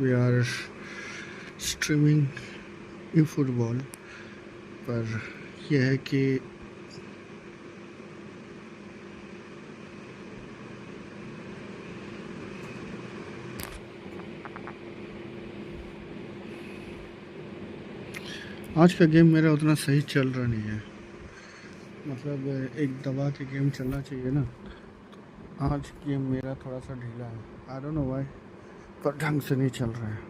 We are streaming eFootball, पर यह है कि आज का गेम मेरा उतना सही चल रहा नहीं है। मतलब एक दबा के गेम चलना चाहिए ना, आज गेम मेरा थोड़ा सा ढीला है। आई डोंट नो व्हाई, पर ढंग से नहीं चल रहा है।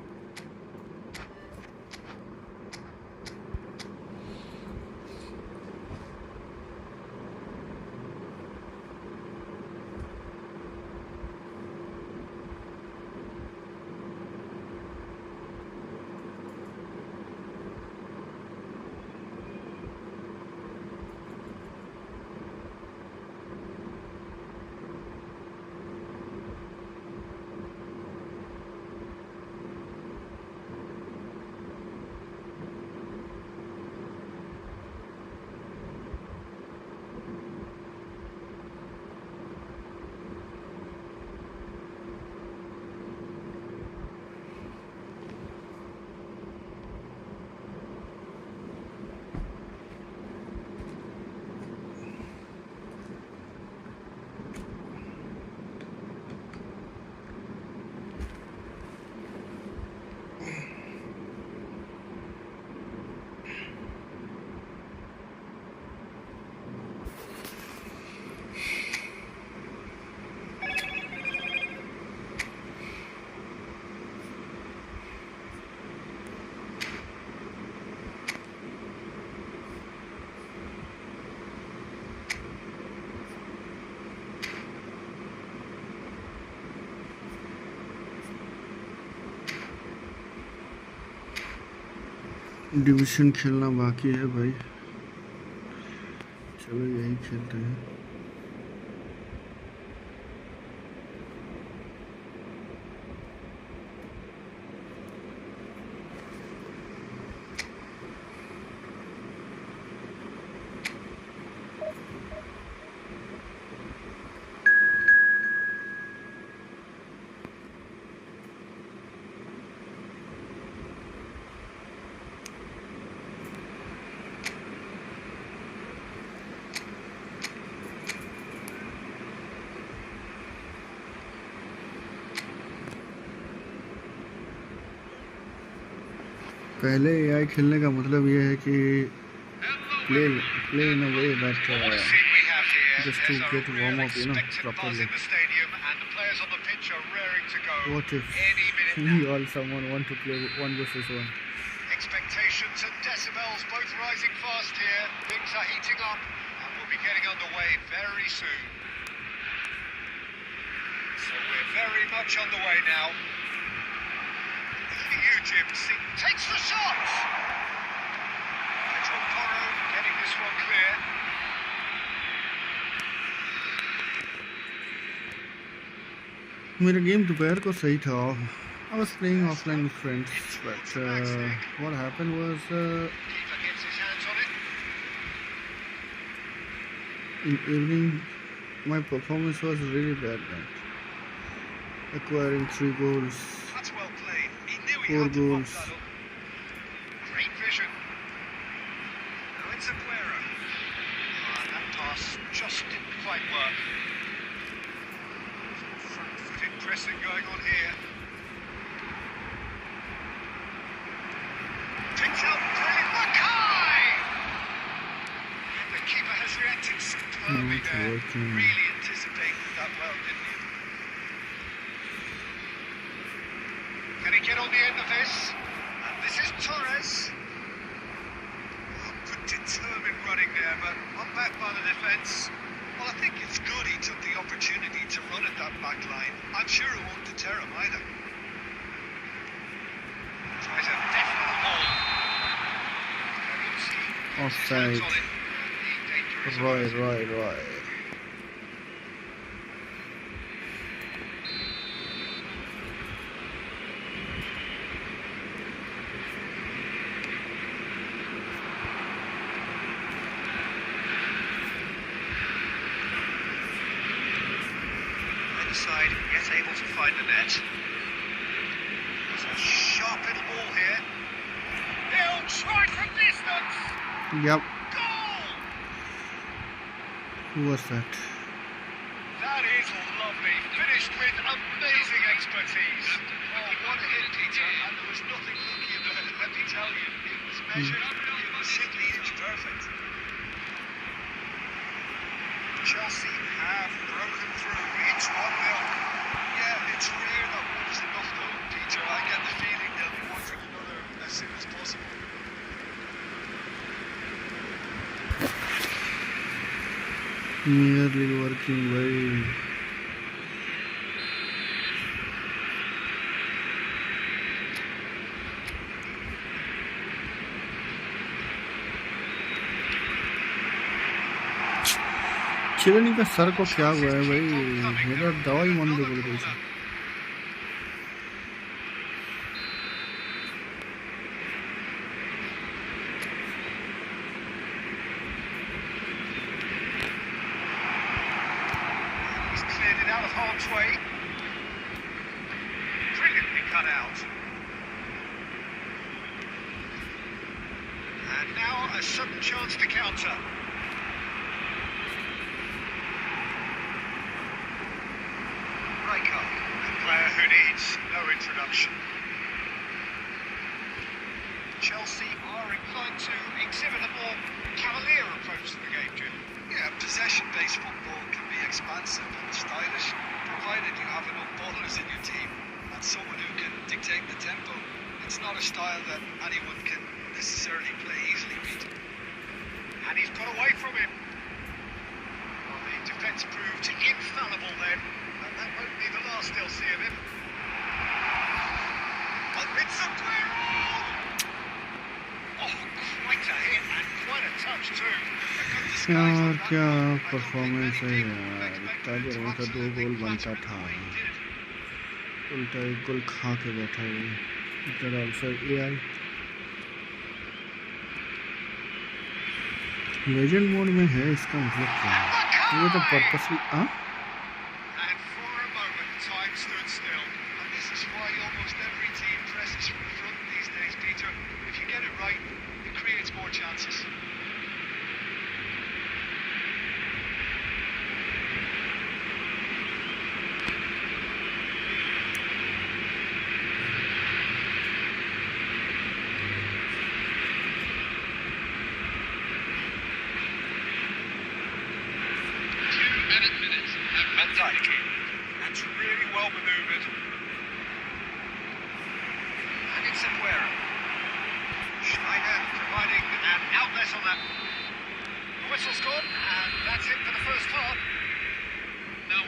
डिवीजन खेलना बाकी है भाई, चलो यही खेलते हैं। पहले एआई खेलने का मतलब ये है कि play in a way that just to get warm up, properly. What if we all someone want to play 1 versus 1? Expectations and decibels both rising fast here. Things are heating up and we'll be getting underway very soon. So we're very much on the way now. Takes the shot! Getting this one clear. मेरा game दोपहर को सही था। I was playing offline with friends, but what happened was in evening my performance was really bad, man. Acquiring 3 goals. 4 goals. Great vision. Now it's Aguero. That pass just didn't quite work. Front-footed pressing going on here. Picks out brilliant Mackay! And the keeper has reacted superbly there. Really anticipated that well, didn't he? Can he get on the end of this? And this is Torres. Good determined running there, but one back by the defence. Well, I think it's good he took the opportunity to run at that back line. I'm sure it won't deter him either. Tries a definite ball. Offside. Right. Side, yet able to find the net. It's a sharp little ball here. He'll try from distance. Yep. Goal! Who was that? That is lovely. Finished with amazing expertise. Oh, what a hit, Peter. And there was nothing lucky about it, let me tell you. It was measured. It was simply inch perfect. Chelsea have broken through. It's 1-0. Yeah, it's rare that one is enough though, Peter. I get the feeling they'll be wanting another as soon as possible. Nearly working well. चिरनी का sir को क्या हुआ है भाई? मेरा दवाई मन दे बोल रही थी. He's cleared it out of harm's way. Brilliantly cut out. And now a sudden chance to counter. A player who needs no introduction. Chelsea are inclined to exhibit a more cavalier approach to the game, Jim. Yeah, possession-based football can be expansive and stylish, provided you have enough ballers in your team and someone who can dictate the tempo. It's not a style that anyone can necessarily play easily, Peter. And he's got away from him. Well, the defence proved infallible then. And that won't be the last they'll see of him. And it's Aguero! Oh, quite a hit and quite a touch too. यार क्या performance है यार. इतना देर में तो 2 गोल बनता था. उल्टा 1 गोल खा के बैठा है. इधर ऑल्सो AI लेजेंड मोड में है. इसका मतलब क्या है? ये तो purposely And for a moment, time stood still. And this is why almost every team presses from the front these days, Peter. If you get it right, it creates more chances. That's really well manoeuvred. And it's Aguero. Schneider providing an outlet on that. The whistle's gone, and that's it for the first half. No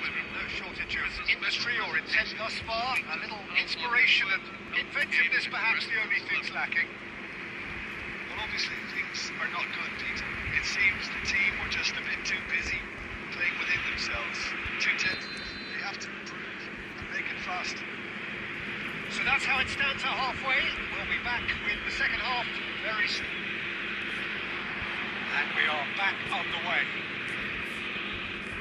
shortage of industry or intent thus far. A little inspiration and inventiveness perhaps the only things lacking. Well, obviously things are not good, Peter. It seems the team were just a bit too busy playing within themselves. Too tentative. They have to improve and make it fast. So that's how it stands at halfway. We'll be back with the second half very soon. And we are back underway.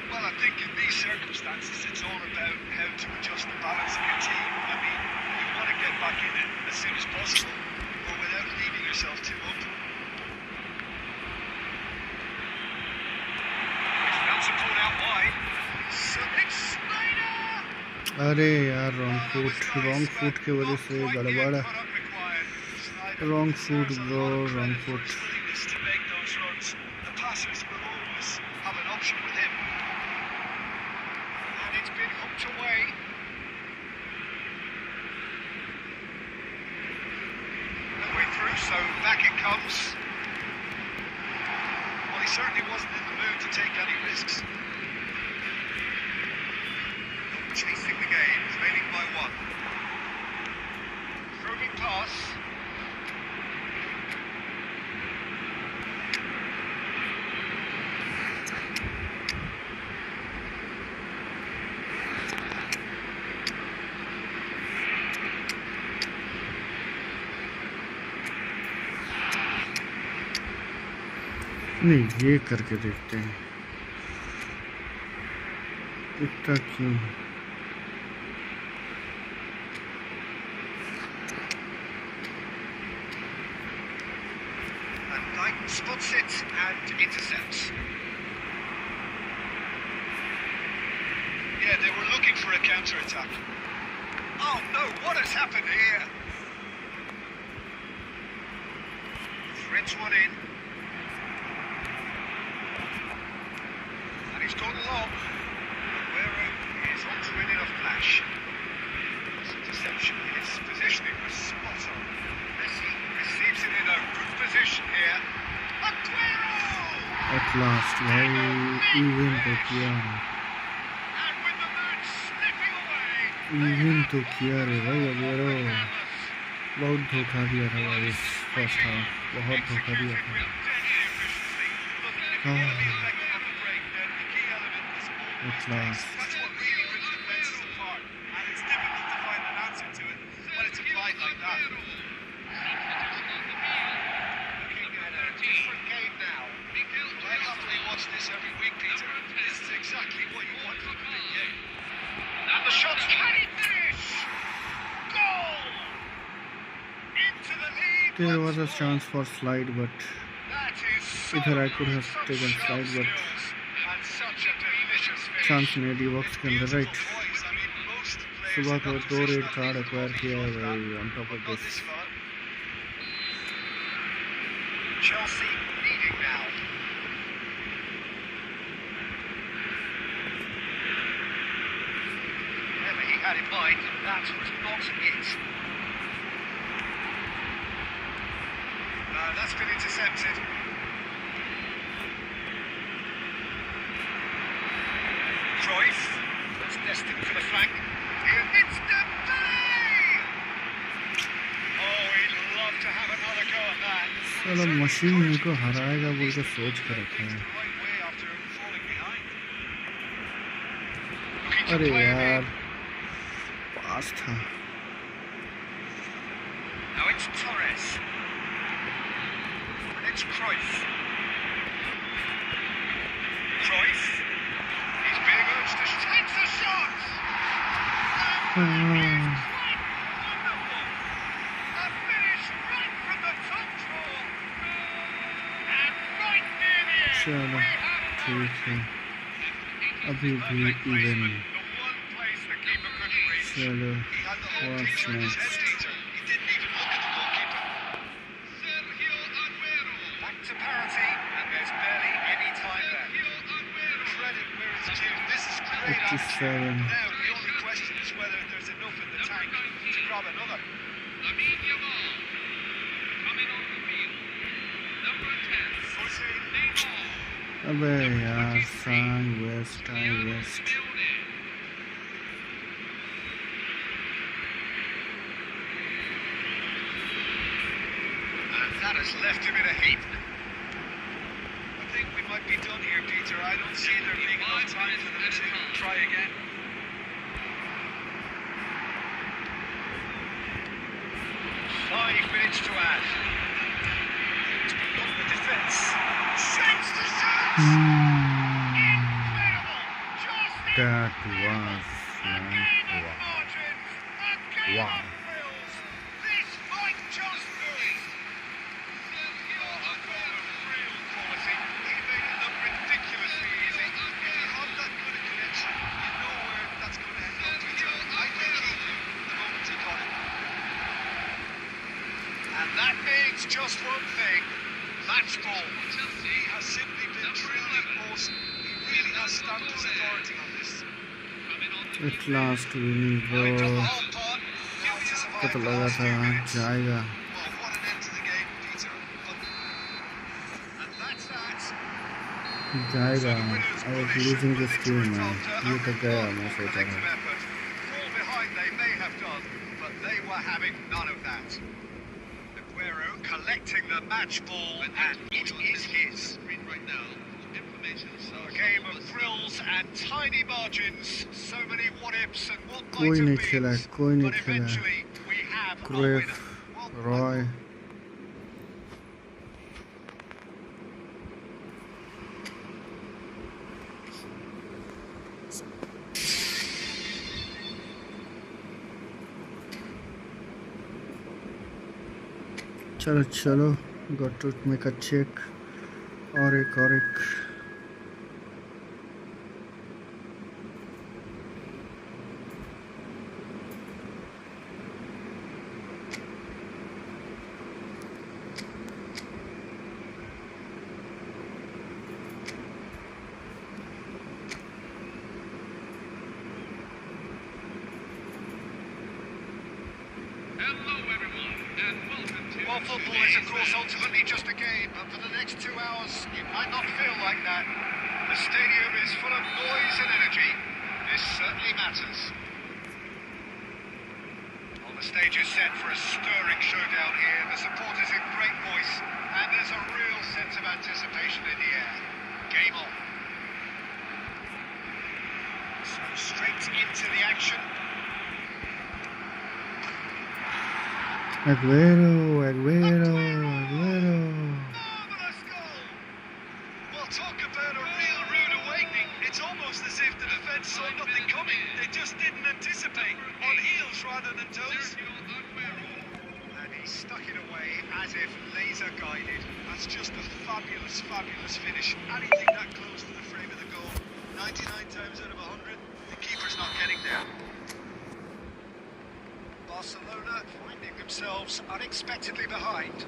Well, I think in these circumstances it's all about how to adjust the balance of your team. I mean, you want to get back in it as soon as possible, but without leaving yourself too open. It's pulled out wide. So it's Schneider! अरे यार wrong foot की वजह से गड़बड़. Wrong foot bro, wrong foot. To make those runs, the passers will always have an option with him. And it's been hooked away. No way through, so back it comes. Well, he certainly wasn't in the mood to take any risks. Chasing the game, trailing by 1. Probing pass. नहीं, ये करके देखते हैं. इतना क्यों? spots it and intercepts. Yeah, they were looking for a counter-attack. Oh no, what has happened here? Threads one in. And he's gone long. Aguero is onto it in a flash. His interception, his positioning was spot on. Messi receives it in a good position here. Aguero! At last, भाई event तो किया And with the match slipping away, event तो किया रे भाई अगेरो बहुत धोखा दिया था भाई इस फर्स्ट हाफ बहुत धोखा दिया था at last That's what really brings defences apart, and it's difficult to find an answer to it when it's applied like that. Looking at a different game now. I'll happily watch this every week, Peter. This is exactly what you want from a big game. And the shots, can he finish? Goal! Into the lead. there was a chance for slide but That is so either I could have some taken sharp slide but skills and such a delicious finish. chance नहीं the box के अंदर right Beautiful poise. I mean, most players सुबह in को that 2 position red are card leaving acquire the किया है ball like भाई on top that, of but not this this far. Chelsea leading now. Whatever he had in mind, that was not it. That's been intercepted. Cruyff, that's destined for the flank. Here it's Dembele! Oh, he'd love to have another go at that. साला machine इनको हराएगा बोल के सोच कर रखा है Right way after falling behind. Looking to अरे play it यार in. पास था Now it's Torres. And it's Cruyff. Cruyff. He's being urged to takes a shot. And it is quite wonderful. A finish right from the top draw. And right near the end, चलो we have ठीक है अभी भी perfect even placement. The one place the keeper couldn't reach. चलो He had the whole what's picture in his head, next Peter. He didn't even look at the goalkeeper. Back to parity, and there's barely any time left. Credit where it's due. This is great action. 87 Now, the only question is whether there's enough in the tank to grab another. अबे यार time waste And that has left him in a heap. I think we might be done here, Peter. I don't see there being enough time for them to try again. Five minutes to add. It's beyond the defence. Shapes the shot! Incredible! Just that was a nice game of wow margins, a game Wow. of thrills. This might just do it. Real quality. He made it look ridiculously easy. If you have that kind of connection, you know where that's going to end up, Peter. I think he knew the moment he got it. And that means just one thing. Match ball. He has simply been truly awesome. He really has stamped his authority on this. at last winning Well, he's done the bro whole part. Now to survive पता the लगा last था few minutes. जाएगा Well, what an end to the game, Peter. And that's that. जाएगा So the winners I was bullish losing with this the game result, man ये a तो गया remarkable मैं सोच रहा collective था effort. Fall behind they may have done, but they were having none of that. Aguero collecting the match ball, and it is his. So a game of thrills and tiny margins, so many what-ifs and what might कोई have नहीं been, खेला कोई नहीं but खेला eventually we have a क्रेफ winner. Well, Roy चलो चलो Got to make a check. और एक Well, football is, of course, ultimately just a game, but for the next 2 hours, it might not feel like that. The stadium is full of noise and energy. This certainly matters. Well, the stage is set for a stirring showdown here. The supporters in great voice, and there's a real sense of anticipation in the air. Game on. So straight into the action. Aguero. Marvelous goal! Well, talk about a real rude awakening. It's almost as if the defence saw nothing coming. They just didn't anticipate. On heels rather than toes. And he stuck it away as if laser guided. That's just a fabulous, fabulous finish. Anything that close to the frame of the goal. 99 times out of 100, the keeper's not getting there. Barcelona finding themselves unexpectedly behind.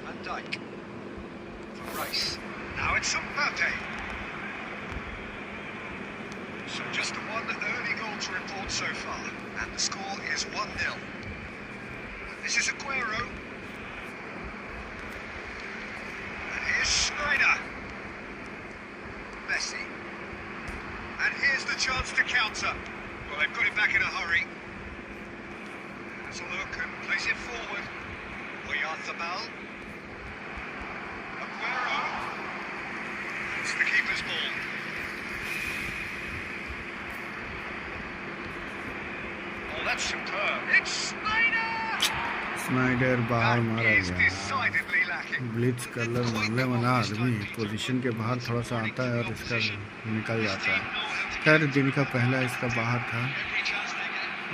Van Dijk for Rice. Now it's Mbappe. So just the one early goal to report so far, and the score is 1-0. This is Aguero. Here's Schneider. Messi. And here's the chance to counter. Well, they've got it back in a hurry. Has a look and plays it forward. Oyarzabal. Aguero. It's the keeper's ball. Oh, that's superb. It's Snyder बाहर मारा That is गया. decidedly lacking. Blitz colour मारने वाला आदमी position के बाहर थोड़ा सा आता है और इसका निकल जाता है. खैर दिन का पहला इसका बाहर था,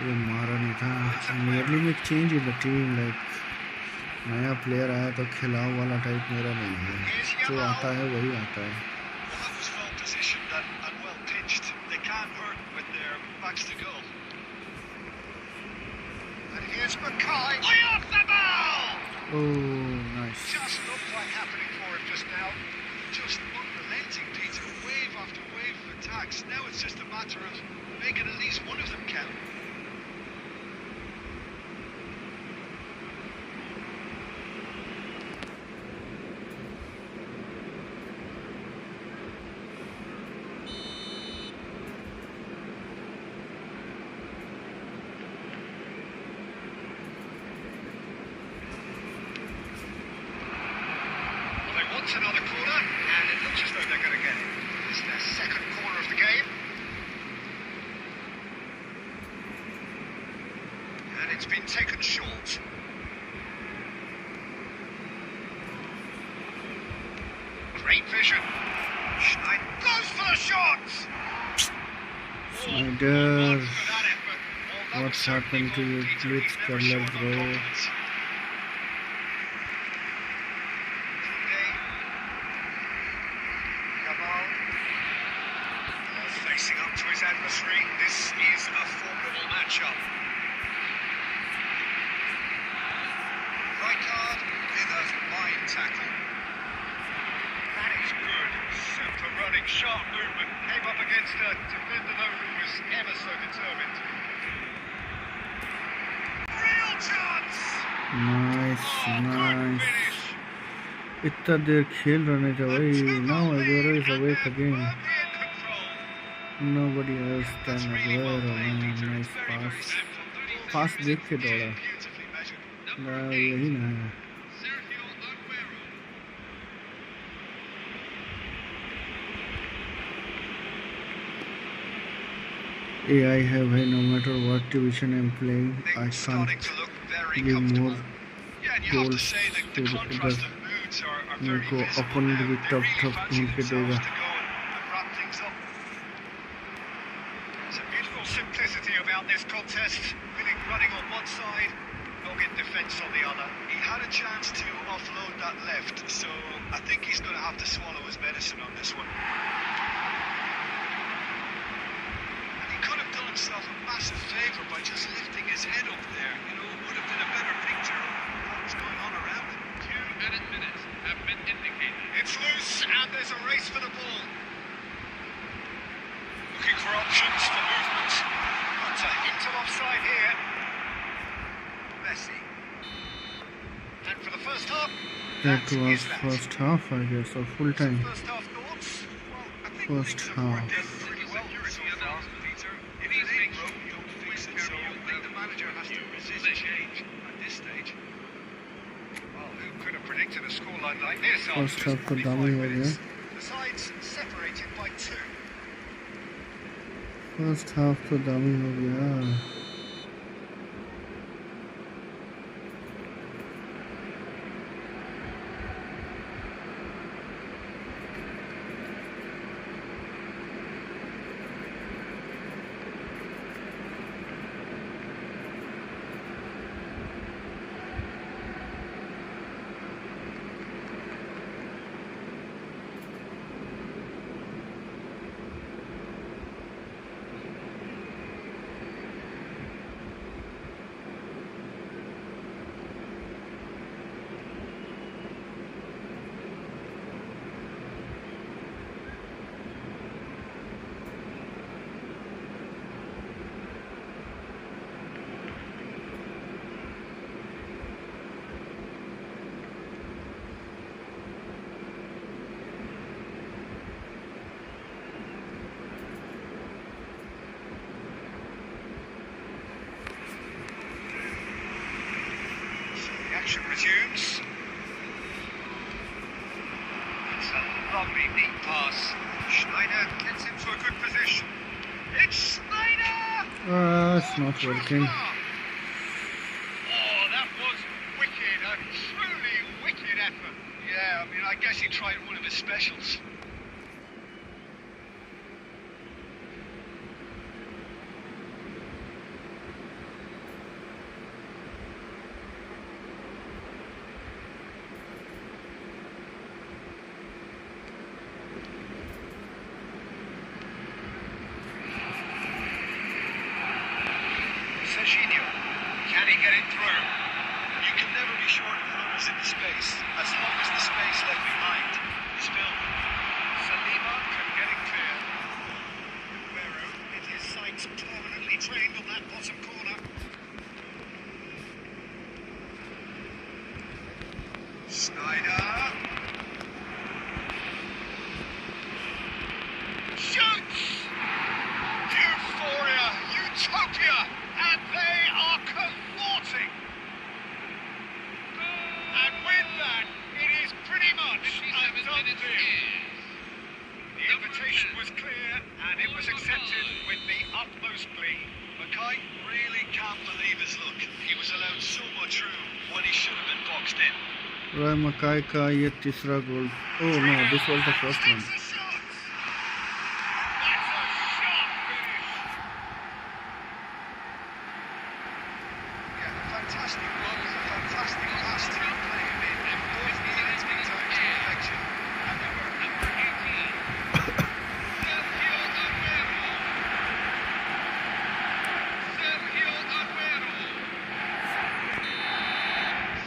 ये मारा नहीं था. नियरली में change in the team, like नया प्लेयर आया तो खिलाओ वाला टाइप मेरा नहीं है. जो आता है वही आता है. Well, that was well positioned and well pitched. They can't hurt with their backs to goal. And here's Mackay. Oyarzabal! Oh, nice. Just not quite happening for him just now. Just unrelenting, Peter. Wave after wave of attacks. Now it's just a matter of making at least one of them count. Wants another corner, and it looks as though they're going to get it. It's their second corner of the game. And it's been taken short. Great vision. Schneider goes for the shot! Schneider, Good at it, but, well, that what's was certainly happened to goal, your Peter. blitz He's never color, shown bro? confidence. Facing up to his adversary, this is a formidable matchup. Rijkaard with a fine tackle. That is good. Super running, sharp movement. Came up against a defender though who was ever so determined. Real chance! Nice, Good nice. finish. इतना देर खेल रहे थे भाई. Now Aguero is awake again. Nobody else than Aguero, man. Nice pass. Pass देख के दौड़ा. यही ना है. I have a no matter what division I'm playing, I can't give more goals to the मेरे को अपन भी टफ टफ ढूंढ के देगा. this contest, feeling running on one side, dogged defence on the other. He had a chance to offload that left, so I think he's going to have to swallow his medicine on this one. And he could have done himself a massive favour by just lifting his head up there. You know, it would have been a better picture of what was going on around him. 2 added minutes have been indicated. It's loose, and there's a race for the ball. Looking for options for movement, but into offside here. Messi. And for the first half, That was first half, I guess, or full time. First half thoughts? Well, I think First things have worked half. out pretty well so far, Peter. If it ain't broke, don't fix it. So I think the manager has to resist change at this stage. Well, who could have predicted a scoreline like this? First after half just को 45 dummy हो minutes? गया. The sides separated by 2. First half तो dummy हो गया. Action resumes. It's a lovely neat pass. Schneider gets into a good position. It's Schneider! It's not working. Oh, that was wicked. A truly wicked effort. Yeah, I mean, I guess he tried one of his specials. Serginho, can he get it through? You can never be short of runners in the space, as long as the space left behind is filled. Salima can get it clear. Aguero, with his sights permanently trained on that bottom corner. Snyder. Shoots! Euphoria, utopia, and they are cavorting. And with that, it is pretty much a 57 done minutes deal. is. The invitation was clear, and it was accepted with the utmost glee. Mackay really can't believe his luck. He was allowed so much room when he should have been boxed in. Roy मकाई का ये तीसरा गोल. Oh no, this was the first one. Takes the shot. That's a sharp finish. Yeah, fantastic run, a fantastic pass to play him in. Both needed to be turned to perfection, and they were. Number 18. Sergio Aguero. Sergio Aguero.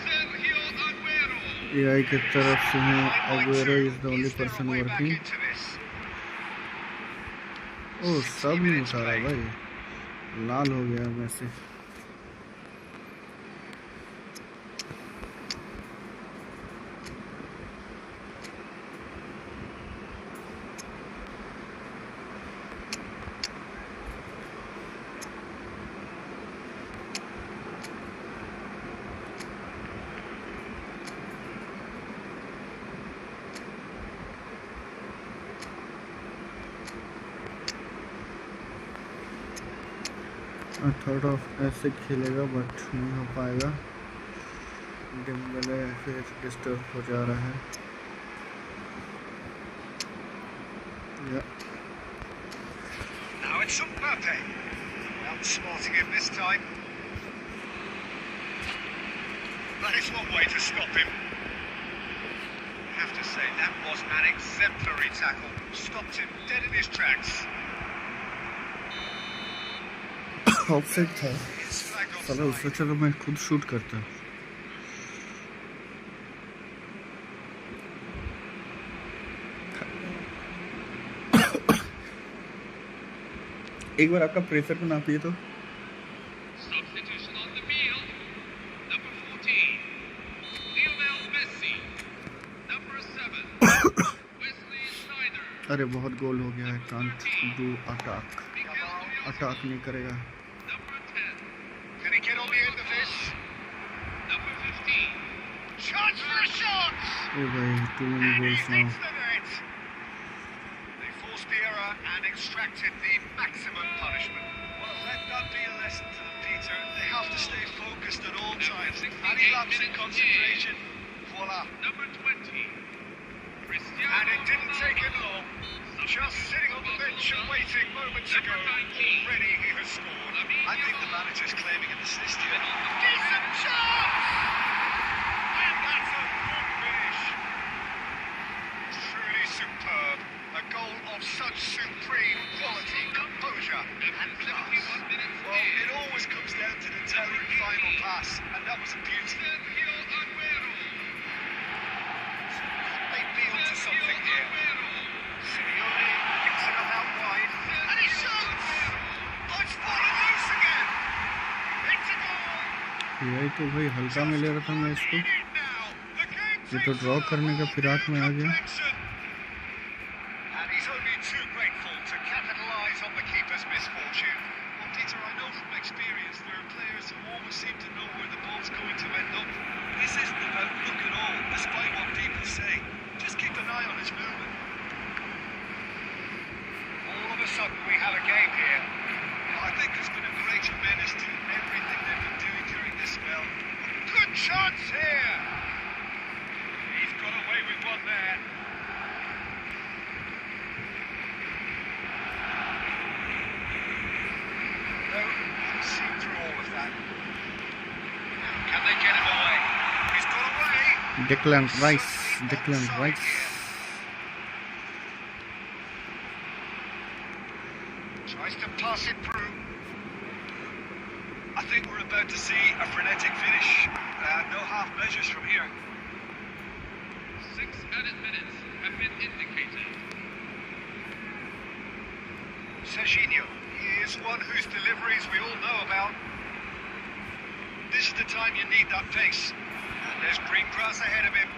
Sergio Aguero. AI की तरफ से है. Aguero is the only Is there a person way back working. into this? Oh, सब नहीं उतारा भाई. लाल हो गया वैसे. थर्ड ऑफ ऐसे खेलेगा बट नहीं हो पाएगा. डिम्बले फिर डिस्टर्ब हो जा रहा है. Now it's Mbappe. Well, outsmarting him this time. That is one way to stop him. I have to say, that was an exemplary tackle. Stopped him dead in his tracks. Offside था It's flagged साला offside. उससे चलो मैं खुद shoot करता एक बार आपका pressure को नापिए तो Substitution on the field. Number 14, Lionel Messi. Number 7, Wesley Sneijder. अरे बहुत गोल हो गया है can't do attack Mikel Oyarzabal. Attack नहीं करेगा Number 10, Can he get on the end of this? number 15, Chance for a shot! ओ भाई too many And goals he now hits the net. They forced the error and extracted the maximum punishment. Well, let that be a lesson to them, Peter. They have to stay focused at all times. 68 Any lapse in minutes concentration, voila. number 20, Cristiano And it didn't take him Ronaldo. long. Just sitting on the bench and waiting moments ago, already he has scored. I think the manager's claiming an assist here. Decent chance! And that's a good finish. Truly superb. A goal of such supreme quality, composure and class. 71 minutes Well, in. it always comes down to the towering final pass, and that was a beauty. Sergio Aguero. They feel to Sergio something here. Aguero. Simeone picks it up out wide. And he shoots! Oh, it's fallen loose again! It's a goal! यही तो भाई हल्का में ले रहा था मैं इसको In it now. The game ये तो takes ड्रॉ on करने का फिराक में आ गया complexion. And he's only too grateful to capitalise on the keeper's misfortune. Well, Peter, I know from experience there are players who always seem to know where the ball's going to end up. This isn't about luck at all, despite what people say. Just keep an eye on his movement. All of a sudden we have a game here. I think there's been a great tremendous to everything they've been doing during this spell. Good chance here. He's got away with one there. No, seen through all of that. Can they get him away? He's got away. Declan Rice Certainly Declan offside Rice here. Tries to pass it through. I think we're about to see a frenetic finish. No half measures from here. 6 added minutes have been indicated. Serginho, he is one whose deliveries we all know about. This is the time you need that pace. And there's green grass ahead of him.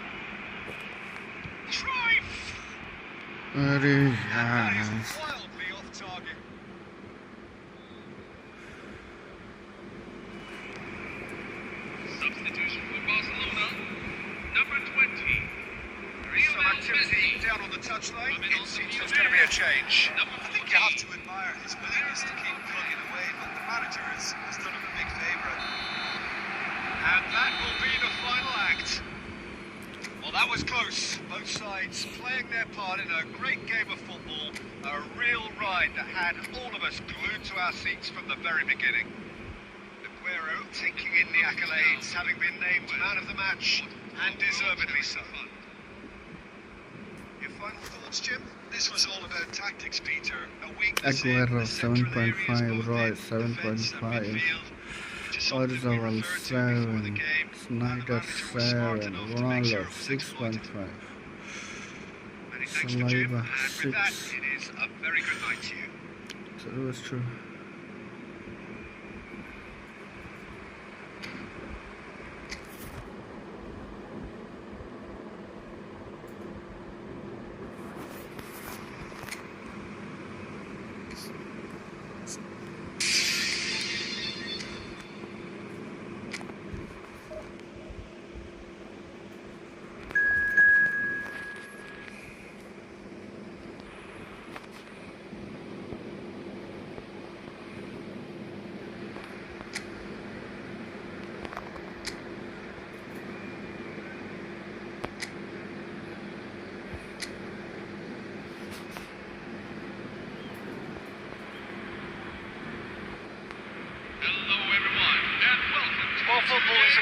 Drive! अरे That यार is wildly off target. Substitution for Barcelona. Number 20, Some Lionel activity Messi. down on the touchline. Coming It on the seems field there's going to be a here. change. Number I think you have 14, to admire his willingness to keep plugging away, but the manager has done him a big favour. And that will be the final act. Well, that was close. Both sides playing their part in a great game of football. A real ride that had all of us glued to our seats from the very beginning. Aguero taking in the accolades, having been named man of the match, and deservedly so. Your final thoughts, Jim? This was all about tactics, Peter. A weakness in Aguero the central 7.5 areas, both Royce in defence and 7.5 midfield. Just something we Oyarzabal referred to before the 7 game. Snyder And the manager was smart 7 enough to make sure Ronaldo it was 6.5 exploited. Many thanks to Jim, Saliba and with that, 6 it is a very good night to you. so that was true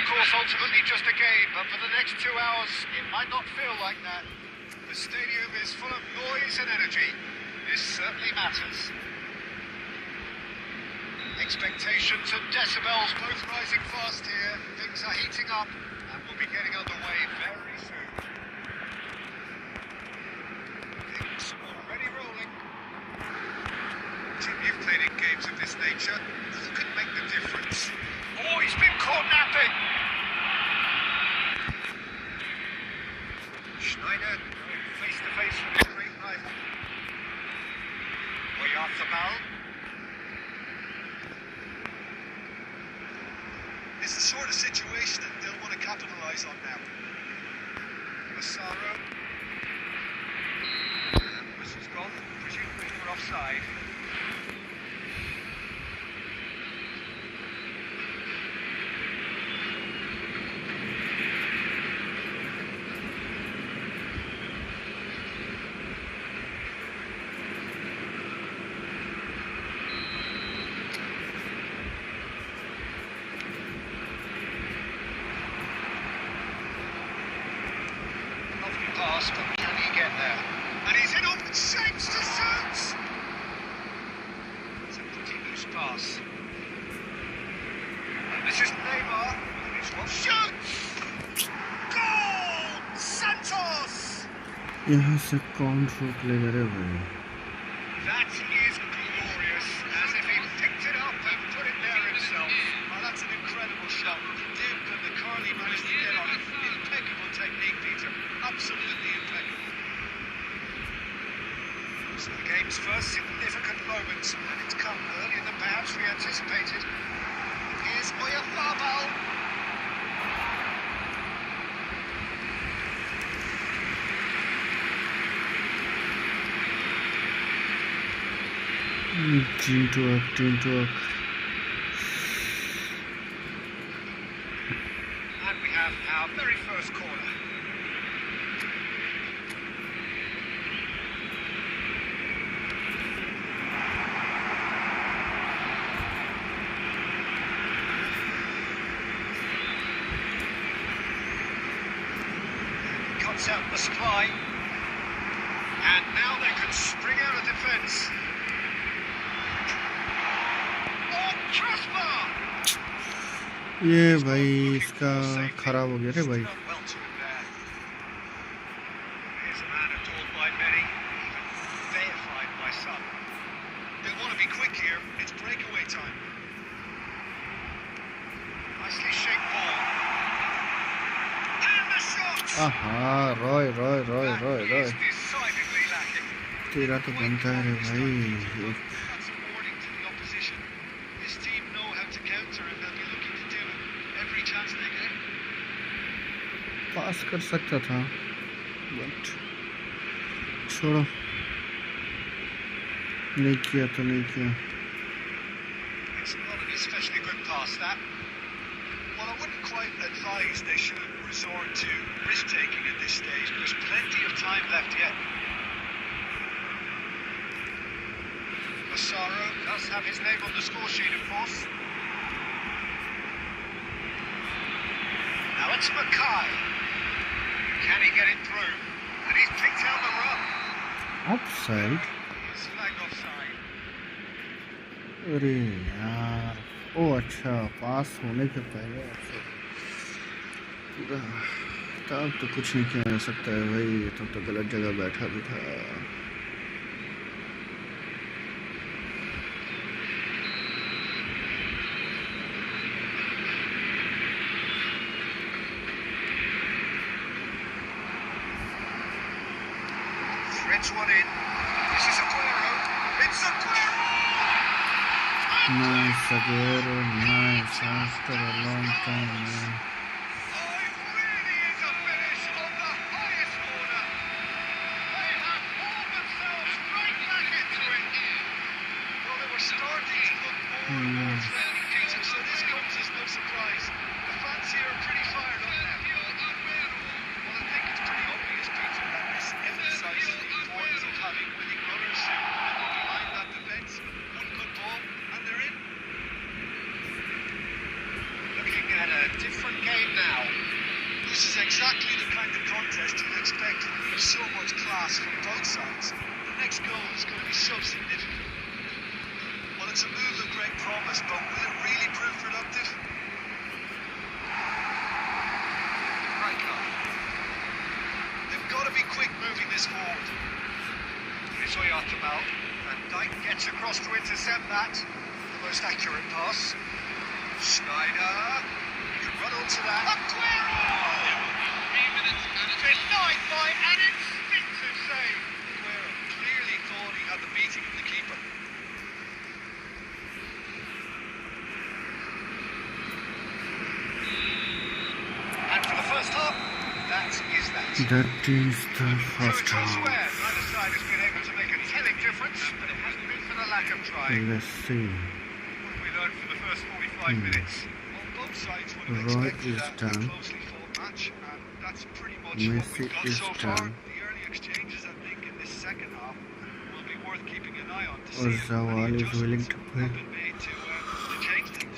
course, ultimately just a game, but for the next 2 hours, it might not feel like that. The stadium is full of noise and energy. This certainly matters. Expectations and decibels both rising fast here. Things are heating up, and we'll be getting underway very soon. Things already rolling. Team, you've played in games of this nature. Who can make the difference? Oh, he's been caught napping! Schneider going face-to-face with his great rival. Oyarzabal. It's the sort of situation that they'll want to capitalise on now. Massaro. And whistle's gone, presumably for offside. Pass, but can he get there? And he's in on shapes to suits! It's a pretty loose pass. And this is Neymar, and it's what shoots! Goal! Santos! यहाँ से कौन shoot लेगा रे भाई? That is glorious, as if he picked it up and put it there himself. Oh, that's an incredible shot. Duke and the Carly managed to get on it. Impeccable technique, Peter. Absolutely impeccable. So the game's first significant moment, and it's come earlier than perhaps we anticipated. Here's Oyarzabal. Teamwork. And we have our very first corner. Cuts out the supply. And now they can spring out of defence. Oh, crossbar! ये भाई इसका खराब हो गया रे भाई. Well to him there. Here's a man adored by many, even deified by some. They'll want to be quick here. It's breakaway time. Nicely shaped ball. And the shot! आहा Roy That is decidedly lacking. तेरा तो बनता है रे भाई. That's a warning to the opposition. This team know how to counter and they'll be looking to do it every chance they get. पास कर सकता था बट छोड़ो, नहीं किया तो नहीं किया. It's not an especially good pass, that. Well, I wouldn't quite advise they should resort to risk-taking at this stage. There's plenty of time left yet. Massaro does have his name on the score sheet, of course. Now it's Mackay. Can he get it through? And he's picked out the run. Offside. He's flagged offside. अरे यार, ओ अच्छा, पास होने के पहले पूरा तब तो कुछ नहीं किया जा सकता है भाई. तब तो गलत जगह बैठा भी था. Threads one in. This is Aguero. It's Aguero! Nice Aguero, nice after a long time, man. Oh, it really is a finish on the highest order. They have pulled themselves right back into it. Well, they were starting to look more and more threatening, Peter, so this comes as no surprise. The fans here are pretty fired up now. Well, I think it's pretty obvious, Peter, that this emphasises the importance of having winning runners behind that defence. One good ball, and they're in. Looking at a different game both sides. The next goal is going to be so significant. Well, it's a move of great promise, but will it really prove productive? Right card. They've got to be quick moving this forward. Here's Oyartamal. Van Dijk gets across to intercept that. The most accurate pass. Schneider. He can run onto that. Aguero! 3 minutes and a Denied by an instinctive save. Aguero clearly thought he had the beating of the keeper. And for the first half, that is that. That is the So first it's elsewhere. half. Neither side has been able to make a telling difference, but it hasn't been for the lack of trying. Let's see. What have we learned from the first 45 minutes? Well, both sides would have Roy expected is that done. closely fought match, and that's pretty much Messi what we've got is so far. done. The early exchanges, I think, in this second half will be worth keeping an eye on to see if Zawal any is willing adjustments to play. have been made to change things.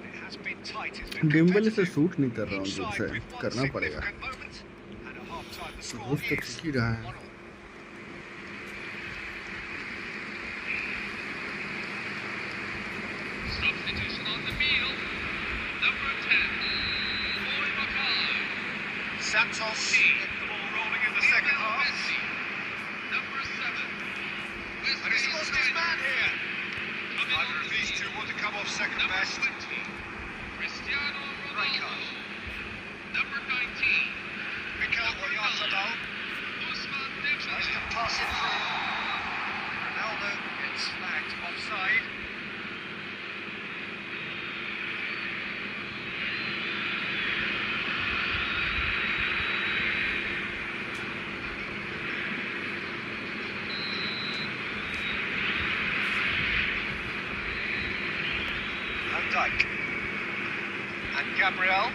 It has been tight. It's been Dimple से competitive. Suit नहीं कर रहा हूँ Each दूर side से with one करना पड़ेगा significant moment, and at half-time the score रोज तो is ठीक ही रहा है 1-1. substitution on the field. Number 10, Boy Macau. Santos get the ball rolling in the second half. Messi. Number 7, And he's lost his man here. coming Neither on of the these two field. want to come off second Number best. 20, Cristiano Right Ronaldo. card. Number 19, Mikel Oyartamal Ousmane tries Dembele. to pass it through. Ronaldo gets flagged offside. Van Dijk. And Gabriel.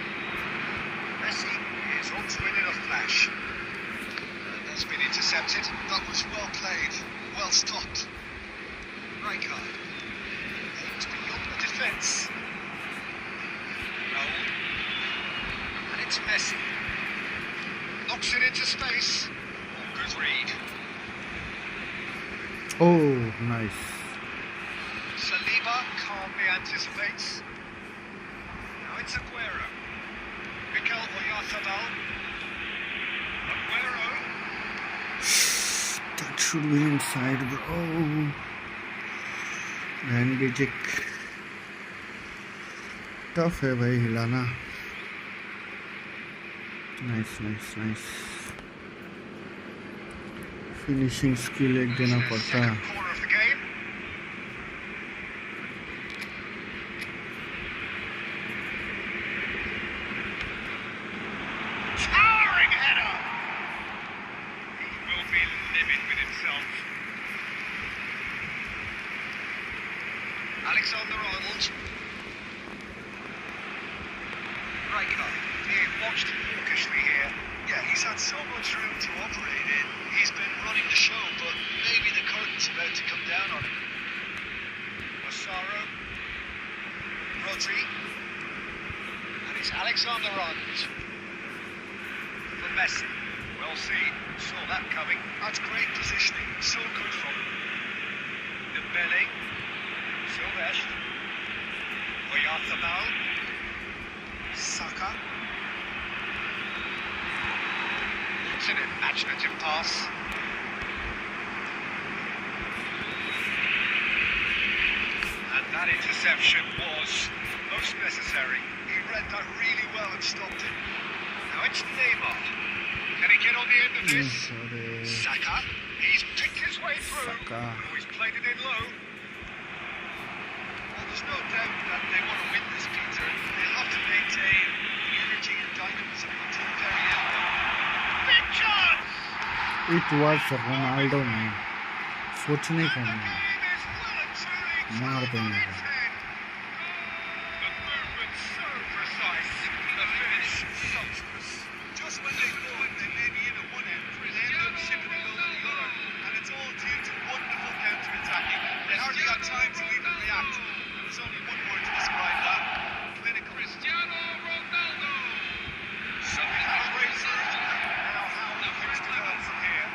Messi is onto it in a flash. And that's been intercepted. That was well played, well stopped. Right card. Aims beyond the defence. Raul. And it's Messi. Knocks it into space. Good read. Oh nice Saliba calmly anticipates. Now it's Aguero. Mikel Oyartamal. Aguero. that should be inside bro Randy tough है भाई हिलाना nice nice nice finishing skill एक देना पड़ता है Second corner of the game. Towering header. He will be livid with himself. Alexander-Arnold. Right card. Being watched hawkishly here. Yeah, he's had so much room to operate in. He's been running the show, but maybe the curtain's about to come down on him. Massaro. Rodri. And it's Alexander-Arnold. For Messi. Well seen. Saw that coming. That's great positioning. So good from him. Dembele. Silvestre. Oyartamal. Saka. It's an imaginative pass. And that interception was most necessary. He read that really well and stopped it. Now it's Neymar. Can he get on the end of this? अरे Saka. He's picked his way through. Saka. Oh, he's played it in low. Well, there's no doubt that they want to win this, Peter. They'll have to maintain the energy and dynamism until the very end. Big chance! it was Ronaldo में सोचने का The नहीं game is well and truly मार turned on देंगे its head. The movement so precise. The finish sumptuous. Just when they thought they may be in at one end, they end up shipping it over the other. And it's all due to wonderful counter-attacking. They hardly got time to even react. And there's only one word to describe that. Clinical. Cristiano Ronaldo. So we have a great surge. Now how will things develop from here?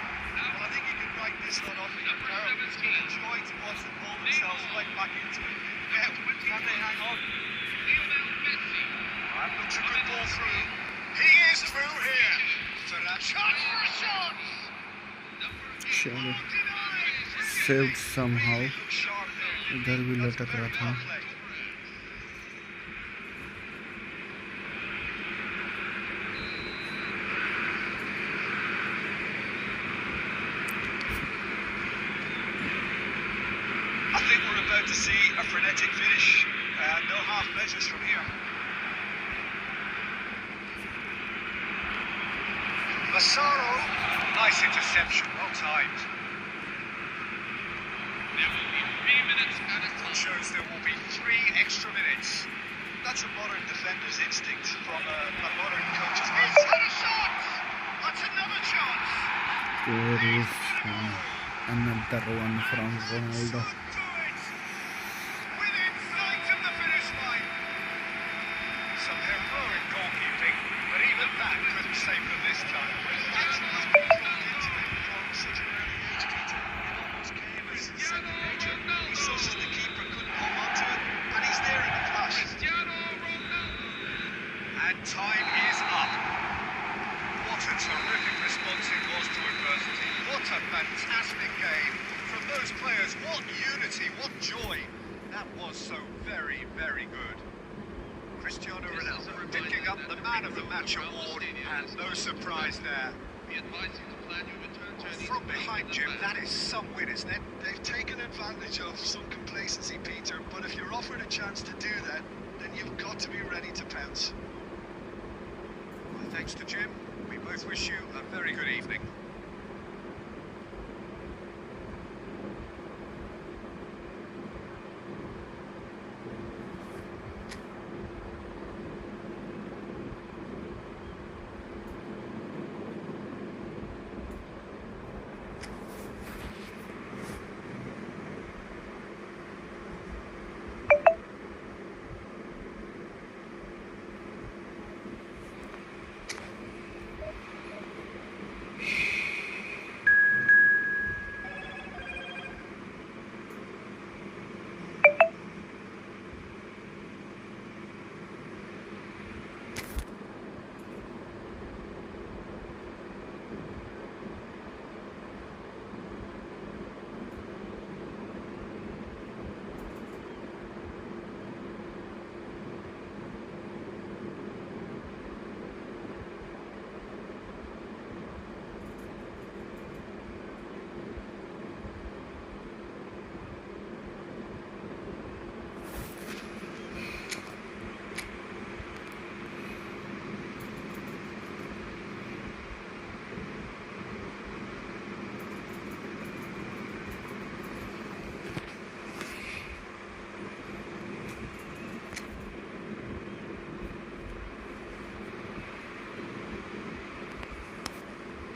चलो saved somehow Looked sharp there. इधर भी That's लटक very रहा था well played. I think we're about to see a frenetic finish. No half measures from here. Massaro. Nice interception, well timed. There will be 3 minutes at a time. Shows there will be 3 extra minutes. That's a modern defender's instinct from a modern coach's He's mindset. had a shot! That's another chance! there is another one from Ronaldo Do it! Within sight of the finish line. Some heroic goalkeeping, but even that couldn't save them this time. Action has been dropped into it from such an early age, Peter. It almost came as second nature. He saw that the keeper couldn't hold on to it, and he's there in a flash. Cristiano Ronaldo. And time is up. What a terrific response it was to adversity. What a fantastic game from those players. What unity, what joy. That was so very, very good. Cristiano Ronaldo picking up the Man of the Match award, and no surprise there. Be advised to plan your return journey From to behind the Jim, back. that is some win, isn't it? They've taken advantage of some complacency, Peter, but if you're offered a chance to do that, then you've got to be ready to pounce. Well, thanks to Jim, we both wish you a very good evening.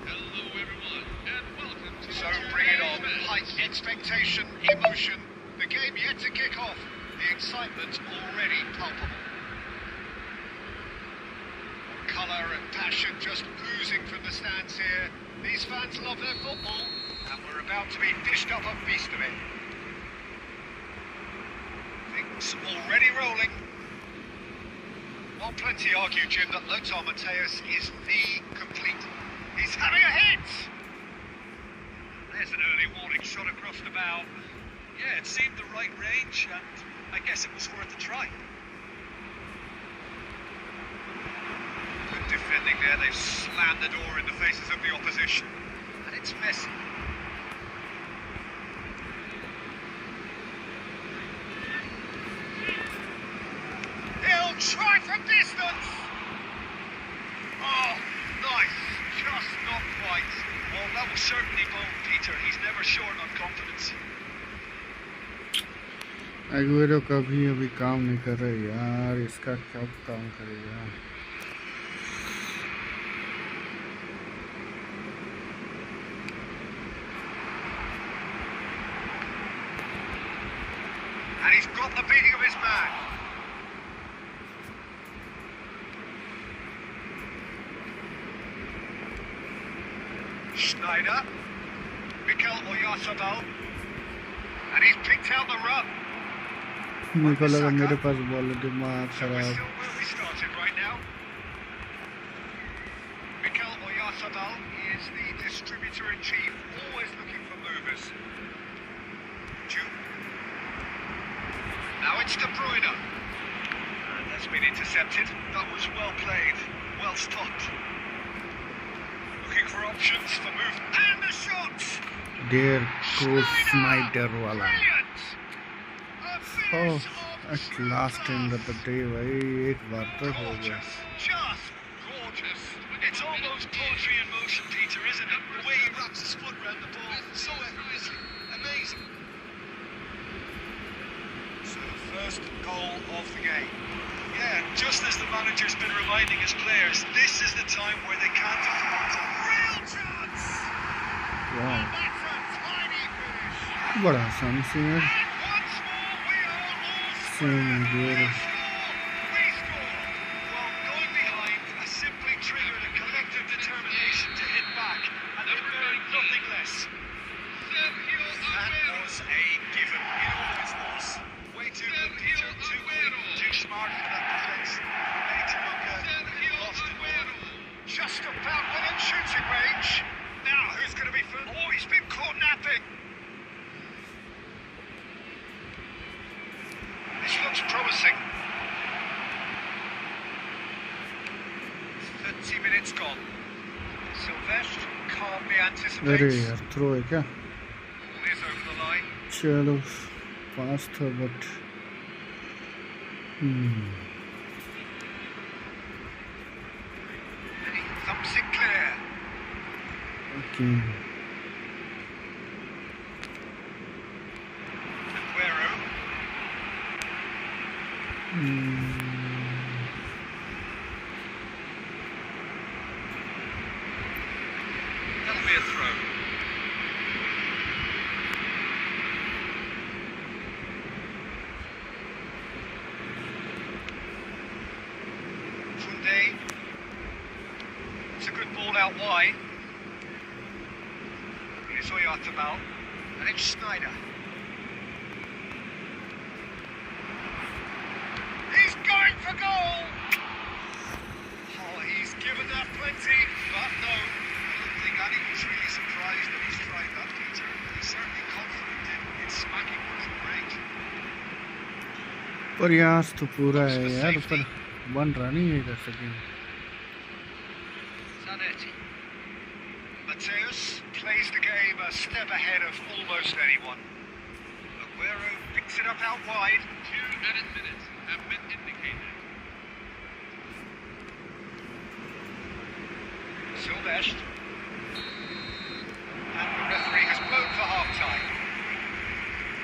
Hello everyone, and welcome to So bring it on. Height, expectation, emotion. The game yet to kick off. The excitement already palpable. Colour and passion just oozing from the stands here. These fans love their football, and we're about to be dished up a feast of it. Things already rolling. While plenty argue, Jim, that Lothar Matthäus is the complete. He's having a hit! There's an early warning shot across the bow. Yeah, it seemed the right range, and I guess it was worth a try. Good defending there. They've slammed the door in the faces of the opposition. And it's messy. He'll try from distance! Oh, nice. Just not quite. Well, that was certainly bold, Peter. He's never short on confidence. Agüero कभी अभी काम नहीं कर रहे यार इसका कब काम करेगा And he's got the beating of his man. Schneider. Mikel Oyarzabal. And he's picked out the run. मेरे को लगा मेरे पास बॉल है दिमाग So we're खराब still where we started right now. Mikel Oyarzabal is the distributor in chief, always looking movers. Jude. Now it's De Bruyne. And that's been intercepted. That was well played, well stopped. Looking for options for move. And the shot! There goes Snyder wala. Brilliant! A Oh, finish of at true last end class. of the day, भाई एक बार तो हो गया. Gorgeous, just gorgeous. It's almost poetry in motion, Peter, isn't it? The way he wraps his foot around the ball, so effortlessly. Amazing. So the first goal of the game. Yeah, just as the manager's been reminding his players, this is the time where they can't afford to. Real chance! Wow, And that's a tiny finish. बड़ा आसान से यार. And once more we are all Same here. We score. Well, going behind has simply triggered a collective determination to hit back, and they've earned nothing less. Sergio That Aguero. was a given. It always was. Way too good, Peter. Too quick, too smart for that defence. Made to look Sergio lost the ball. Aguero. Just about within shooting range. Now, who's going to be first? Oh, he's been caught napping. This looks promising. 30 minutes gone. Sylvestre can't be अरे anticipated. यार throw है क्या? Ball is over the line. चलो पास था but And he thumps it clear. Okay. Aguero. That'll be a throw. Funde. It's a good ball out wide. Here's Oyarzabal. And it's Snyder. He's going for goal! Oh, he's given that plenty, but no. I don't think anyone's really surprised that he's tried that, Peter. He's certainly confident in smacking one from range. प्रयास तो पूरा है यार पर बन रहा नहीं है इधर से game. Zanetti. Mateus plays the game a step ahead of almost anyone. Aguero picks it up out wide. 2 added minutes have been indicated. Sylvestre. And the referee has blown for half-time.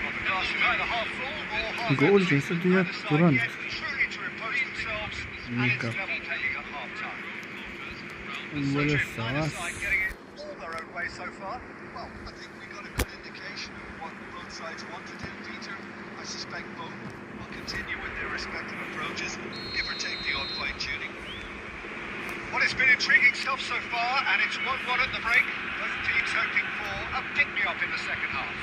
Well, the glass is either half full or half goal empty. जैसे दिया Neither side तुरंत. yet truly to impose themselves, and ये it's कब? level pegging at half-time. बोले Neither सास. side getting it all their own way so far. Well, I think we got a good indication of what both sides want to do, Peter. I suspect both will continue with their respective approaches, give or take the odd fine-tuning. Well, it's been intriguing stuff so far, and it's 1-1 at the break. Both teams hoping for a pick-me-up in the second half.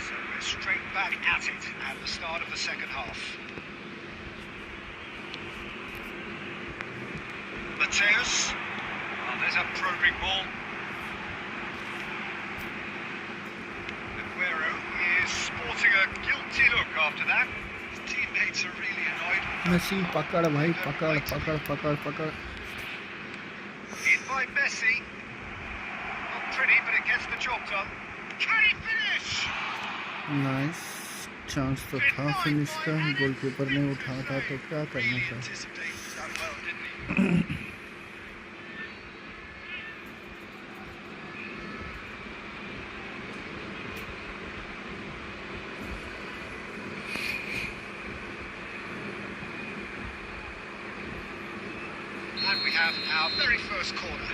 So we're straight back at it at the start of the second half. Mateus. Oh, there's a probing ball. Aguero is sporting a guilty look after that. His teammates are really annoyed with that. Messi पकड़ भाई पकड़ पकड़ पकड़ पकड़. In by Messi. Not pretty, but it gets the job done. Can he finish? Nice. Chance तो था finish का. Goalkeeper ने उठा था तो क्या करना Really था. anticipated that well, didn't he? And we have our very first corner.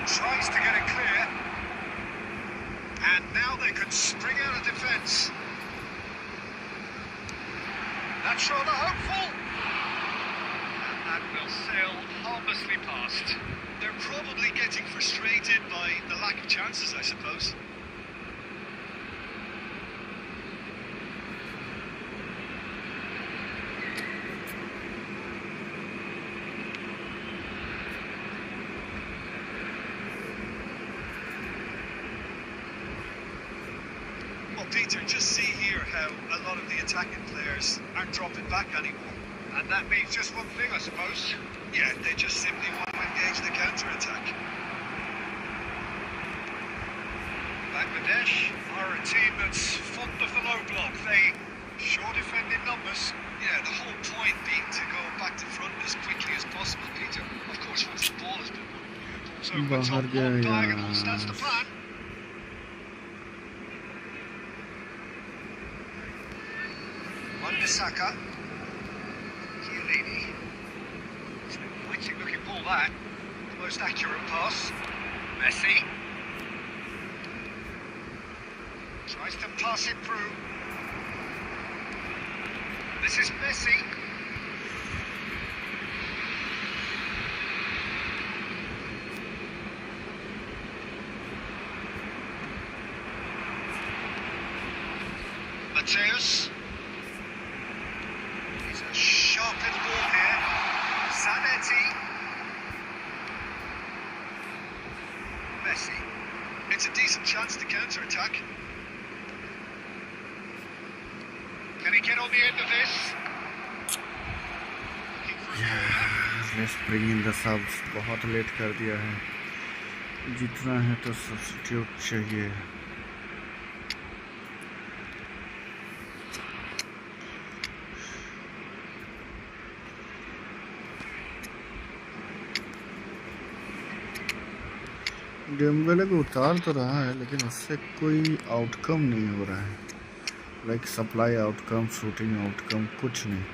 Tries to get it clear. And now they could spring out of defence. That's rather hopeful. And that will sail harmlessly past. They're probably getting frustrated by the lack of chances, I suppose. lot of the attacking players aren't dropping back anymore. And that means just one thing, I suppose. Yeah, they just simply want to engage the counter-attack. Bangladesh are a team that's fond of the low block. They sure defend in numbers. Yeah, the whole point being to go back to front as quickly as possible, Peter. Of course, once the ball has been won. So the top गया long यार। diagonals, that's the plan. Wan-Bissaka. Chiellini. It's a mighty looking ball that. The most accurate pass. Messi. Tries to pass it through. This is Messi. Mateus. He's a sharp little ball here. Zanetti. Messi. It's a decent chance to counter-attack. Can he get on the end of this? Looking for a corner. Let's bring in the subs. बहुत late कर दिया है, जितना है तो substitute चाहिए। Dembélé को उतार तो रहा है, लेकिन उससे कोई आउटकम नहीं हो रहा है। Like supply outcome, shooting outcome, कुछ नहीं।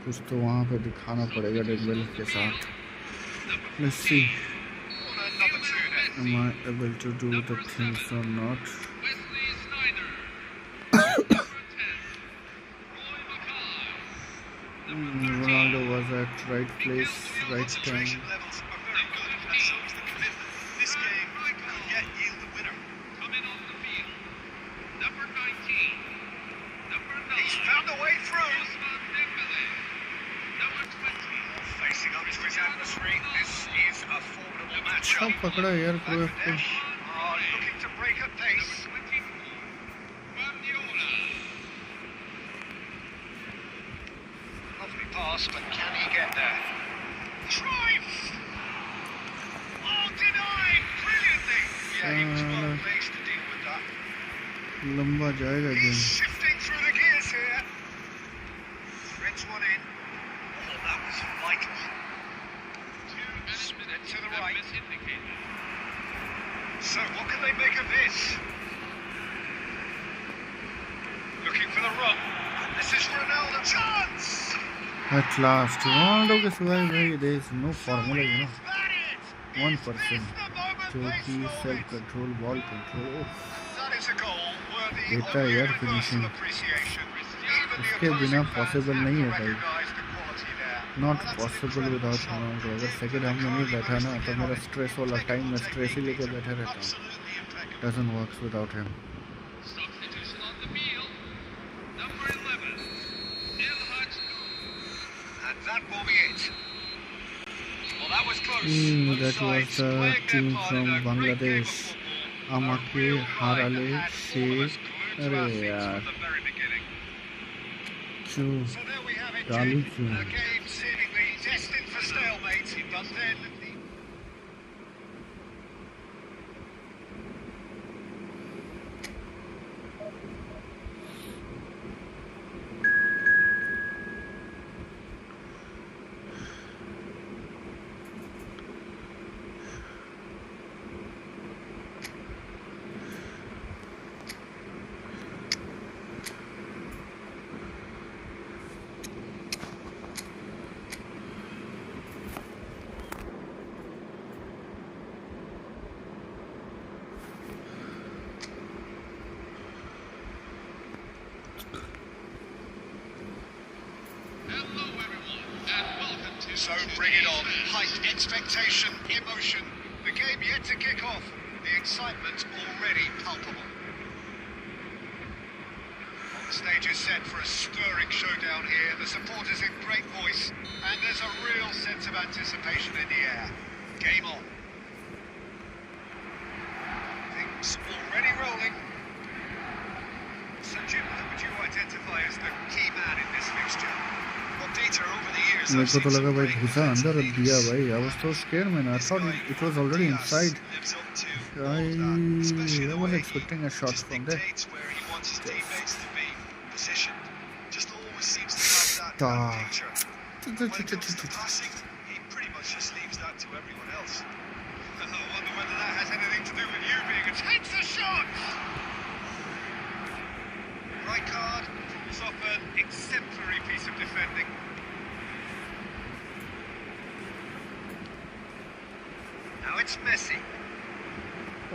कुछ तो वहाँ पे दिखाना पड़ेगा डेम्बेले के साथ। Let's see, Number 2 then. am I able to do the things or not? Wesley Sneijder. Number 10. Roy Mackay. Ronaldo was at right place, right time. Concentration levels are very good, and so is the commitment. This game will yet yield the winner. Coming on the field. Number 19. Number 9. He's found a way through. Ousmane Dembele. Number 20. Facing up to his adversary. This is a formidable matchup. सब पकड़ा यार क्रोएफ को। Bangladesh are looking to break at pace. Number 24. Guardiola. Lovely pass, but can he get there? Drive! Oh, denied! Brilliantly! Yeah, he was well placed to deal with that. लंबा जाएगा He's game. shifting through the gears here. Threads one in. Oh, that was vital. 2 minutes to the and right. misindicated. So, what can they make of this? Looking for the run. This is Ronaldo. Chance! At last, Ronaldo के सिवाय भाई there is no formula, you know, Is that it? 1%, Is this the moment जो they कि saw self it? Control, ball control, That is a goal worthy देता है of यार universal finishing। appreciation. Even the उसके opposing बिना fans possible have नहीं to है भाई। recognise the quality there. Not That's an possible incredible without shot. Ronaldo. अगर second half में नहीं बैठा ना तो मेरा स्ट्रेस वाला टाइम में स्ट्रेस ही लेके बैठा रहता हूँ। Absolutely impeccable. Doesn't works without him. Substitution on the field. Number 11. And that will be it. Well, that was close. Both that was sides the playing their team part from in a great game of Bangladesh. football. আমাকে A real fight হারালে that had say, all of us glued to अरे our feet यार, from the very beginning. क्यों So there we have it, डालू Jake. क्यों? A game seemingly destined for stalemate, but then the Hello, everyone, and welcome to So bring it on. Height, expectation, emotion. The game yet to kick off. The excitement already palpable. Well, the stage is set for a stirring showdown here. The supporters in great voice. And there's a real sense of anticipation in the air. Game on. मेरे को तो लगा भाई घुसा अंदर रख दिया भाई। I was so scared man. I thought it was already inside. I was expecting a shot from there. Where he wants his teammates to be positioned. Just always seems to have that picture. When it comes to passing, he pretty much just leaves that to everyone else. I wonder whether that has anything to do with you being a takes the shot. Right card pulls off an exemplary piece of defending. Now it's Messi.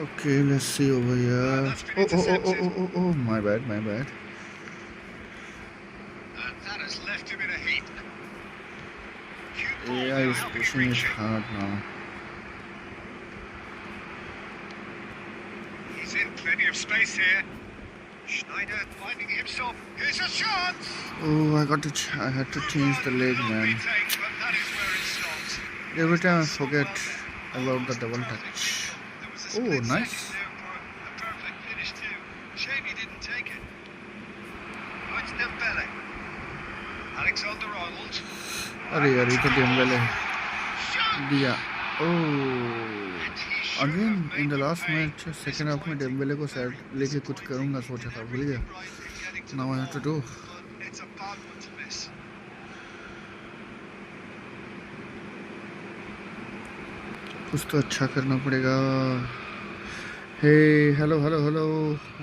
Okay, let's see over here. That's been Oh, intercepted. my bad. And that has left him in a heap. Cue ball AI now, is helping pushing it reach it. hard now. He's in plenty of space here. Schneider finding himself. Here's a chance. Oh, I had to change the leg, Will man. be taken, but that is where it stops. Every time I forget about the double touch. There was a Oh, split nice. second there for a perfect finish too. Shame he didn't take it. Oh, it's Dembele. Alexander-Arnold. अरे यार ये तो Dembélé Shot! दिया। Oh, And he should again have in the made last the pay. Match second half में Dembélé को side लेके कुछ करूंगा सोचा था, भूल गया। Now I have to do. But it's a bad one to miss. कुछ तो अच्छा करना पड़ेगा। Hey, hello,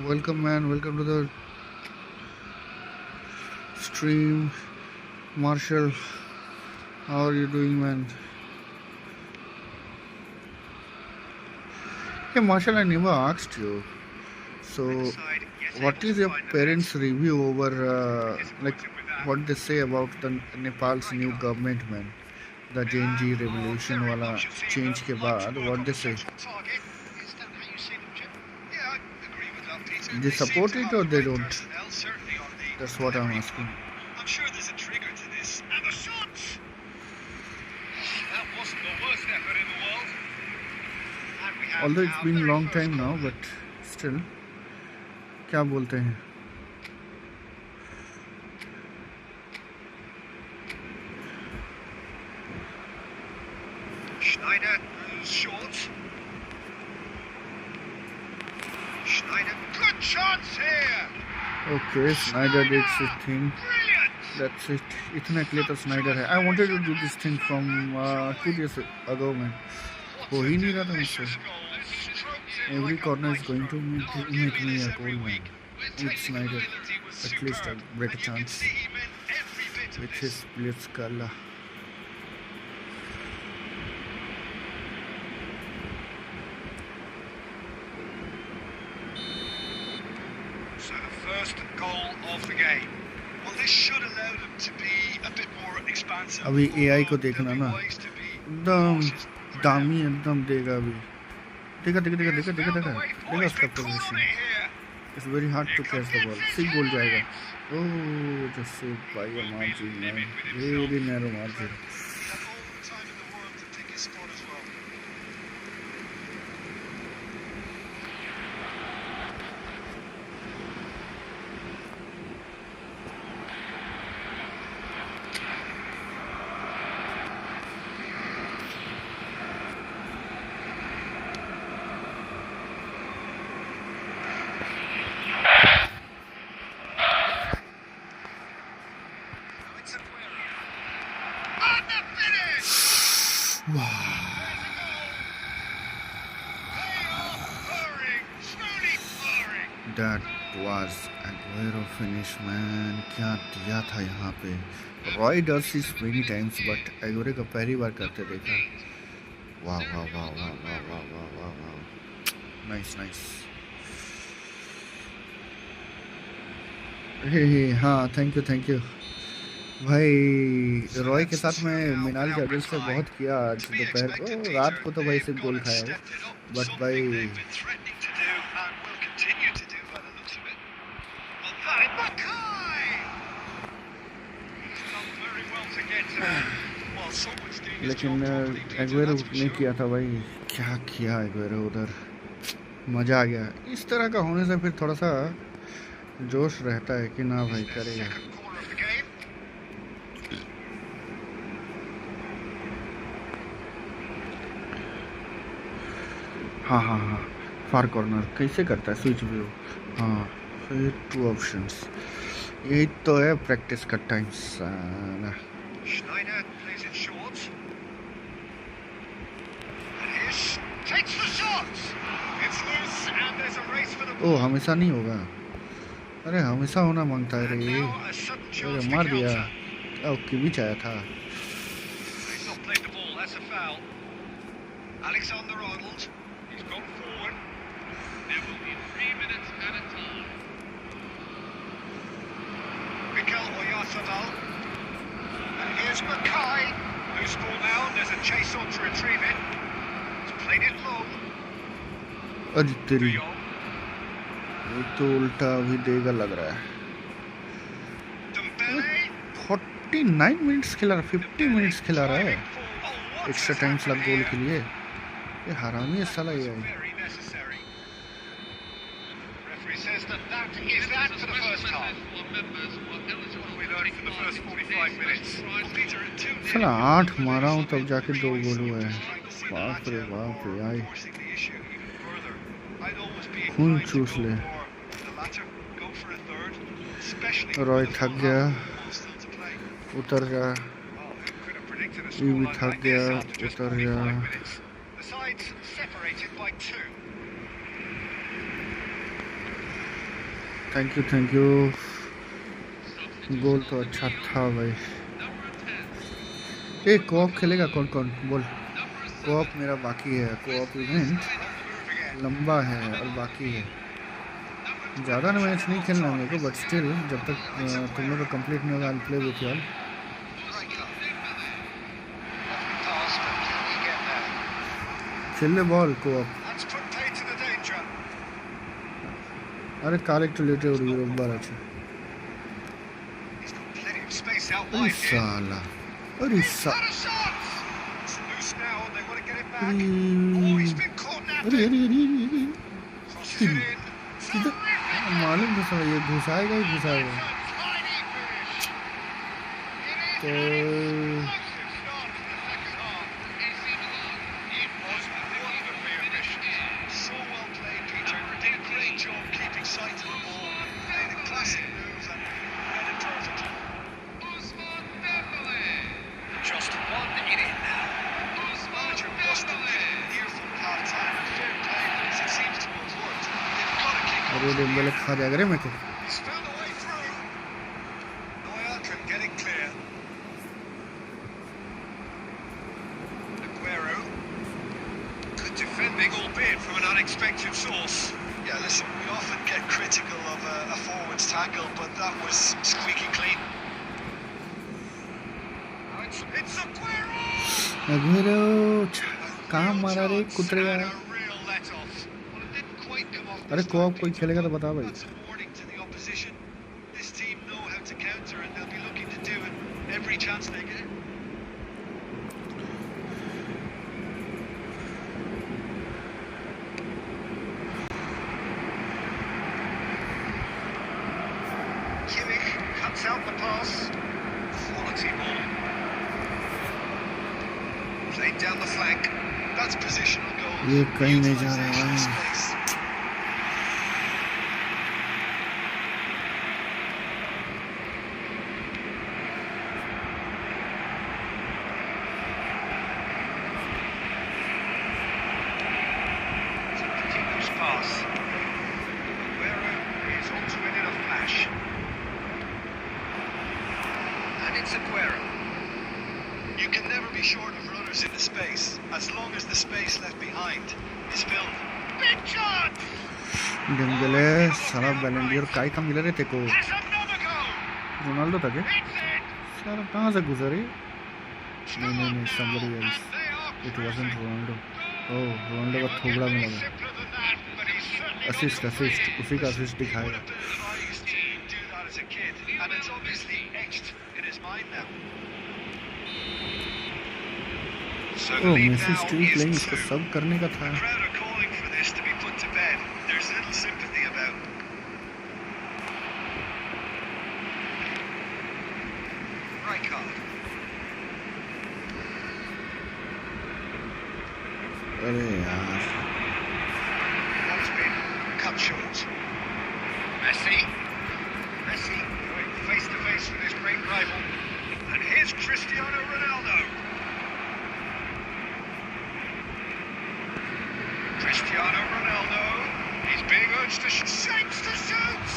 welcome man, welcome to the stream. Marshall, how are you doing man? Hey Marshall, I never asked you. So, what is your parents' review over like what they say about the Nepal's new government man? The JNG revolution वाला change के बाद what they say? Is that how you see them, Jim? Yeah, I agree with that, Peter. They support seem to it have or the they right don't? personnel, certainly on the That's what I'm asking. I'm sure there's a trigger to this. And the shot! That wasn't the worst effort in the world. And we have Although it's our been a very long first time now, corner. but still, क्या बोलते हैं? Schneider moves short. Schneider, good chance here! Okay, Snyder did his thing. Brilliant! That's it. इतना के लिए तो Snyder है. I wanted to do this thing from 2 days ago, man. हो ही नहीं रहा था मुझसे. Every corner is going to make me a goal, man. With Snyder, at least I'll break a chance with his blitz color. So the first goal of the game. Well, this should allow them to be a bit more expansive. अभी AI को They'll देखना be ना, wise to be एकदम cautious with their दामी एकदम देगा अभी. देखा He's उसका found a way for his big position. corner here. It's very hard to catch the ball. Six goal जाएगा. Oh, just saved by a margin, man. Very narrow margin. He had all the time in the world to pick his spot as well. Now it's Aguero. And the finish! Wow. There's a goal. They are purring, truly purring. That was Aguero finish, man. क्या दिया था यहाँ पे. Roy does this many times, but Aguero का पहली बार करते देखा. Wow. Nice. Hey, हाँ, thank you. भाई रॉय के साथ मैं मिनाल के अगेंस्ट से बहुत किया आज दोपहर को. रात को तो भाई सिर्फ गोल खाया है, बट भाई They've been threatening to do and will continue to do by the looks of it. Well, that is Mackay! He's done very well to get to that. Well, someone's doing his लेकिन job properly, Peter, Agüero that's for ने sure. किया था भाई. क्या किया Agüero उधर. मज़ा आ गया. इस तरह का होने से फिर थोड़ा सा जोश रहता है कि ना भाई करेगा. Second corner of the game. हाँ हाँ हाँ, फार कॉर्नर कैसे करता है स्विच व्यू। हाँ फिर 2 ऑप्शंस, यही तो है प्रैक्टिस का टाइम साला। Schneider plays it short. And here's takes the shot. It's loose and there's a race for the O ball. हमेशा नहीं होगा, अरे हमेशा होना मांगता है And रे। now a sudden अरे chance to मार दिया, counter. ओके बीच आया था। He's not played the ball, that's a foul. Alexander-Arnold, he's gone forward. There will be 3 minutes at a time. Mikel Oyarzabal. And here's Mackay. Loose ball now, there's a chase on to retrieve it. He's played it long. अरे De तेरी, Jong. ये तो उल्टा भी देगा लग रहा है। Dembele. 49 मिनट्स खिला रहा, 50 मिनट्स खिला रहा है एक्स्ट्रा टाइम स्लग गोल के लिए। ये हरामी है साला ये। Very necessary. Referee says that is that for the first half. For members who are eligible We learned from the first 45 minutes. Peter at 2-0. साला 8 मारा हूँ तब जाके 2 गोल हुआ है। बाप रे आई खून चूस ले। रॉय थक गया, उतर जा। ये भी थक गया, उतर जा। The sides separated by 2. Thank you. Goal तो अच्छा था भाई। ये कोऑप खेलेगा कौन कौन बोल। कोऑप मेरा बाकी है, कोऑप इवेंट लंबा है और बाकी है। ज़्यादा मैच नहीं खेलना है मेरे को, बट स्टिल जब तक तुम लोग का कंप्लीट नहीं होगा I play with you all. खेल ले बॉल कोऑप। That's put paid to the danger. अरे कालेक्ट लेटे और यूरोप बार अच्छा। He's got plenty of space out अरे wide here. साला, अरे Had a shot. It's loose now. They want to get it back. अरे Oh, he's been caught अरे napping. अरे Crosses it in. किधर मालूम था साला ये घुसाएगा ही घुसाएगा। Tiny finish. तो Massive start to the second half. AC Milan. It was wonderfully efficient. So well played, Peter. Did a great job keeping sight of the ball. Played a classic move and read it perfectly. Ousmane Dembele. Just one in it now. Manager must have been in earful half-time and fair play because it seems to have worked. They've got to kick अरे Dembélé खा जाएगा रे मेरे को। He's found a way through. Neuer can get it clear. Aguero. Good defending, albeit from an unexpected source. Yeah, listen, we often get critical of a forward's tackle, but that was squeaky clean. Now it's Aguero! अगेरो कहाँ मारा रे कुतरे And यार। a real let-off. Well, it didn't quite come off अरे this co-op time, कोई Peter, खेलेगा तो but बता भाई। that's a warning to the opposition. This team know how to counter and they'll be looking to do it every chance they get. Kimmich cuts out the pass. Quality ball. Played down the flank. That's positional goal. ये कहीं नहीं जा रहा Utilisation of भाई। space. It's a pretty loose pass. Aguero is onto it in a flash. And it's Aguero. You can never be short of runners in the space, as long as the space left behind is filled. Big chance! Dembélé साला बैलेंडियर काय का मिला रे तेको। Has another goal! Ronaldo था क्या? It's it! साला कहाँ से गुजरे? नहीं नहीं नहीं, somebody And else. they are It wasn't cruising. Ronaldo. Oh Ronaldo It का won't थोबड़ा get any मिला था। simpler than that, but he's certainly got assist the assist flair. उसी का असिस्ट He would दिखाएगा। have been advised to do that as a kid, and it's obviously etched in his mind now. So the oh lead Messi now still is playing, इसको 2. सब करने का था। The crowd are calling for this to be put to bed. There's little sympathy about. Rijkaard. अरे यार cut short. Messi going face to face with his great rival. And here's Cristiano Ronaldo. Cristiano Ronaldo. He's being urged to shapes to shoot.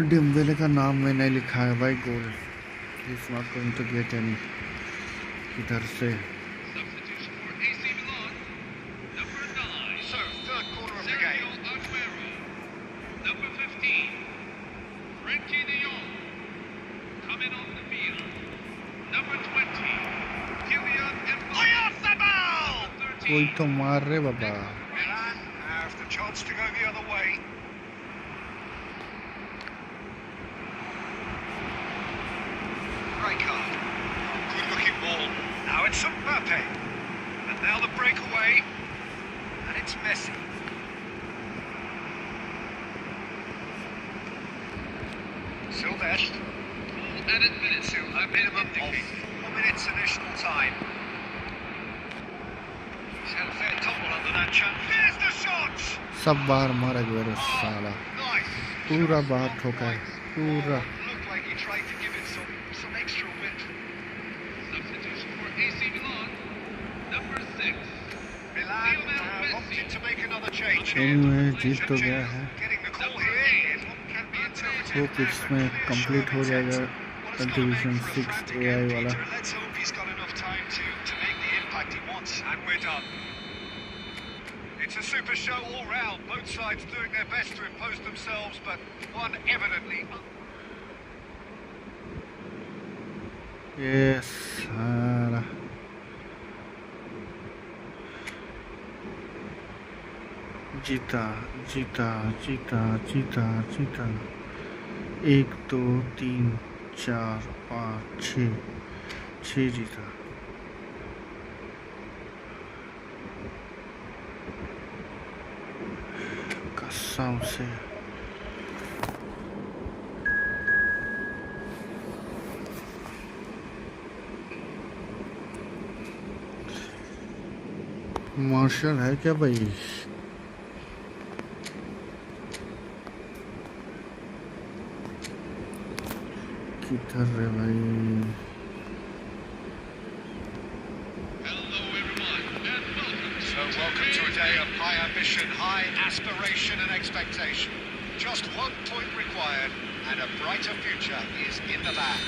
डिम्बेले का नाम मैंने लिखा है भाई goal is not going to get any इधर से Substitution for AC Milan. Number 9. So, third corner of the Sergio game. Aguero. Number 15. Frankie de Jong. Coming off the field. Number 20. Kylian Mbappe. Oyarzabal! Number कोई 13. तो मार रे बाबा Milan have the chance to go the other way. Rijkaard. Good looking ball. Now it's Mbappe. And now the breakaway. And it's Messi. Silvestre. Full added minutes To a have been minimum of indicated. 4 minutes additional time. He's had a fair tumble under that chance. Here's the shot! सब बाहर मारा गया रे साला Nice. पूरा बाहर ठोका है पूरा Looked like he tried to give it some extra width. Substitution for AC Milan. Number 6. Milan have opted to make another change here. Anyway जीत तो गया है Getting the call here is what can be interpreted hope इसमें complete हो जाएगा division 6 AI वाला Let's hope he's got enough time to make the impact he wants. And we're done. It's a super show all round. Both sides doing their best to impose themselves, but one evidently ये साला जीता जीता जीता जीता जीता 1 2 3 4 5 6 जीता कसम से मार्शल है क्या भाई किधर है भाई Hello everyone and welcome So welcome to a day of high ambition, high aspiration and expectation. Just 1 point required and a brighter future is in the bag.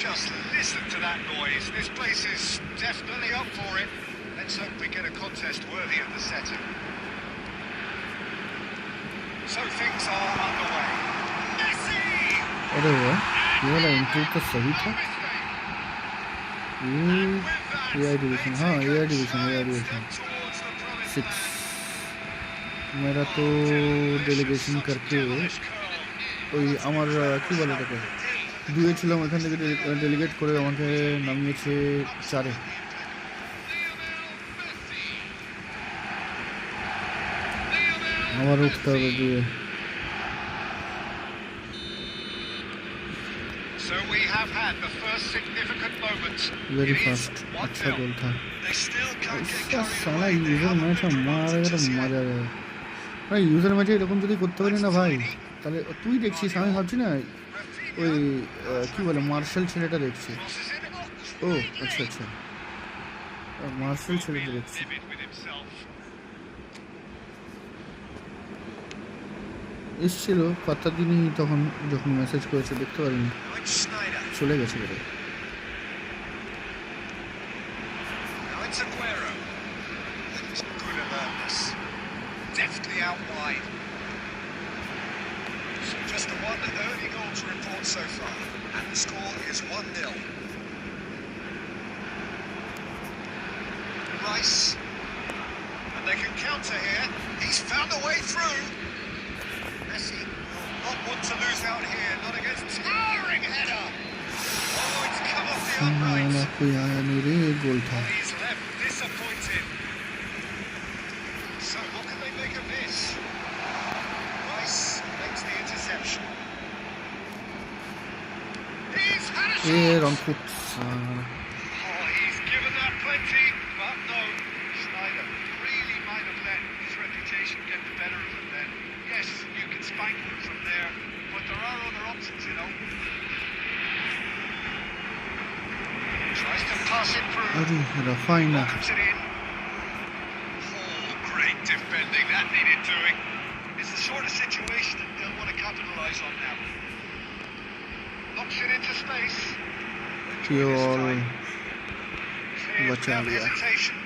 Just listen to that noise. This place is definitely up for it. Let's hope we get a contest worthy of the setting. So things are underway. Messi! अरे वाह ये वाला entry तो सही था ये division हाँ ये डिवीजन 6 मेरा तो डेलीगेशन करके ওই আমার কি বলে এটাকে দুয়ে ছিলাম ওখান থেকে ডেলিগেট করে আমাকে নামিয়েছে 4-এ আবার উঠতে হবে দুয়ে So we have had the first significant moments. Very It is fast 1-0. अच्छा गोल था They still can't get इसका carried साला away. They user have match the মারা গেল advantages here. মজা যাবে ভাই यूजर ম্যাচে এরকম যদি করতে পারি না ভাই তাহলে তুই দেখছিস আমি ভাবছি না ওই কি বলে মার্শাল ছেলেটা দেখছি Crosses in. ও আচ্ছা আচ্ছা মার্শাল ছেলেটা দেখছি Limit with himself. এসছিল পাত্তা দিনই তখন যখন মেসেজ করেছে দেখতে পারিনি Now it's Snyder. চলে গেছে বেরে Now it's Aguero. He's good alertness. Deftly out wide. So just the one early goal to report so far. And the score is 1-0. Rice. And they can counter here. He's found a way through. Messi will not want to lose out here. Not against towering header. Oh, it's come off the upright. साला कोई आया नहीं रे गोल था He's left disappointed. So what can they make of this? Rice makes the interception. He's had a A shot. रनफुट साला Oh, he's given that plenty, but no. Schneider really might have let his possession get the better of it then. Yes, you can spank them from there, but there are other options, you know. Tries to pass it through. अरे रफाइना Welcomes it in. Oh, great defending. That needed doing. It's the sort of situation that they'll want to capitalise on now. Knocks it into space. ये This और time. Cleared बचा without लिया hesitation.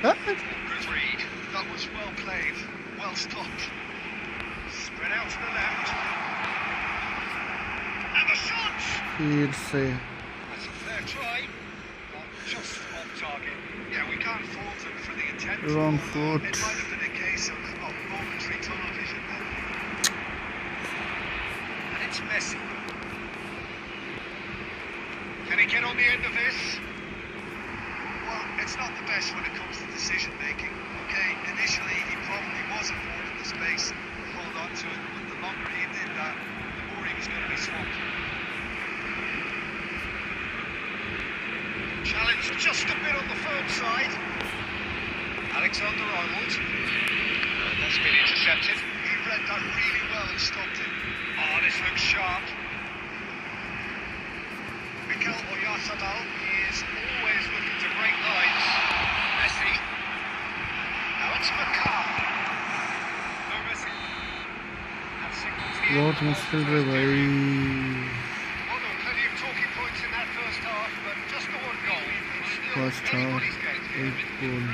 हाँ? Good read. That was well played, well stopped. Spread out to the left. And the shot! फिर से That's a fair try. Not just on target. Yeah, we can't fault them for the attempt. Wrong It foot. might have been a case of momentary tunnel vision then. And it's Messi. Can he get on the end of this? Well, it's not the best when it comes to decision making. Okay, initially he probably was afforded the space to hold on to it, but the longer he did that, the more he was going to be swamped. Challenge just a bit on the firm side. Alexander-Arnold. That's been intercepted. He read that really well and stopped it. Oh, this looks sharp. Mikel Oyarzabal is always looking to break lines. Messi. Now it's McCarr. No Messi. That signals the बहुत end of मुश्किल the रे first भाई period. Well, there were plenty of talking points in that first half, but just the one goal. It's still first half anybody's game. एक गोल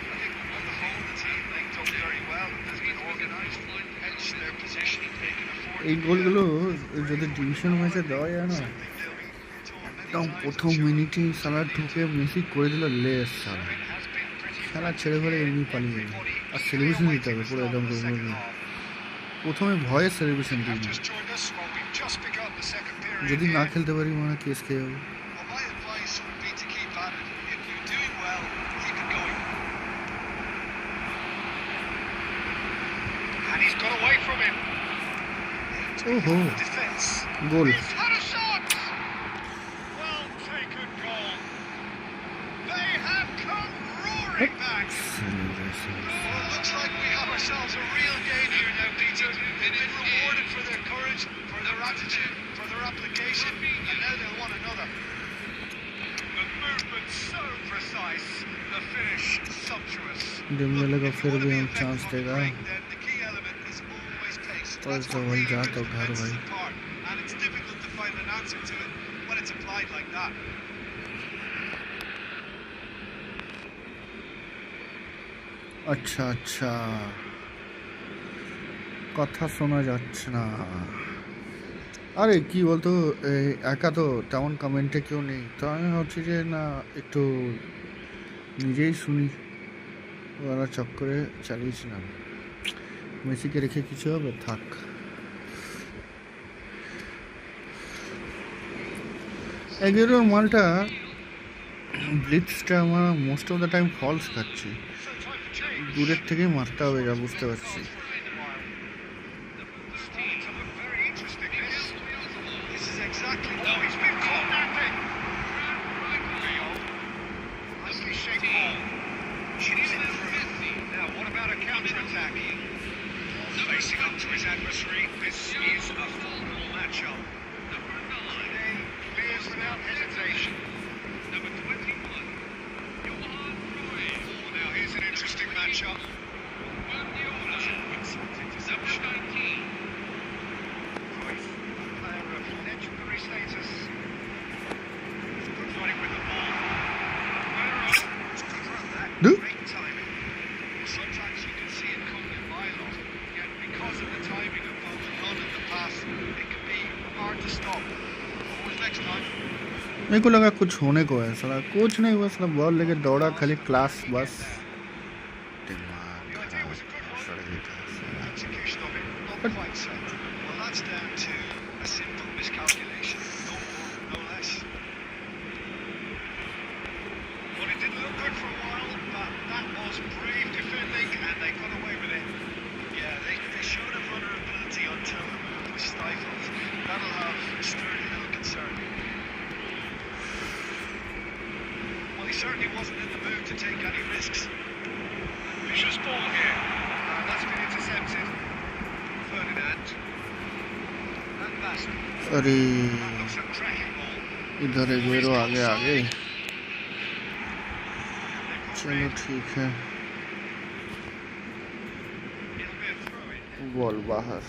I think on the whole the team they've done very well and has been organised, hedged their position, taken a forward. এই গোলগুলো যদি division ম্যাচে দেওয়া যায় না একদম প্রথম মিনিটেই সালা ঢুকে মেসি করে দিল লেস সালা খেলা ছেড়ে ফেলে এমনি পালিয়ে গেল আর সেলিব্রেশন দিতে হবে পুরো একদম প্রথমে ভয়ে সেলিব্রেশন দিই Just joined us. Well, we've just begun the second period. যদি না here. খেলতে পারি মানে কেস খেয়ে যাবো Well, my advice would be to keep at it. If you're doing well, keep it going. And he's got away from him. ওহো Defence. Goal He's had a shot. Well taken goal. They have come roaring back. Celebration Well, it looks like we have ourselves a real game here now, Peter. They've been rewarded for their courage, for their attitude, for their application, and now they'll want another. The movement so precise. The finish sumptuous. Dembélé को फिर If you भी want हम to be chance effective on the देगा break, then the key element is always pace. और That's what जब really जा puts तो घर defenses भाई apart, and it's difficult to find an answer to it when it's applied like that. আচ্ছা আচ্ছা কথা শোনা যাচ্ছে না আরে কি বলতো এই একা তো তেমন কমেন্টে কেউ নেই তো আমি ভাবছি যে না একটু নিজেই শুনি ওরা চক্করে চালিয়েছিলাম মেসিকে রেখে কিছু হবে থাক এগেরোর মালটা ব্লিটসটা আমার most of the time falls খাচ্ছি So time for change. দূরের থেকেই মারতে হবে যা বুঝতে পারছি Starting to look very interesting. This is exactly Oh, what he's been caught napping. Nicely shaped ball. Chips it through. Now, what about a counter-attack? Facing up to his adversary, this is a formidable matchup. Today clears without hesitation. Number 21, Johan Cruyff. Oh, now here's an interesting matchup. Guardiola. Number 19, Cruyff, a player of legendary status. Good running with the ball. It's good run that. Dude. Great timing. sometimes you can see it coming a mile off, yet because of the timing of both the run and the pass, it can be hard to stop. Always next time. मेरे को लगा कुछ होने को है साला कुछ नहीं हुआ साला बॉल लेके दौड़ा खाली क्लास बस दिमाग The idea was a good one. सड़ गया था Execution of it, not quite so. Well, that's down to a simple miscalculation, no more, no less. Well, it didn't look good for a while, but that was brave defending, and they got away with it. Yeah, they showed a vulnerability until the move was stifled. That'll have stirred a little concern. Well, he certainly wasn't in the mood to take take any risks. Vicious ball here. That's been intercepted. Ferdinand. And Bast. अरे That looks a cracking ball. इधर Agüero आगे आगे They've got चलो red. ठीक है It'll be a throw-in. Ball बाहर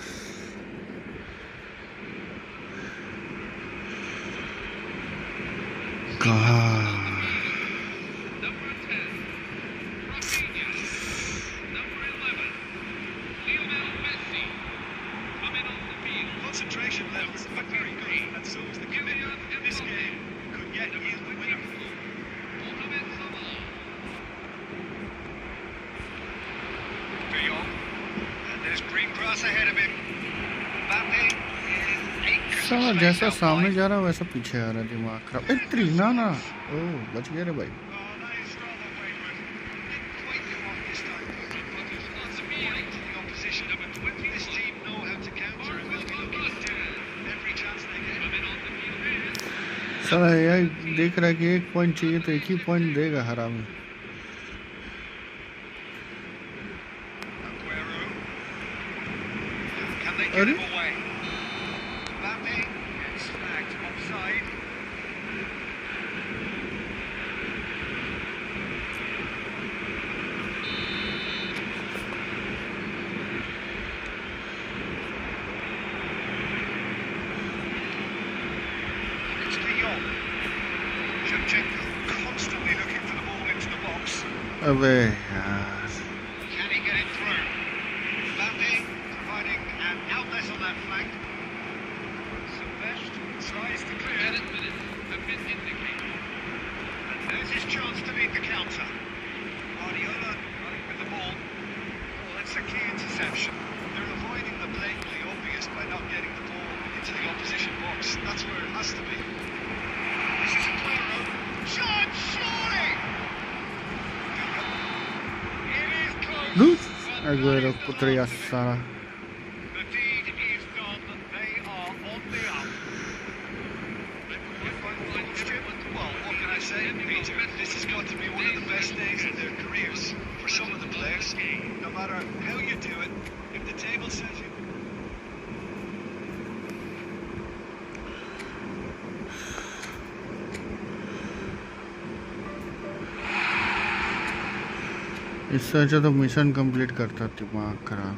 कहाँ Number 10, Rafinha. Number 11, Lionel Messi. Coming on the field. Concentration levels are very good, and so is the commitment in this game. Could yet yield the winner. Mohamed Salah. De Jong. And there's green grass ahead of him. Mbappe is 8 साला जैसा सामने जा रहा वैसा पीछे आ रहा दिमाग खराब इतनी ना ओ बच गए रे भाई Oh, that is rather wayward. Didn't quite come off this time. Warning to the opposition. This team know how to counter and will be looking to do it every chance they get. Coming on the field here. साला यार देख रहा है कि एक point चाहिए तो एक ही पॉइंट देगा हरामी Aguero. Can they get Are him away? Mbappe gets snagged offside. It's De Jong. Shevchenko constantly looking for the ball into the box. अबे यार Can he get it through? Mbappe providing an outlet on that flank. Silvestre tries to clear. Minutes have been indicated. And there's his chance to lead the counter. Guardiola running with the ball. Oh, that's a key interception. They're avoiding the blatantly obvious by not getting the ball into the opposition box. That's where it has to be. This is Aguero. Shot, surely! It is close. लूज Aguero पुत्रिया साला The deed is done. They are on the up. Well, what can I say, Peter? This has got to be one of the best days of their careers for some of the players. No matter how you do it, if the table says you. इससे अच्छा तो mission complete करता दिमाग खराब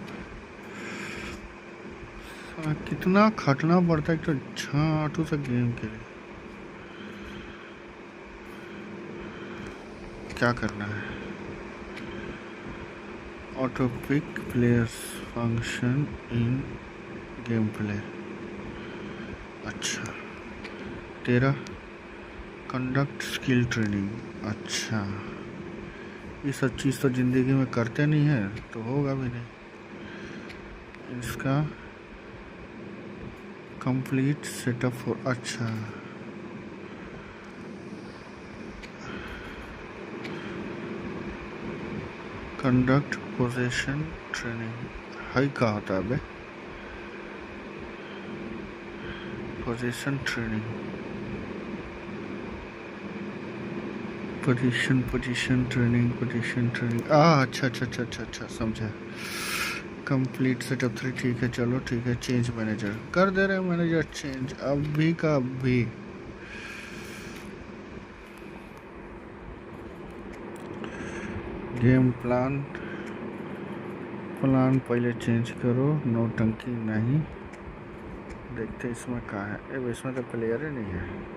साला कितना खटना पड़ता है एक तो छाटू सा गेम के लिए क्या करना है auto pick players function in game play अच्छा तेरा कंडक्ट स्किल ट्रेनिंग अच्छा ये सब चीज़ तो ज़िंदगी में करते नहीं है तो होगा भी नहीं इसका कंप्लीट सेटअप फॉर अच्छा कंडक्ट पोजीशन ट्रेनिंग हाई का होता है बे पोजीशन ट्रेनिंग पोजीशन ट्रेनिंग अच्छा समझा कंप्लीट सेटअप 3 ठीक है चलो ठीक है चेंज मैनेजर कर दे रहे हैं मैनेजर चेंज अभी का अभी गेम प्लान पहले चेंज करो नौटंकी नहीं देखते इसमें कहाँ है इसमें तो प्लेयर ही नहीं है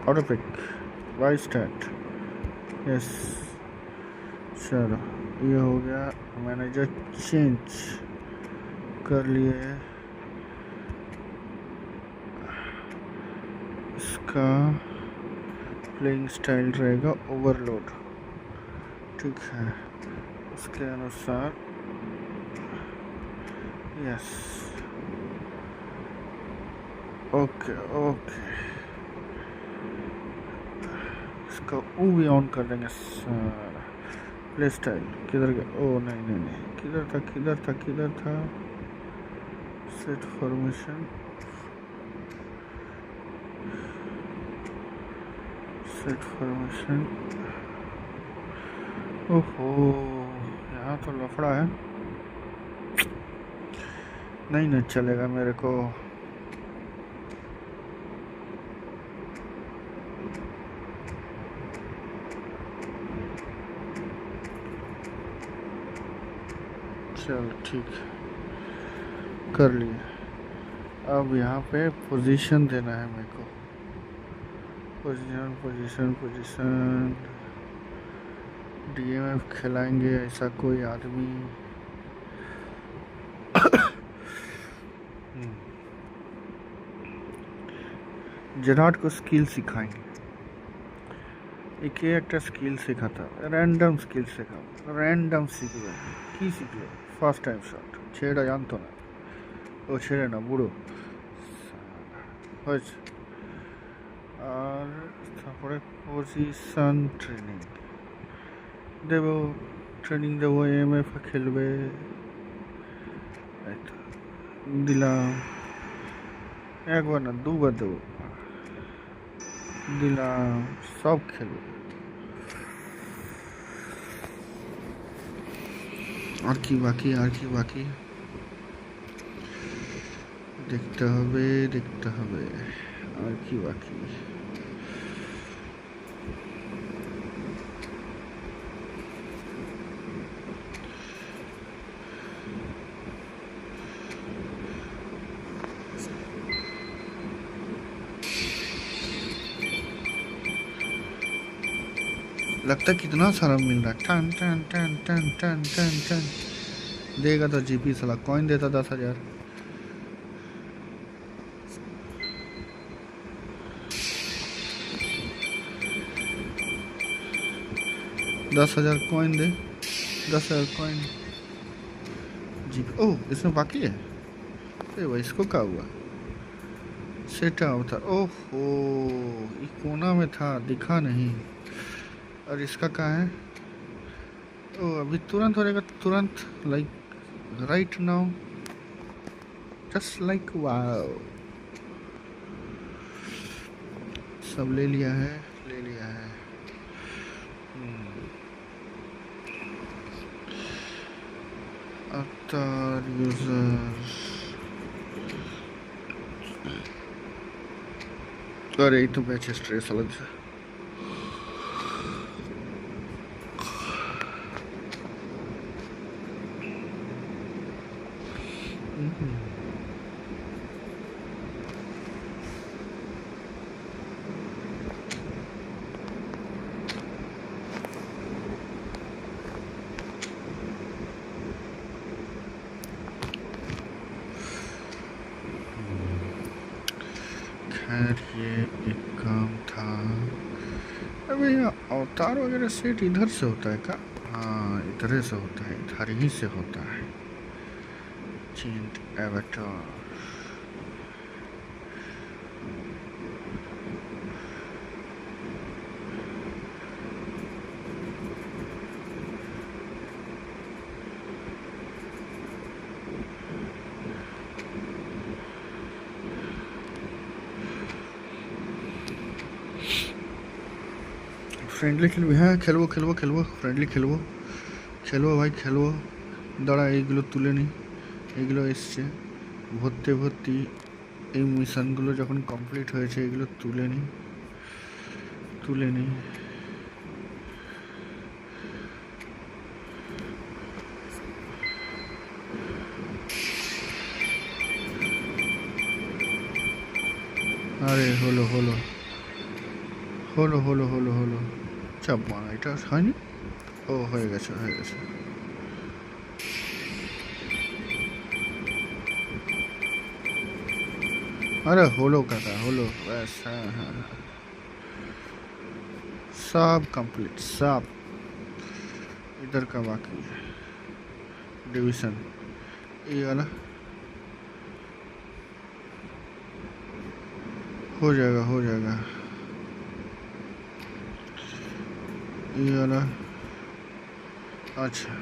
auto pick why start yes चलो ये हो गया मैनेजर चेंज कर लिए इसका प्लेइंग स्टाइल रहेगा ओवरलोड ठीक है उसके अनुसार यस ओके ओके, इसका वो भी ऑन कर देंगे सर। प्ले स्टाइल किधर गया? ओ नहीं नहीं नहीं, किधर था किधर था किधर था? Set formation, set formation. ओहो, यहाँ तो लफड़ा है, नहीं नहीं चलेगा मेरे को। चल ठीक कर लिए। अब यहाँ पे पोजीशन देना है मेरे को, पोजीशन पोजीशन पोजीशन। डीएमएफ खिलाएंगे ऐसा कोई आदमी? जेराट को स्किल सिखाएंगे, एक स्किल सिखाता, रैंडम स्किल सिखा, रैंडम सीखবে কি শিখলো? ফার্স্ট টাইম শট ছেড়ে জানতো না, ও ছেড়ে না বুড়ো হয়েছে। আর তারপরে পজিশন ট্রেনিং দেব, ট্রেনিং দেবো, এমএফ খেলবে, এই তো দিলাম, একবার না দুবার দেবো, দিলাম, সব খেলবে। আর কি বাকি, আর কি বাকি? দেখতে হবে দেখতে হবে, আর কি বাকি? लगता कितना सारा मिल रहा है, टन टन टन टन टन टन टन। देगा तो जीपी साला कॉइन देता 10,000। कॉइन दे, 10,000 कॉइन जीपी। ओह इसमें बाकी है, अरे भाई इसको क्या हुआ? सेट था, ओहो ये कोना में था, दिखा नहीं। और इसका कहाँ है? ओ अभी तुरंत हो जाएगा, तुरंत, like right now, just like wow. सब ले लिया है, ले लिया है। अवतार यूजर, अरे ये तो बैच स्ट्रेस अलग से। खैर ये एक काम था। अबे अवतार वगैरह सेट इधर से होता है क्या? हाँ इधर से होता है, इधर ही से होता है। चेंज एवेटर, फ्रेंडली खेलबো, হ্যাঁ খেলবো খেলবো খেলবো, ফ্রেন্ডলি খেলবো, খেলবো ভাই খেলবো। দাঁড়া এইগুলো তুলে নিই, এইগুলো এসছে ভর্তি ভর্তি, এই মিশনগুলো যখন কমপ্লিট হয়েছে এগুলো তুলে নিই, তুলে নিই। আরে হলো হলো হলো হলো হলো হলো, চাপ মারা, এটা হয়নি। ও হয়ে গেছে হয়ে গেছে। अरे होलो काका होलो, बस हाँ हाँ हाँ, सब कंप्लीट सब। इधर का बाकी है डिवीजन, ये वाला हो जाएगा हो जाएगा। ये वाला अच्छा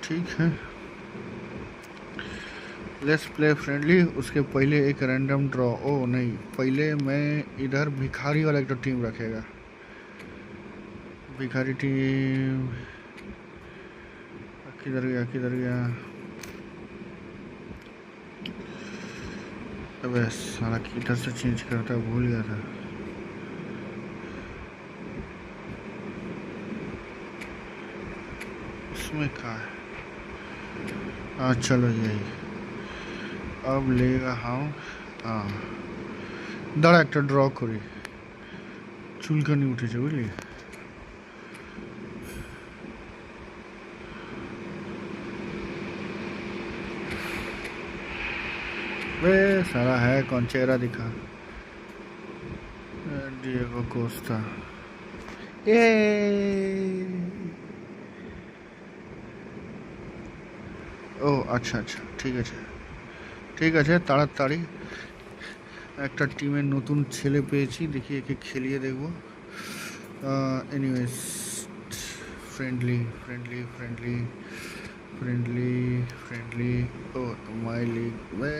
ठीक है। Let's play friendly. उसके पहले एक रैंडम ड्रॉ। ओ नहीं, पहले मैं इधर भिखारी वाला एक तो टीम रखेगा। भिखारी टीम किधर गया किधर गया? अबे साला किधर से चेंज करता है, भूल गया था। उसमें कहा है? हाँ चलो यही अब लेगा। हाँ हाँ दाঁড়া একটা ড্র করি, চুলকানি উঠেছে বুঝলি। वे सारा है कौन, चेहरा दिखा। Diego Costa. ए ও আচ্ছা আচ্ছা ঠিক আছে ঠিক আছে, তাড়াতাড়ি একটা টিমের নতুন ছেলে পেয়েছি, দেখি একে খেলিয়ে দেখব। Anyways friendly friendly friendly friendly friendly oh my league वे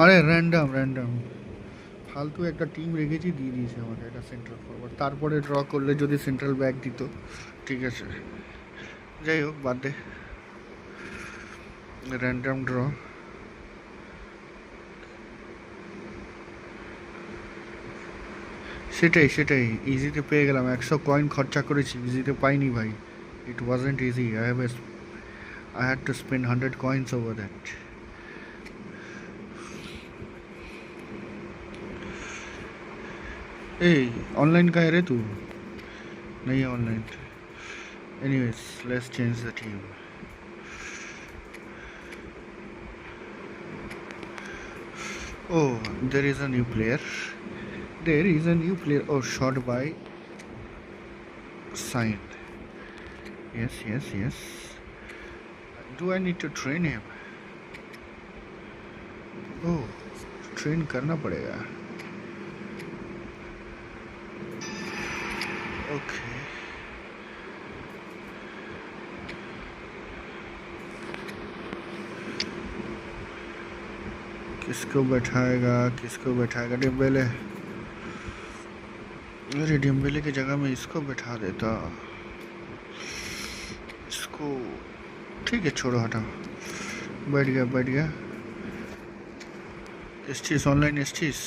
আরে র্যান্ডম র্যান্ডম ফালতু একটা টিম রেখেছি, দিয়ে দিয়েছে আমাকে একটা সেন্ট্রাল ফরওয়ার্ড। তারপরে ড্র করলে যদি সেন্ট্রাল ব্যাক দিত ঠিক আছে, যাই হোক বাদ দে। র্যান্ডম ড্র সেটাই সেটাই, ইজিতে পেয়ে গেলাম। 100 কয়েন খরচা করেছি, ইজিতে পাইনি ভাই। ইট wasn't easy. I had to spend 100 coins over that. Hey, online का है रे तू? नहीं है online. Anyways, let's change the team. Oh, there is a new player. There is a new player. Oh, shot by Sign. Yes, yes, yes. Do I need to train him? Oh, train करना पड़ेगा. Okay. किसको बैठाएगा डिम्बेले। अरे डिम्बेले की जगह में इसको बैठा देता। इसको ठीक है छोड़ो हटाओ। बैठ गया। एस्टिस ऑनलाइन एस्टिस।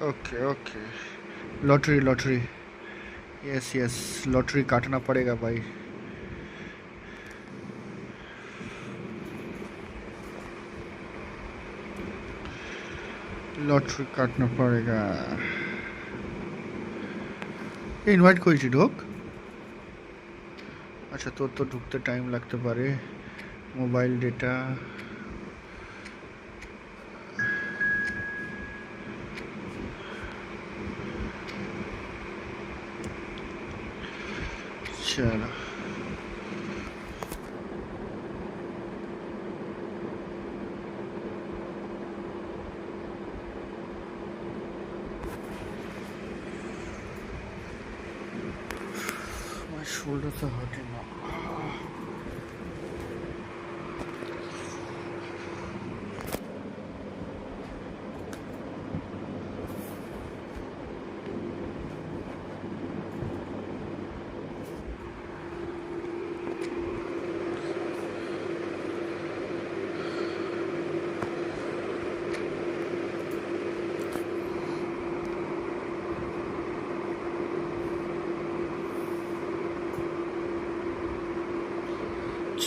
ओके लॉटरी यस लॉटरी काटना पड़ेगा भाई। लॉटरी काटना पड़ेगा। इनवाइट করেছি ঢোক। আচ্ছা তোর তো ঢুকতে টাইম লাগতে পারে। মোবাইল ডেটা चलो my shoulders are hurting now.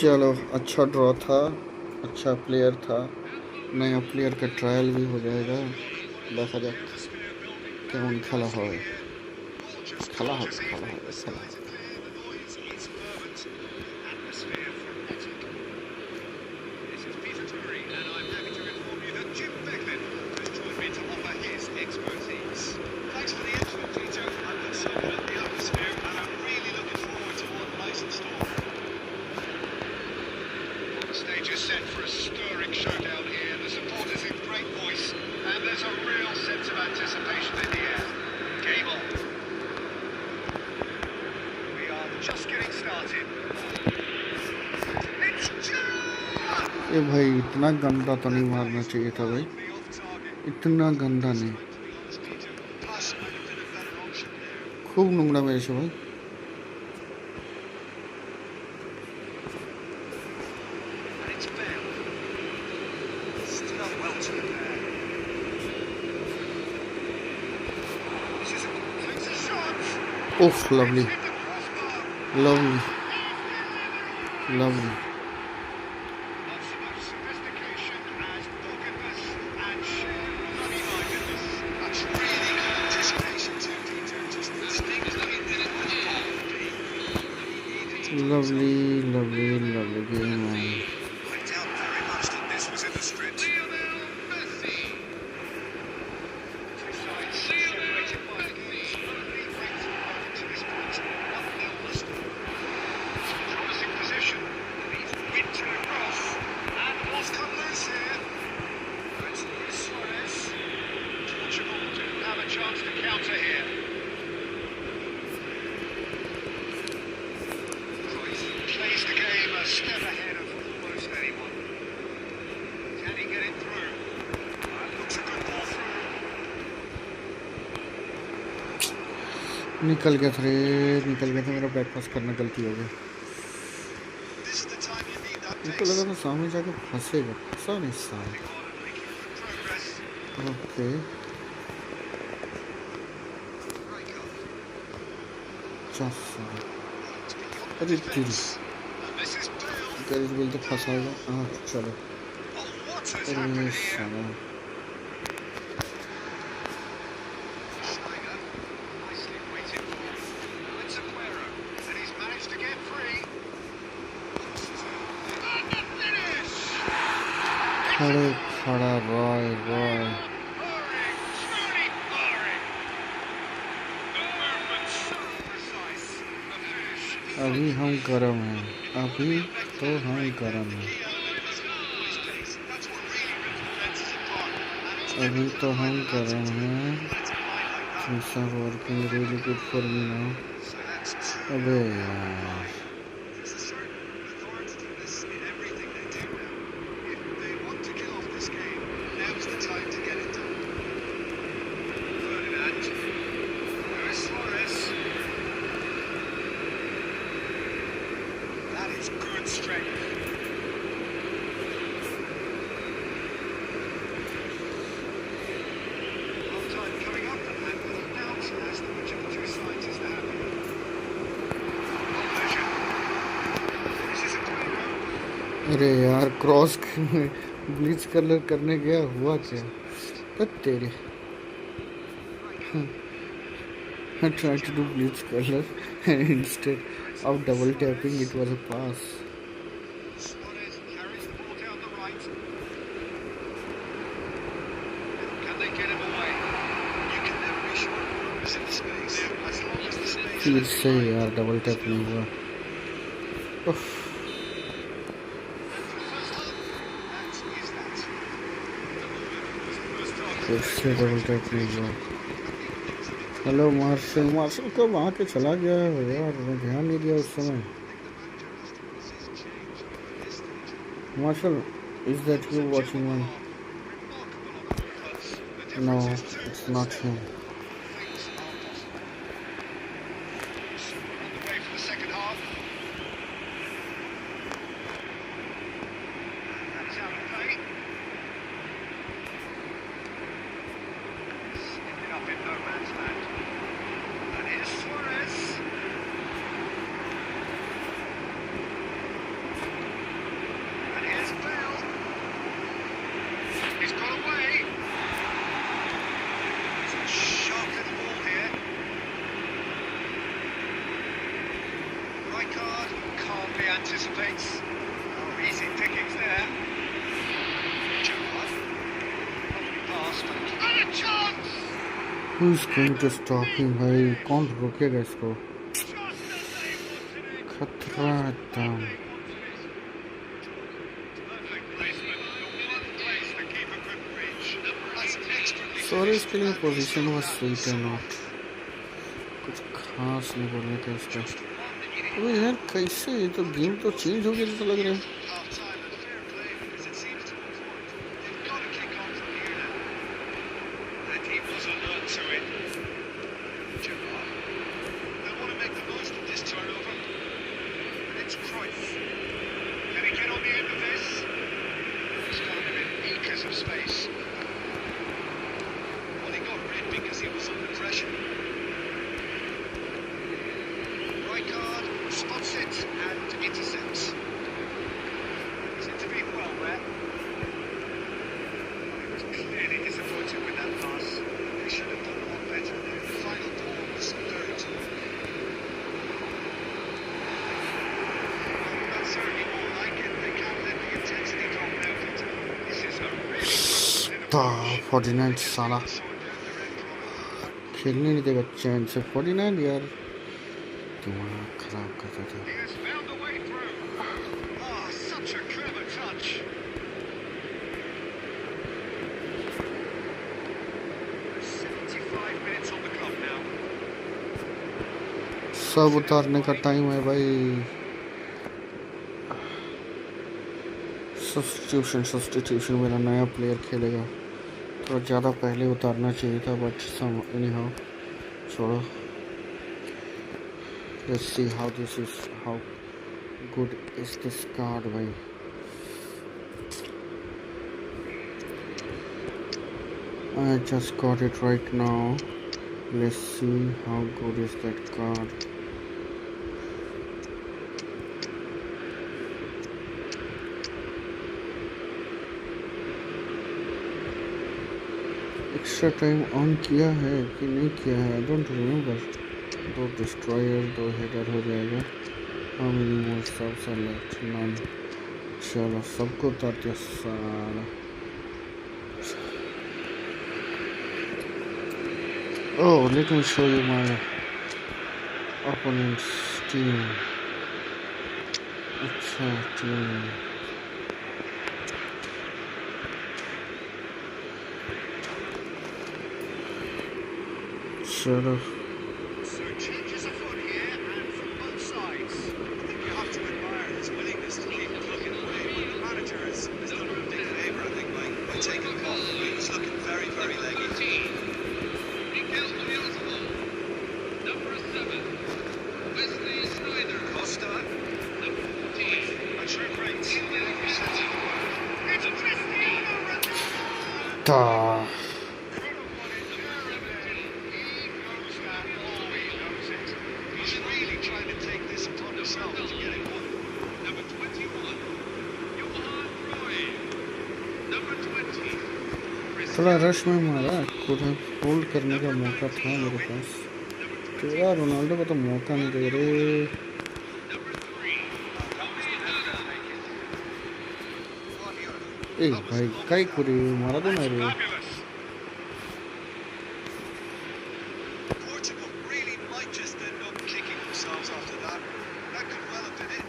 चलो अच्छा ड्रॉ था, अच्छा प्लेयर था, नया प्लेयर का ट्रायल भी हो जाएगा। দেখা যাক কেমন খেলা হয়। Thanks for the ए भाई इतना गंदा तो नहीं मारना चाहिए था भाई, इतना गंदा नहीं, खूब नुंगड़ा मेरे से भाई। ओफ lovely lovely lovely. Lovely, lovely, lovely game, man. Lionel Messi. Promising position. He's whipped it across. And what's come loose here? It's Luis Suarez. Portugal do have a chance to counter here. Plays the game a step ahead of almost anyone. Can he get it through? Looks a good ball through. निकल गया था रे, निकल गया था, मेरा back पास करना गलती हो गई। This is the time you need that मुझको pace. लगा था सामने जाके फंसेगा, फंसा नहीं सामने। Making progress. ओके चल अरे तेरी And this is Bale. Garage बोलते फंसाएगा। हाँ चलो, Oh, what has अरे happened here? साला Schneider, nicely waited for. It's Aguero, and he's managed to get free. And the finish! खड़े खड़ा Roy Roy. Boring, truly boring. The movement so precise. The finish. अभी हम गरम हैं, अभी तो हम गरम हैं, That's what really rips defences apart. And अभी तो हम गरम हैं। it's a line like that. Things are working really good for me now. So that's two. अबे यार There's a certain authoritativeness in everything they do now. If they want to kill off this game, now's the time to get it done. Ferdinand. Luis Suarez. That is good strength. Long time coming up, and without as much of the two sides as there have been. Collision. This is Aguero. अरे यार cross bleach colour करने गया, हुआ क्या? तो तेरे I tried to do bleach color and instead of double tapping it was a pass. Suarez carries the ball down the right. Can they get him away? You can never be sure who's in the space. As long as the space फिर is से यार double tap नहीं हुआ। उफ, फिर से double tap नहीं हुआ। हेलो मार्शल, मार्शल कब वहाँ के चला गया है यार, मैं ध्यान नहीं दिया उस समय। Marshall, is that you watching one? No, it's not him. Underway for the second half. That is out of play. Ended up in no man's land. And here's Suarez. And here's Bale. He's got away. He's a sharp little ball here. Rijkaard calmly anticipates. Oh, easy pickings there. Gerrard. Lovely pass, but and a chance! Who is going to stop him भाई? कौन रोकेगा इसको? Just as they wanted it. खतरा एकदम। Perfect placement. The one place the keeper couldn't reach. That's expertly Suarez के लिए position was sweet and not कुछ खास नहीं बोलने थे उसका। अबे यार कैसे, ये तो गेम तो चेंज हो गया जैसा लग रहा है। half time and fair play because 49 साला खेलने नहीं देगा चैन से। 49 यार दिमाग खराब करता था। He has found a way through. Oh, such a clever touch. 75 minutes on the clock now. सब उतारने का टाइम है भाई। सब्स्टिट्यूशन मेरा नया प्लेयर खेलेगा, थोड़ा ज़्यादा पहले उतारना चाहिए था, बट सम एनीहाउ छोड़ो। Let's see how good is this card भाई। I just got it right now. Let's see how good is that card. Extra time on किया है कि नहीं किया है, I don't remember. 2 destroyer 2 header हो जाएगा। How many more stops are left? None. चलो सबको उतार दिया सारा। Oh, let me show you my opponent's team. अच्छा टीम चलो। So changes afoot here and from both sides. I think you have to admire his willingness to keep plugging away. But the manager has done him a big favour, I think, by taking him off. He was looking very, very leggy. Number 7, Wesley Snyder. Costa, Number 14, A true great. It's Cristiano Ronaldo. ता he's really trying to take this upon himself to get it won. Number 21, Johan Cruyff. Number 20, थोड़ा rush में मारा, थोड़ा hold करने का मौका था मेरे पास। तो यार रोनाल्डो को तो मौका नहीं दे रहे। Number 3, ए भाई काई पूरी मारा दो ना रे। Fabulous. Portugal really might just end up kicking themselves after that. That could well have been it.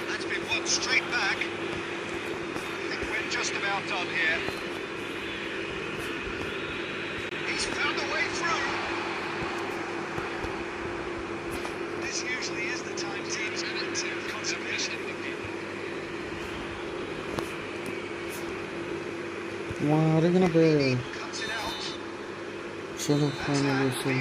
That's been won straight back. I think we're just about done here. He's found a way through. This usually is the time teams go into conservation. मारेगा ना बे। Cuts it out. चलो finally से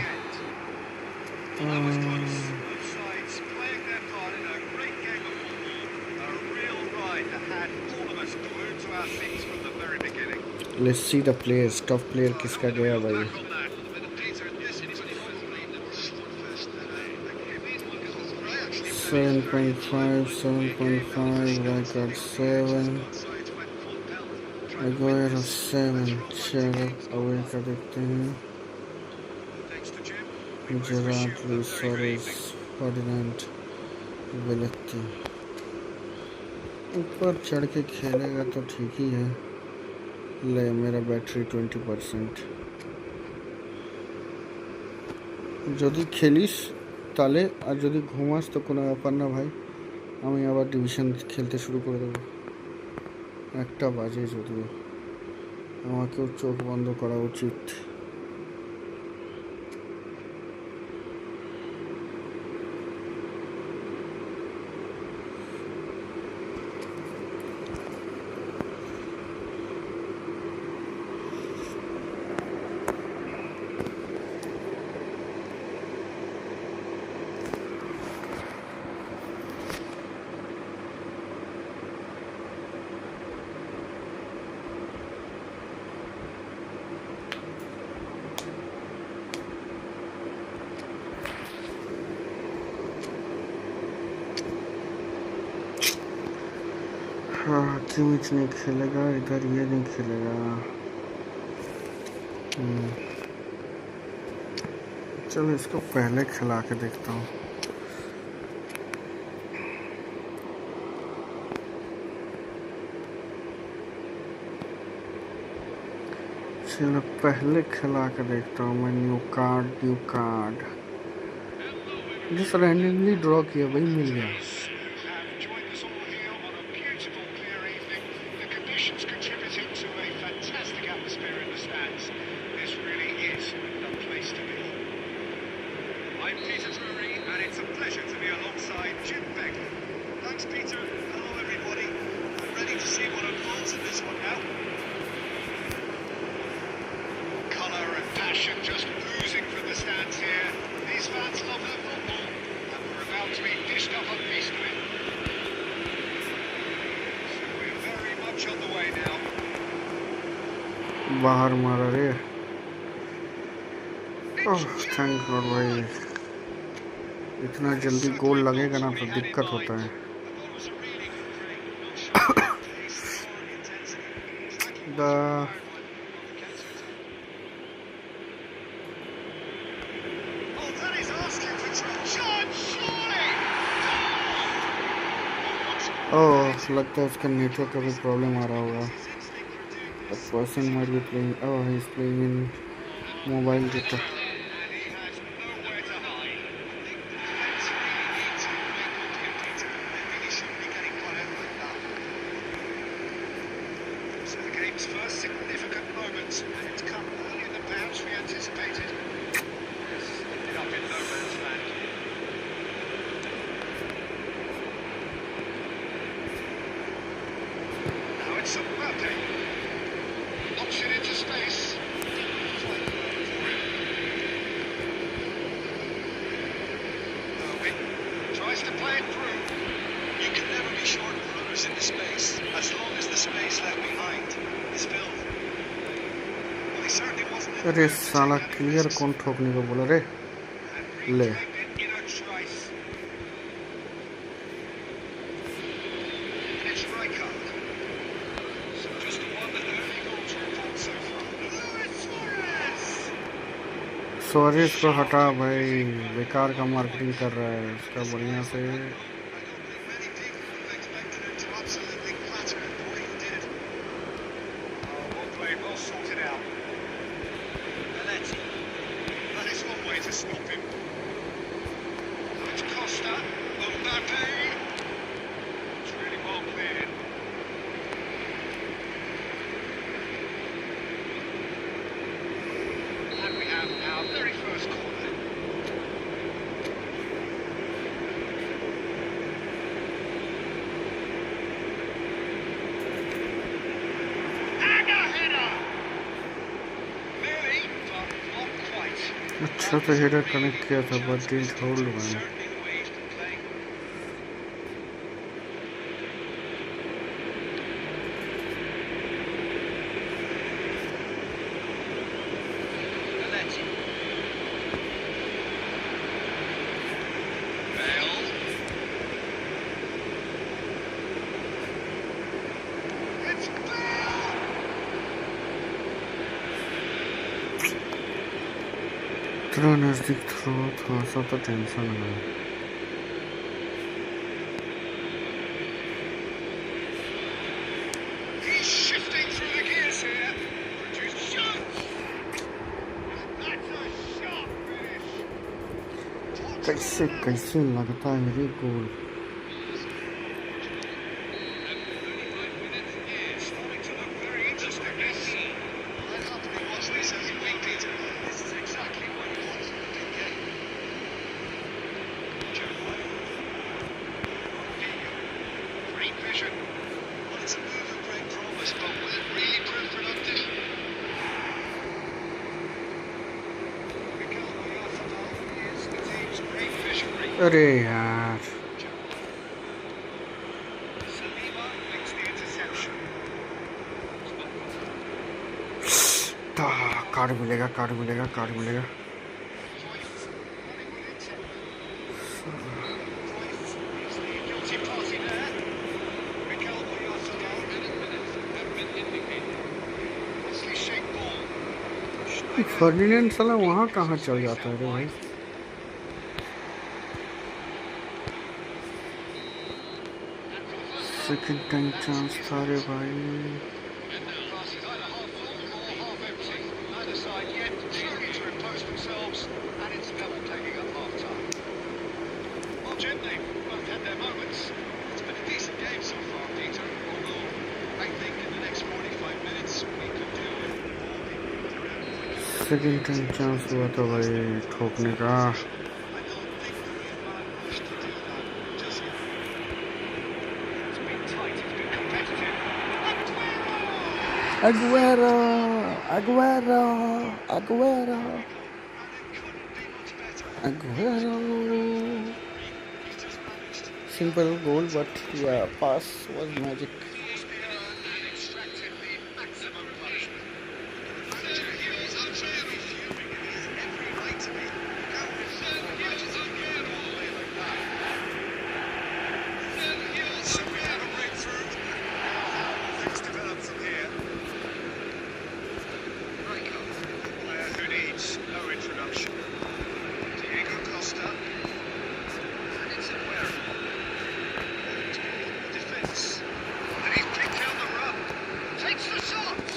That was close. Both sides playing their part in a great game of football. A real ride that had all of us glued to our seats from the very beginning. Let's see the players. Tough player किसका गया भाई? Back on that. Yes, anybody who's believed that this first, I actually 7.5 7.5 record 7 sides went full pelt. Aguero 7। चलो away का देखते हैं। Thanks to Jim. Gerrard Luis Suarez Ferdinand वेलेटी। ऊपर चढ़ के खेलेगा तो ठीक ही है। ले मेरा बैटरी 20%। যদি খেলিস তাহলে আর যদি ঘুমাস তো কোনো ব্যাপার না ভাই, আমি আবার ডিভিশন খেলতে শুরু করে দেবো। 1টা বাজে যদিও, আমাকেও চোখ বন্ধ করা উচিত। हाँ किमिच नहीं खेलेगा, इधर ये नहीं खेलेगा। चलो इसको पहले खिला के देखता हूँ। चलो पहले खिला के देखता हूँ मैं। न्यू कार्ड जिस रैंडमली ड्रॉ किया वही मिल गया। Have joined us all here on a beautiful, clear evening. The conditions contributing to a fantastic atmosphere in the stands. This really is the place to be. I'm Peter Drury, and it's a pleasure to be alongside Jim Beck. Thanks, Peter. Hello, everybody. I'm ready to see what unfolds in this one now. Colour and passion just oozing from the stands here. These fans love their football, and we're about to be dished up a feast of it. So we're very much on the way now. बाहर मारा रे। Oh thank God भाई, इतना जल्दी गोल लगेगा ना तो दिक्कत होता है। The Oh, that is asking for trouble. John, surely! ओह लगता है उसका नेटवर्क का भी प्रॉब्लम आ रहा होगा। A person might be playing. Oh, he's playing in mobile data. And he has nowhere to hide. So the game's first significant moment, and it's come earlier than perhaps we anticipated. Yes, ended up in no man's land. Now it's a Mbappe. Knocks it into space. Irwin tries to play it through. You can never be short of runners in the space, as long as the space left behind is filled. Well, he certainly wasn't in the अरे mood to साला take that clear risk. कौन ठोकने को बोला रे। And ले reclaimed it in a trice. And it's Rijkaard. So just one early goal to report so far. Luis Suarez! Sorry को हटा भाई, बेकार का मार्केटिंग कर रहा है उसका बढ़िया से। I don't think many people would have expected him to absolutely clatter it the way he did. Oh, well played, well sorted out. Belletti. That is one way to stop him. Now it's Costa. Mbappe. It's really well cleared. And we have our very first corner. And a header! Nearly, but not quite. अच्छा तो header connect किया था but didn't hold man. Certainly the way he's been playing. Belletti. Bale. It's Bale! इतना नजदीक throw, थोड़ा सा तो tension है। He's shifting through the gears here. Produced shots. That's a sharp finish. कैसे कैसे लगता है रे गोल। Starting to look very interesting, this. I'd happily watch this every week, Peter. This is exactly what you want from a big game. Great vision. Well, it's a move of great promise, but will it really prove productive? Miguel Oyarzabal is the team's great visionary. अरे यार Saliba makes the interception. Card मिलेगा, card मिलेगा, card मिलेगा। Cruyff running with it. Cruyff is the guilty party there. Miguel Oyarzabal. Nicely shaped ball. Ferdinand साला वहाँ कहाँ चल जाता है रे भाई। सेकंड टाइम चांस था रे भाई। Glass is either half full or half empty. Second time chance हुआ था भाई ठोकने का। I don't think the Real man managed to do that just yet. It's been tight, it's been competitive. Aguero, Aguero, Aguero, And it couldn't be much better. Aguero. He's just managed to Simple goal, but yeah, pass was magic. He's been heard and extracted the maximum punishment. He's absolutely fuming and he's every right to be. Can't really imagine something away like that. So we have a breakthrough. How will things develop from here? Rico. Player who needs no introduction. Diego Costa. And it's Aguero. The defence. And he's picked out the run. Takes the shot.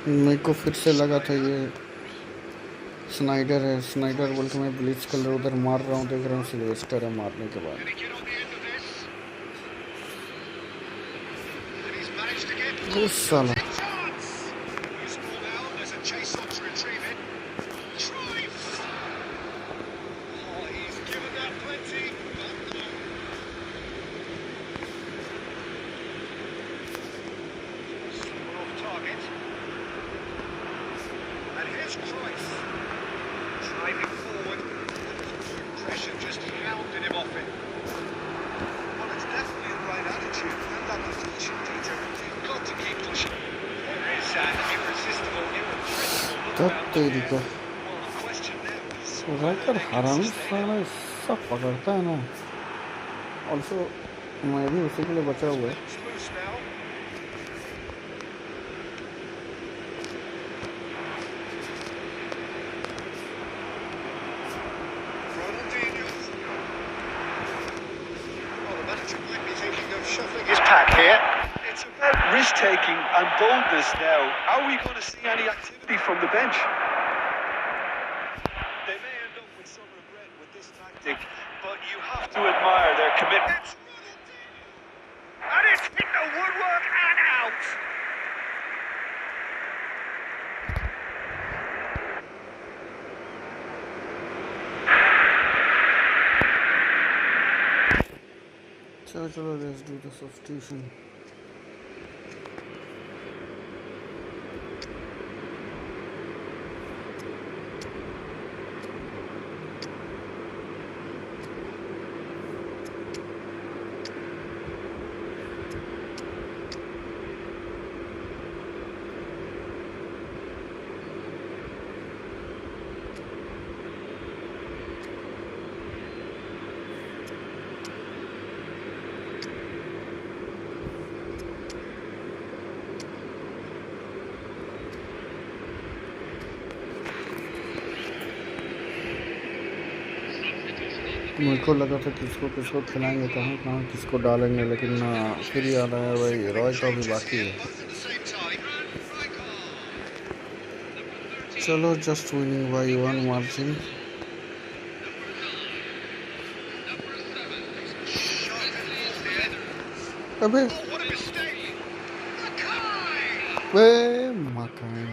मेरे को फिर से लगा था ये Snyder है, Snyder बोल के मैं ब्लीच कलर उधर मार रहा हूँ, देख रहा हूँ सिल्वेस्टर है मारने के बाद। Can he get on the end of this? And he's managed to get उस साला chance. Loose ball now. There's a chase on to retrieve it. Drive! Oh, he's given that plenty. But no. Someone off target. And here's Christ. Driving forward. Pressure just hounded him off it. Well, it's definitely the right attitude and that deflection, Peter. You've got to keep pushing. There is an irresistible, irrepressible look तब about तेरी को Well, the question now is Raikar हरामी साला सब पकड़ता है ना। Also मैं भी उसी के लिए बचा हुआ है। It's loose now. Ronaldinho. Well, the manager might be thinking of shuffling his pack here. It's about risk-taking and boldness now. Are we going to see any activity from the bench? They may end up with some regret with this tactic, but you have to admire their commitment. And it's hit the woodwork and out. चलो चलो let's do the substitution. मेरे को लगा था किसको किसको खिलाएंगे, कहाँ कहाँ किसको डालेंगे, लेकिन ना फिर याद आया भाई रॉय तो अभी बाकी है। Both at the same time. चलो जस्ट विनिंग बाय 1 मार्जिन। अबे What a mistake. Mackay. वे मकान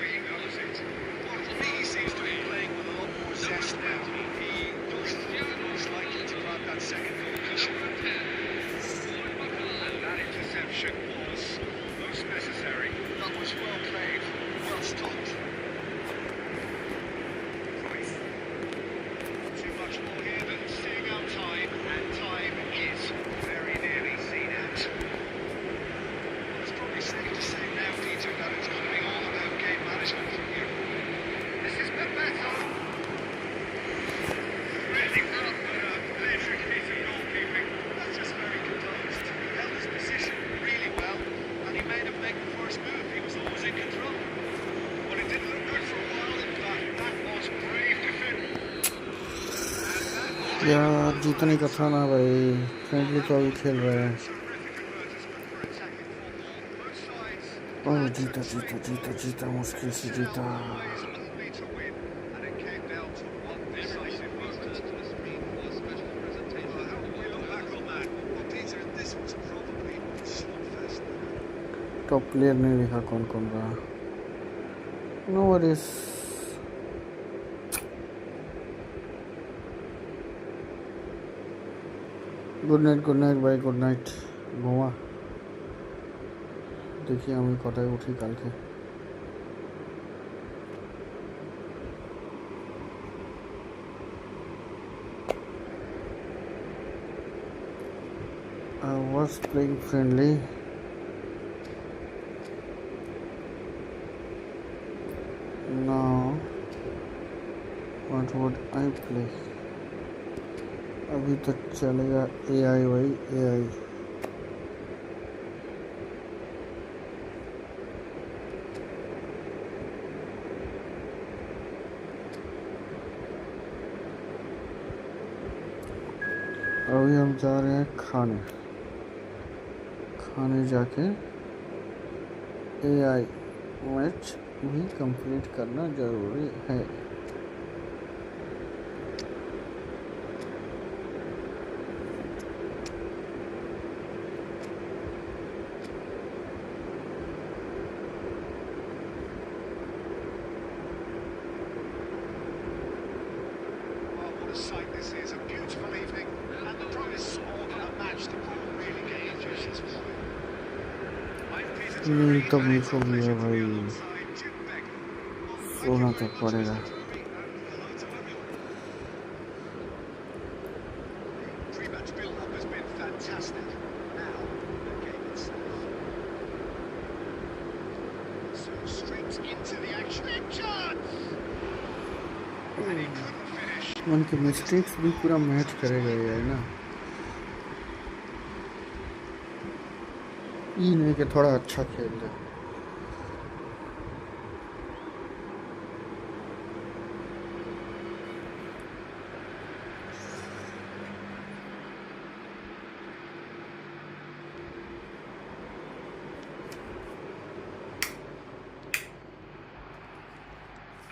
He knows it. For me, he seems to be playing with a lot more zest now. He does look most likely to grab that second goal cushion. And that interception was most necessary. That was well played, well stopped. Christ. Too much more here than seeing out time, and time is very nearly seen out. It's probably safe to say now, Peter, that it's going to be all about game management from here. This is Bebeto. Really well put up. Electric piece of goalkeeping. That's just very composed. He held his position really well, and he made him make the first move. He was always in control. But it didn't look good for a while, in fact. That was brave defending. यार जीतने का था ना भाई, friendly तो अभी खेल रहे हैं। Terrific advertisement for attacking football. Both sides ओह जीता जीता जीता जीता मुश्किल से जीता। always only to win, and it came down to one decisive moment. Top player नहीं लिखा कौन कौन रहा। No worries. गुड नाइट भाई, गुड नाइट। घुमा देखिए আমি কটায় উঠি কালকে। I was playing friendly. Now what would I play? अभी तक चलेगा AI भाई AI। अभी हम जा रहे हैं खाने जाके AI मैच भी कंप्लीट करना ज़रूरी है। Oh, what a sight this is. A beautiful evening and the promise of a match that will really get interested. नहीं तो मुझको भी है भाई, सोना तो पड़ेगा। Pre-match build-up has been fantastic. Now, the game itself. So straight into the action. Big chance! And he couldn't finish. उनके मिस्टेक्स भी पूरा मैच करेगा ये है ना, ये नहीं कि थोड़ा अच्छा खेल दे।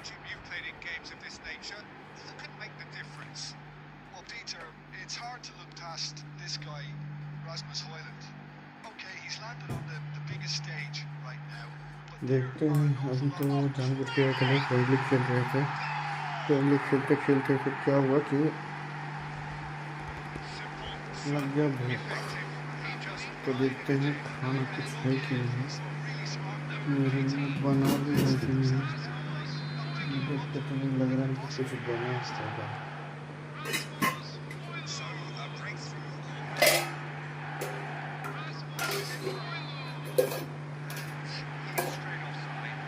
Jim, you've played in games of this nature. Who can make the difference? Well, Peter, it's hard to look past this guy, Rasmus Højlund. Okay, he's landed on the biggest stage right now. But देखते हैं, अभी तो जानबूझ के अकेले पहले खेल रहे थे, पहले खेलते खेलते फिर क्या हुआ कि लग गया भूख। तो देखते हैं खाना कुछ है कि नहीं, मेरे में बना भी है कि नहीं। देखते तो नहीं लग रहा है कि कुछ बना होगा। So, a breakthrough. Straight offside.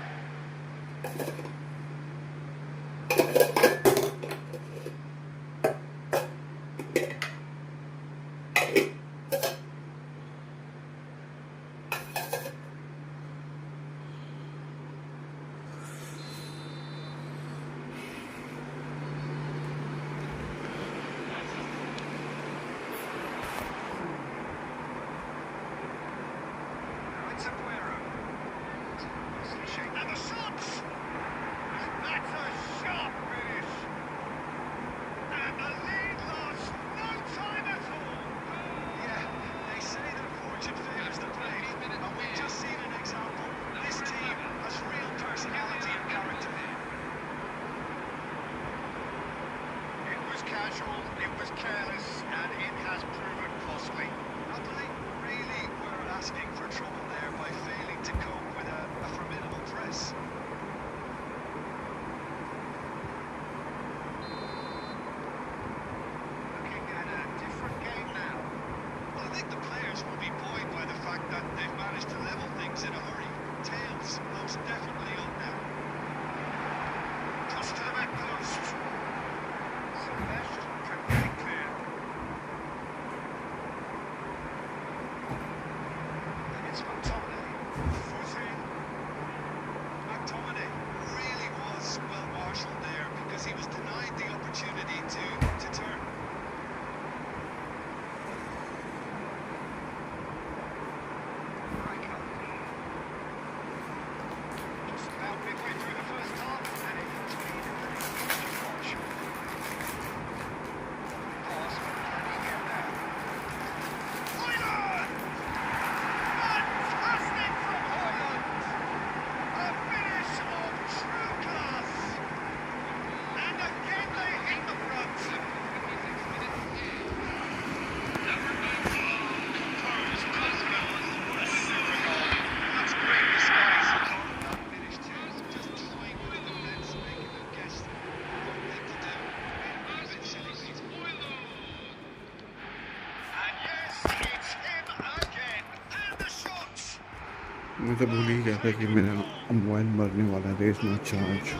मैं तो भूल ही गया था कि मेरा मोबाइल मरने वाला है, there is no charge.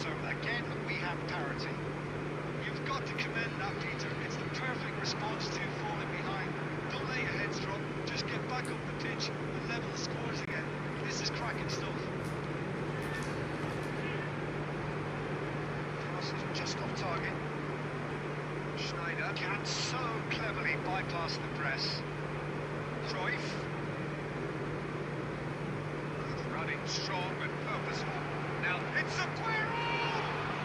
So again, we have parity. You've got to commend that, Peter. It's the perfect response to falling behind. Don't let your heads drop. Just get back up the pitch and level the scores again. This is cracking stuff. Cross is just off target. Schneider can so cleverly bypass the press. Cruyff. Running strong and purposeful. Now it's Aguero!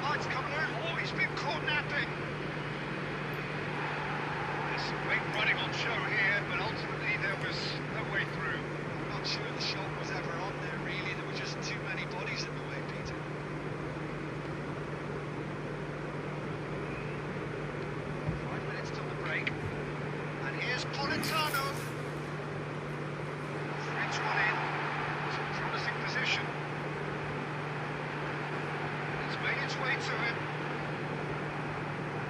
Lights coming out. Oh, he's been caught napping. There's some great running on show here, but ultimately there was no way through. I'm not sure the shot was ever on there, really. There were just too many bodies in the way, Peter. 5 minutes till the break. And here's Politano. 3-1 in. It's a promising position. It's made its way to him.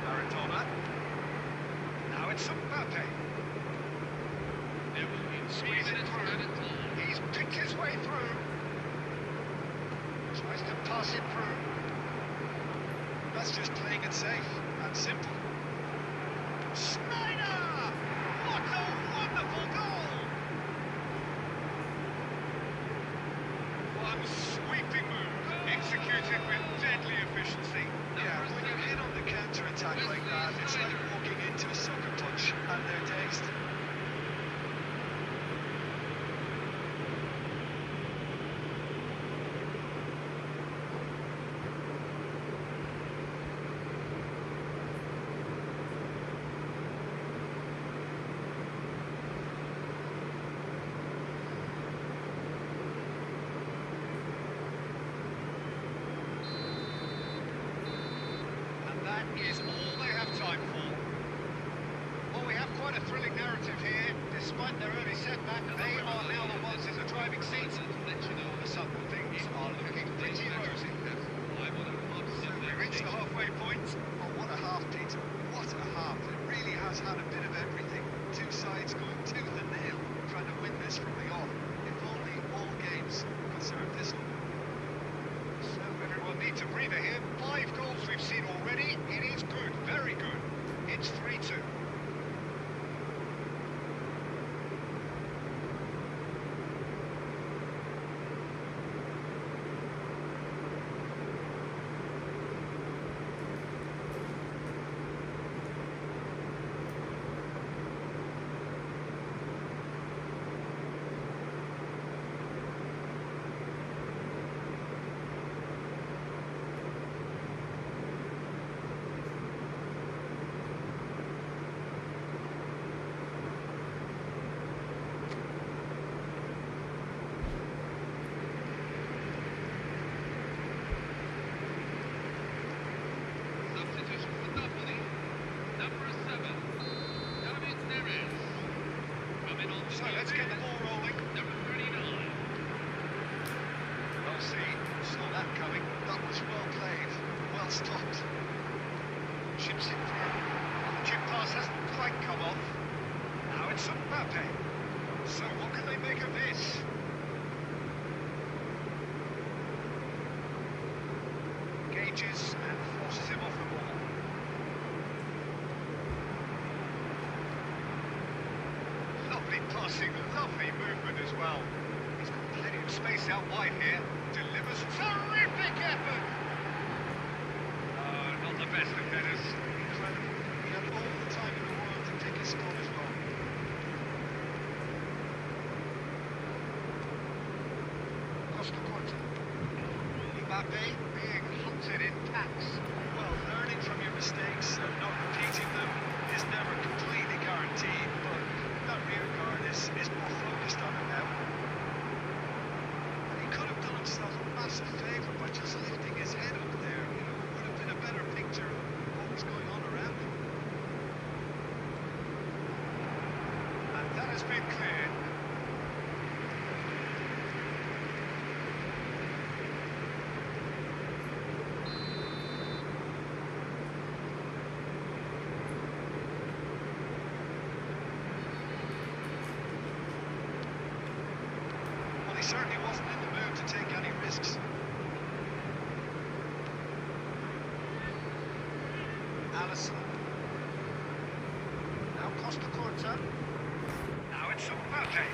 Maradona. Now it's Mbappe. There will be 3 Squeezing minutes through. added time. He's picked his way through. Tries to pass it through. That's just playing it safe and simple. Schneider! What a wonderful goal! One sweeping move, executed with deadly efficiency. Yeah, when you hit on the counter-attack like that, it's like walking into a sucker punch and they're dazed. And that is all they have time for. Well, we have quite a thrilling narrative here. Despite their early setback, they are now the ones in the driving seat. Let you know The Sudden things are looking pretty rosy. I want to We reached the halfway point. Oh, what a half, Peter. What a half. It really has had a bit of everything. Two sides going tooth and nail, trying to win this from the off. If only all games could serve this one. So everyone needs a breather here. 5 goals we've seen already. It is good, very good. It's 3-2. Substitution for Napoli. Number 7. David Neres. Coming on the So let's get the ball rolling. Number 39. Well seen. Saw that coming. That was well played, well stopped. Chips it through. The chip pass hasn't quite come off. Now it's Mbappe. So what can they make of this? Gauges and forces him off the ball. Lovely passing, lovely movement as well. He's got plenty of space out wide here. Delivers terrific effort. Not the best of headers. Incredible. He had all the time in the world to pick his spot as well. Costa Mbappe being hunted in packs. Well, there's certainly wasn't in the mood to take any risks. Allison. Now Costa Curta. Now it's Mbappe.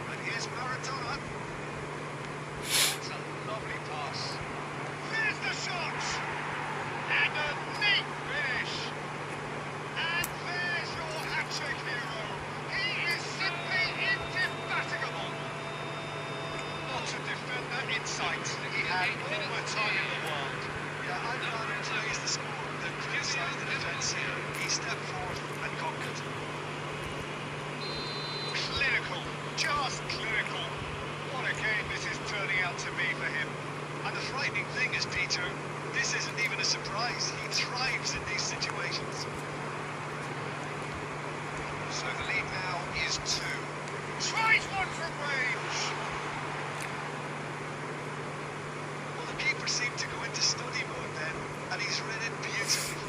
And here's Maradona. It's a lovely pass. There's the shot! And a neat finish. And there's your hat-trick hero. He is simply indefatigable. Not a defender in sight. He had all the time in the world. Yeah, I'd rather praise the scorer than criticise the defence here. He stepped forward and conquered. Clinical, just clinical. What a game this is turning out to be for him. And the frightening thing is, Peter, this isn't even a surprise. He thrives in these situations. So the lead now is 2. Tries one from range. Well, the keeper seemed to go into study mode then, and he's read it beautifully.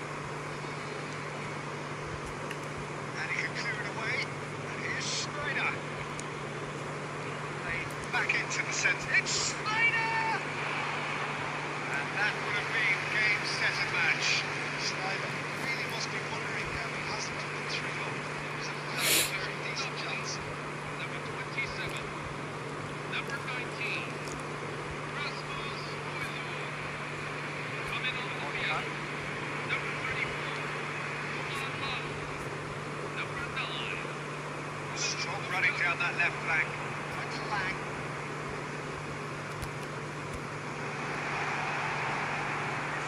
And he can clear it away. And here's Schneider. Played back into the centre. It's Schneider! And that would have been game, set and match. Schneider really must be wondering how he hasn't put the 3 up. It was a very, very decent chance. Number 27. Number 19. Rasmus Højlund. Coming on the field. Number 34. Johan. Number 9. Strong running down that left flank. Clang.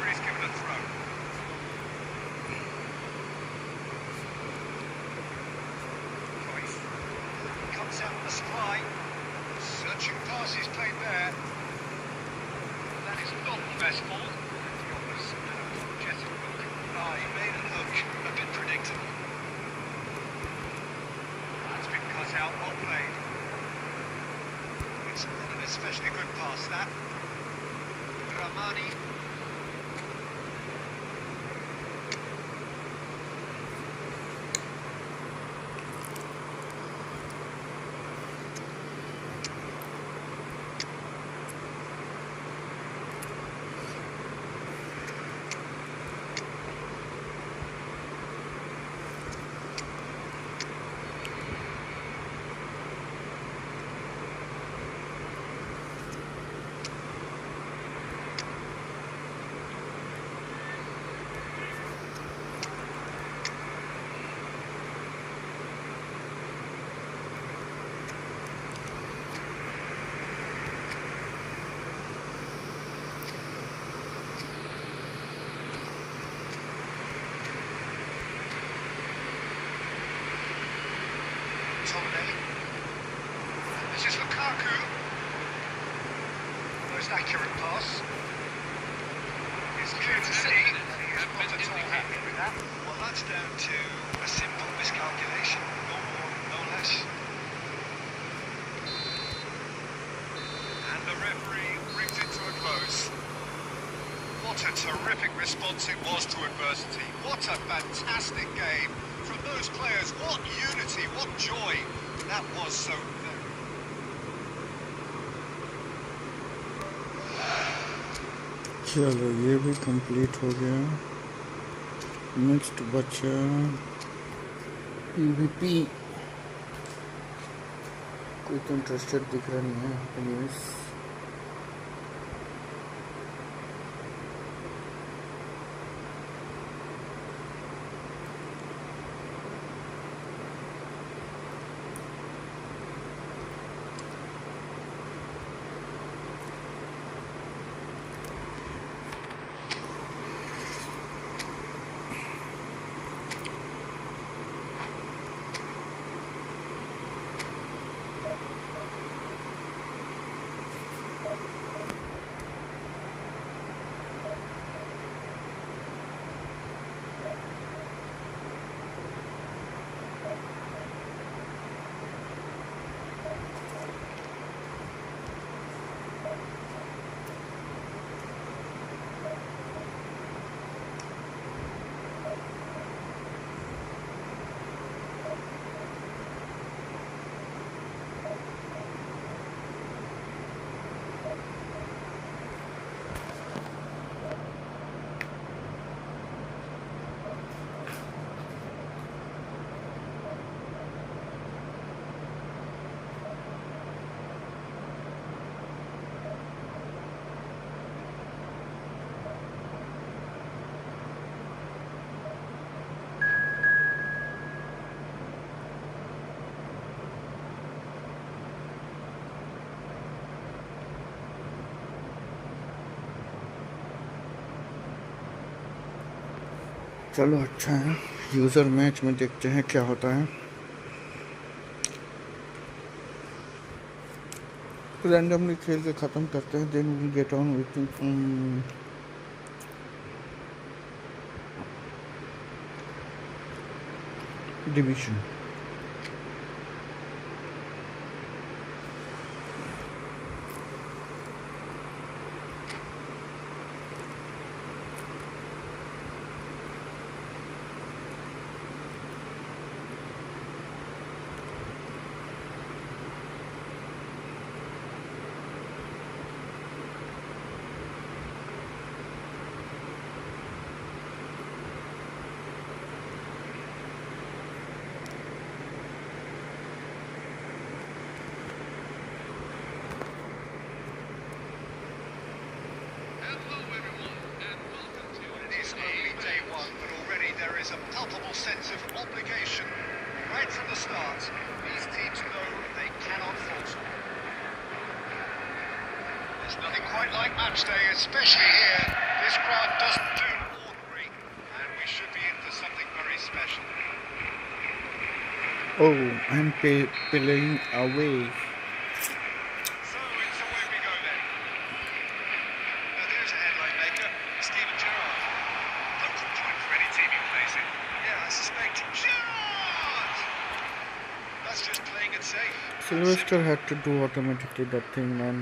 Referee's given a throw. Cruyff comes out on the supply. Searching passes played there. That is not the best ball. The offers an apologetic look. Ah, he made it look a bit predictable. That's been cut out, well played. It's not an especially good pass, that. Ramani. This is Lukaku. Most accurate pass. It's clear to see he is not at all happy with that. Well, that's down to a simple miscalculation. No more, no less. And the referee brings it to a close. What a terrific response it was to adversity. What a fantastic game from those players. What unity, what joy. That was so... चलो ये भी complete हो गया. Next बच्चा PVP. कोई तो interested दिख रहा नहीं है. एनीवेज चलो अच्छा है, यूज़र मैच में देखते हैं क्या होता है। रैंडमली खेल के ख़त्म करते हैं, then we get on with division. Hello, everyone, and welcome to It is only day one, but already there is a palpable sense of obligation. Right from the start, these teams know they cannot falter. There's nothing quite like match day, especially here. This crowd doesn't do ordinary, and we should be in for something very special. Oh, I'm playing away. So it's away we go then. Now there's a headline maker, Steven Gerrard. Local point for any team he plays in. Yeah, I suspect Gerrard! That's just playing it safe. Sylvester had to do automatically that thing, man.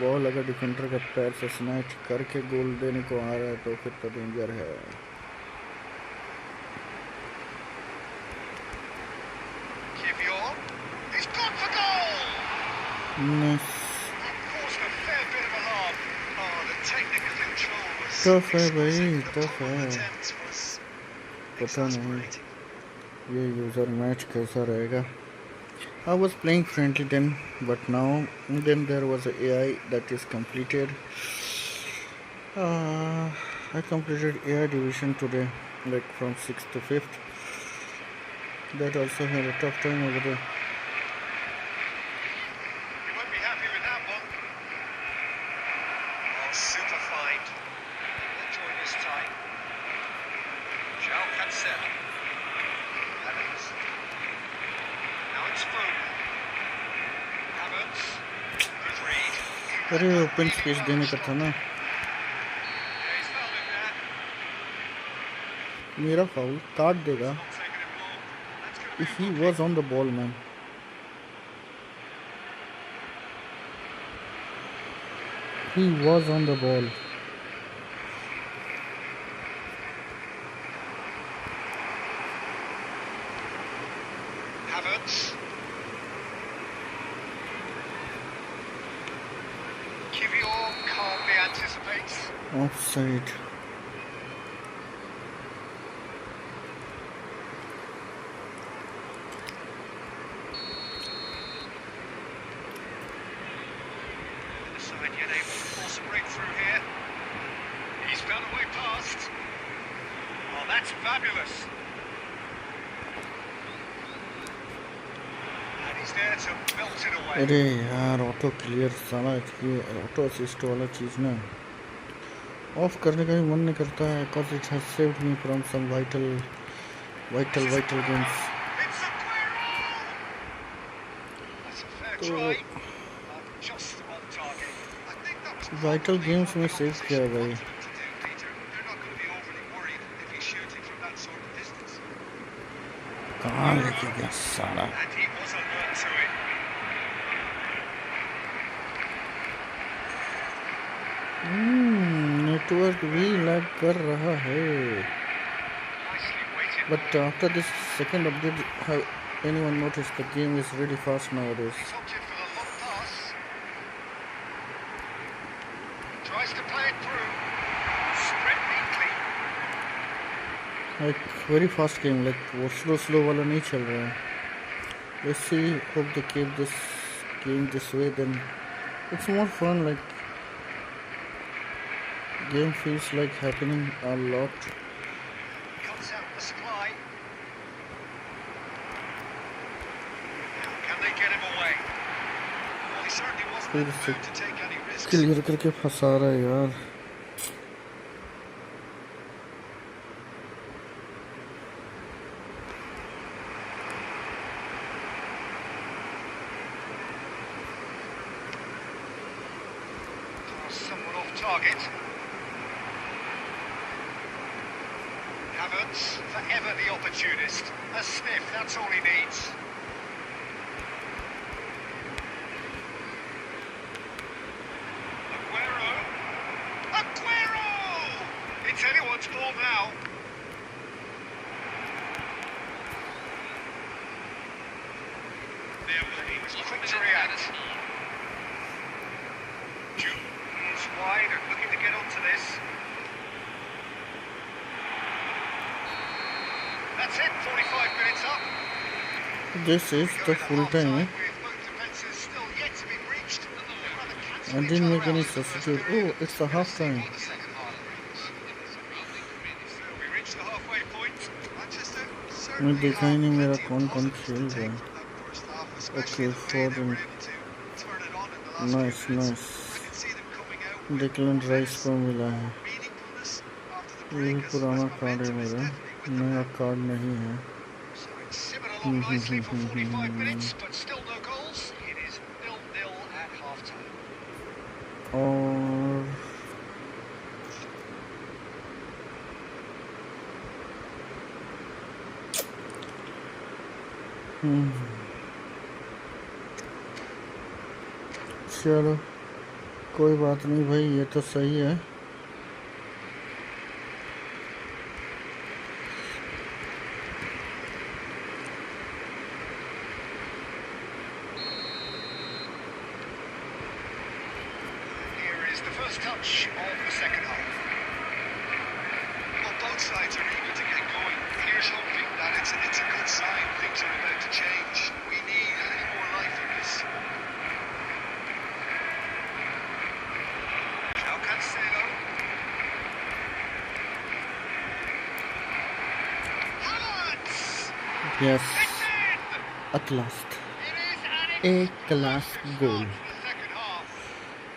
Ball अगर defender का पैर से snatch करके गोल देने को आ रहा है तो फिर तो डेंजर है। Kivior, he's gone for goal! Nice. That caused a fair bit of alarm. Oh, the technical control was Tough है भाई, exquisite. The tough pop-up है। attempt was पता नहीं exasperating. ये यूज़र मैच कैसा रहेगा। I was playing friendly then, but now then there was a AI that is completed. I completed AI division today, like from 6th to 5th. That also had a tough time over there. You won't be happy with that one. Oh, super fine. We'll join this time. João Cancelo. Evans. Now it's Foden. Havertz. Here's Reed. अरे open space देने का था ना, Yeah, he's fouled him there. मेरा foul काट देगा। Not taking him long. That's going to be He was on the ball, man. He was on the ball. Havertz. Kivior calmly anticipates. Offside. The side yet able to force a breakthrough here. He's found a way past. Oh, that's fabulous. And he's there to melt it away. अरे यार auto clear साला ये auto assist वाला चीज़ ना of करने का भी मन नहीं करता है, cause it has saved me from some vital games. It's Aguero! That's a fair try, but just on target. I think that was Vital probably games में what the save opposition किया भाई। wanted him to do, Peter. They're not going to be overly worried if he's shooting from that sort of distance. कहाँ लेके गया साला। And he was alert to it. Network भी lag कर रहा है। Nicely weighted But ball. after this second update, have anyone noticed the game is really fast nowadays? He's opted for the long pass. Tries to play it through. Spread neatly. Like very fast game, like वो slow वाला नहीं चल रहा है। Let's see, hope they keep this game this way, then it's more fun. Like game feels like happening a lot. Comes out with the supply. Now, can they get him away? Well, he certainly wasn't in the mood to take any risks. Clear करके फंसा रहा है यार। target. Havertz, forever the opportunist. A sniff, that's all he needs. Aguero! It's anyone's ball now. He was quick to react. Jude is wide and looking to get onto this. That's it, 45 minutes up. This is the full time. With both defences still yet to be breached. I didn't make any substitute. Oh, it's the half time. We reached the halfway point. Manchester मैं certainly देखा ही नहीं have मेरा plenty of कौन कौन positives to खेल take रहा है. from that first half, especially Okay, the way for they them. were able to turn it on in the last Nice, few minutes. nice. I could see them coming out with Declan Rice confidence, को मिला है. meaningfulness after the ये भी break as पुराना card है momentum is मेरा. definitely with them नया now. Card नहीं है. So it's simmered along nicely for 45 minutes, but still no goals. It is 0-0 at half-time. और चलो कोई बात नहीं भाई, ये तो सही है. Here is the first touch of the second half. Well, both sides are eager to get going. Here's hoping that it's a good sign. Things are about to change. We need a little more life in this. João Cancelo. Havertz! Yes, It's in! at last It is, and a it's class goal. the second half.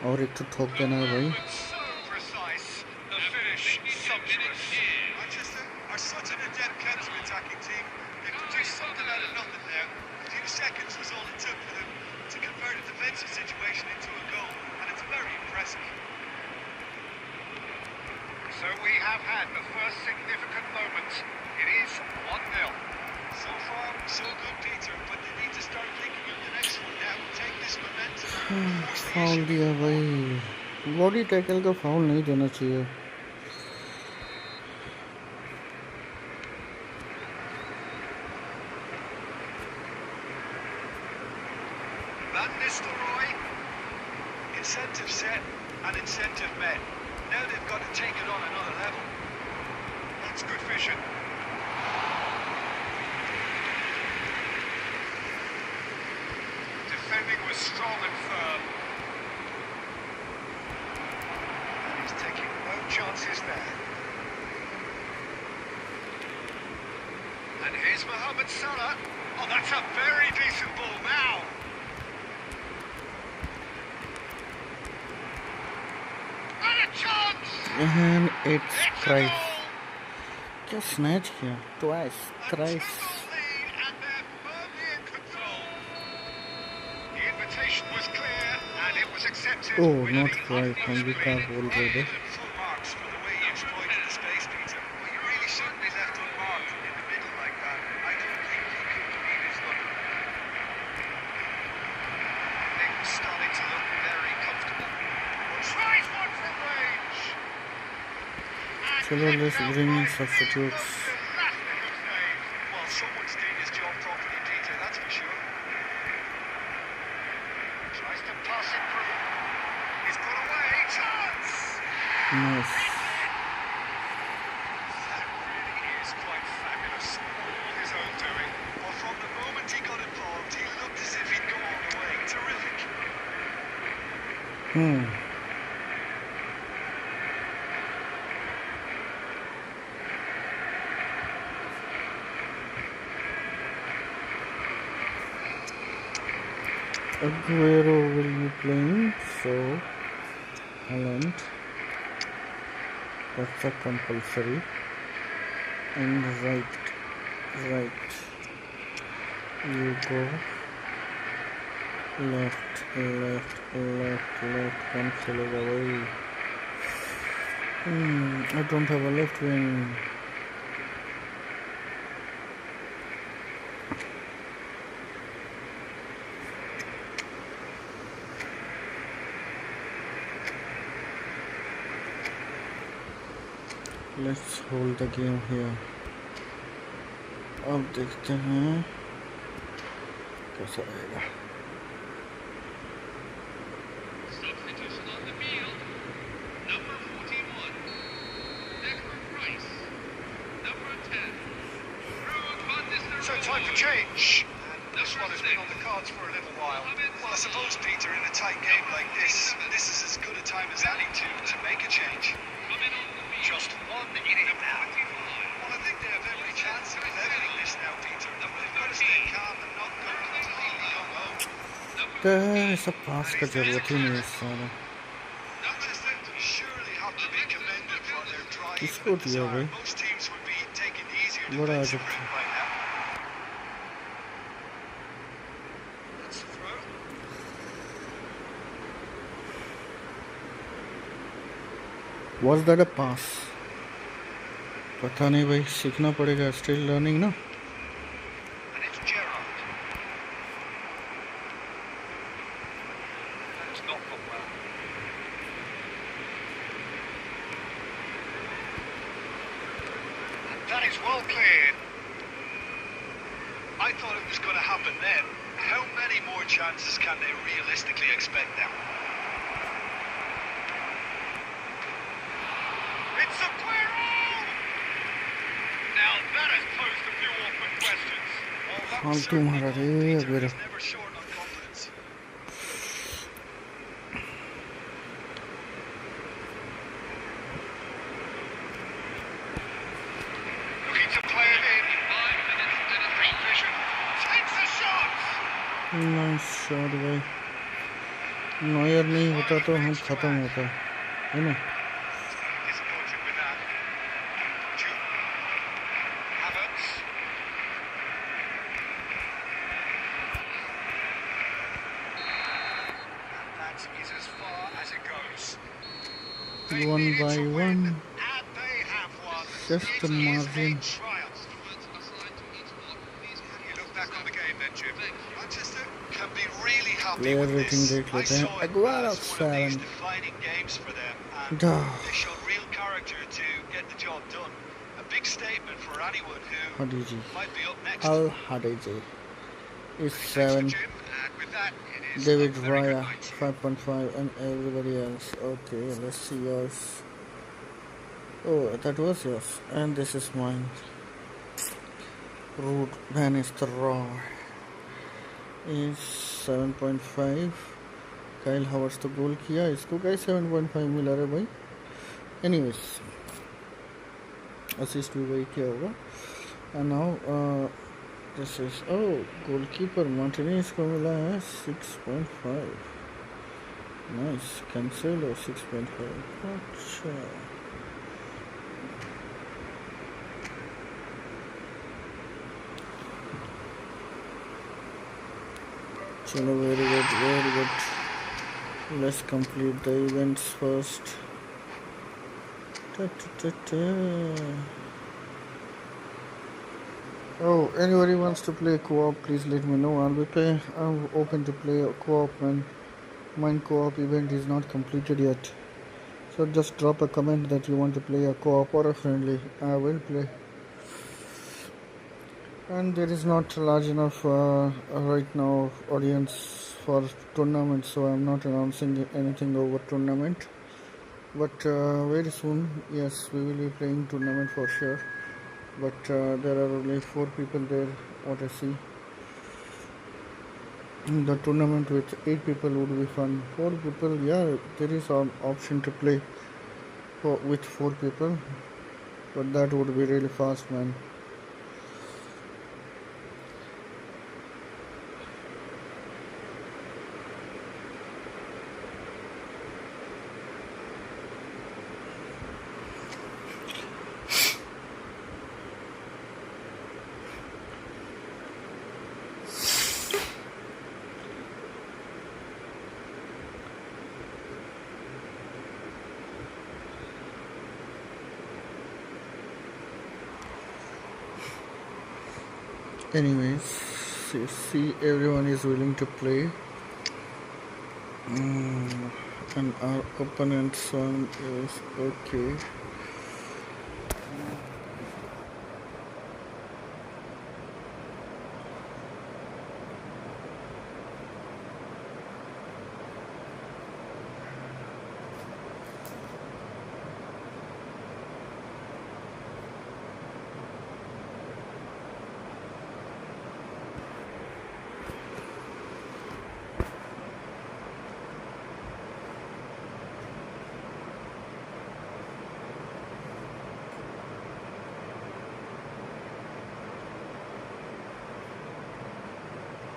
और एक तो ठोक देना है भाई. So precise, the finish sumptuous. Manchester are such an adept counter-attacking team. They produced something out of nothing there. A few seconds was all it took for them to convert a defensive situation into a goal, and it's very impressive. So we have had the first significant moment. It is 1-0. So far, so good, Peter, but they need to start thinking of the next one now. Take this momentum and force the foul issue. दिया भाई. Body tackle का foul नहीं देना चाहिए. Van Nistelrooy. Incentive set and incentive met. Now they've got to take it on another level. That's good vision. Defending was strong and firm. And he's taking no chances there. And here's Mohamed Salah. Oh, that's a very decent ball now. And a chance! And it's It's a Christ. goal! क्या snatch किया? Twice, A thrice. 2-0 lead, and they're firmly in control. The invitation was clear, and it was accepted. Oh, with not the right. utmost हम भी कहाँ clean. बोल रहे थे. Full marks for the way you exploited the space, Peter. But you really shouldn't be left unmarked in the middle like that. I don't think he could beat his luck. Things starting to look very comfortable. Tries one from range. And चलो picked let's out bring in by substitutes. Prism. That's a good save. Well, someone's doing his job properly, Peter, that's for sure. Tries to pass it through. He's put away. Chance! Nice. That really is quite fabulous. All his own doing. Well, from the moment he got involved, he looked as if he'd go all the way. Terrific. Aguero will be playing, so Haaland. That's a compulsory. And right. You go left. कौन खेलेगा भाई? I don't have a left wing. Let's hold the game here. अब देखते हैं कैसा रहेगा. Substitution on the field. Number 41. Declan Rice. Number 10. Ruud van Nistelrooy. So time for change. And this one has been on the cards for a little while. Well, I suppose, Peter, in a tight game like this is as good a time as any to make a change. Coming on the field. Just one inning now. 25. Well, I think they have every chance of leveling this now, Peter. They've got to stay calm and not go completely gung-ho. कैसा पास का जरूरत ही नहीं है सारा. Manchester surely have to be commended for their drive किसको and दिया desire. भाई? Most teams would be taking the easier बड़ा defensive अजब route right now. That's the throw. Was that a pass? पता नहीं भाई, सीखना पड़ेगा. Still learning ना. And it's Gerrard. That's not gone well. And that is well cleared. I thought it was going to happen then. How many more chances can they realistically expect now? It's Aguero! Now that has posed a few awkward questions. Well, that फालतू was certainly मारा good, रे Peter. अगुero. He's never short on confidence. Looking to play it in. 5 minutes to the Great vision. Takes a shot! Nice shot भाई. Noir नहीं होता तो हम खत्म होता है ना. Disappointed with that. Jude. Havertz. And that is as far as it goes. They One needed by to win, one. and they have won. Just It the is a margin. triumph. assigned to each one of these You look back on the game then, Jim. Manchester can be really happy Player with rating this. देख I लेते हैं. saw it Aguero as one of these 7. defining games for them, and Duh. they showed real character to get the job done. A big statement for anyone who Hadiji. might be up next. Al Hadiji is Thanks to 7. Jim, and with that, it is David a very good Raya night. 5.5 and everybody else. Okay, let's see yours. Oh, that was yours. And this is mine. Ruud van Nistelrooy is 7.5. Kyle Havertz तो गोल किया. इसको क्या 7.5 मिला रे भाई. Anyways, assist भी वही किया होगा. And now this is goalkeeper Martinez को मिला है 6.5. Nice. Cancelo 6.5. अच्छा. चलो very good, very good. Let's complete the events first. Oh, anybody wants to play co-op, please let me know. I'm open to play co-op when mine co-op event is not completed yet. So just drop a comment that you want to play a co-op or a friendly. I will play. And there is not large enough right now audience for tournament, so I'm not announcing anything over tournament. But very soon, yes, we will be playing tournament for sure. But there are only 4 people there, what I see. The tournament with 8 people would be fun. 4 people, yeah, there is an option to play with 4 people. But that would be really fast, man. Anyways, see everyone is willing to play. And our opponent's son is okay.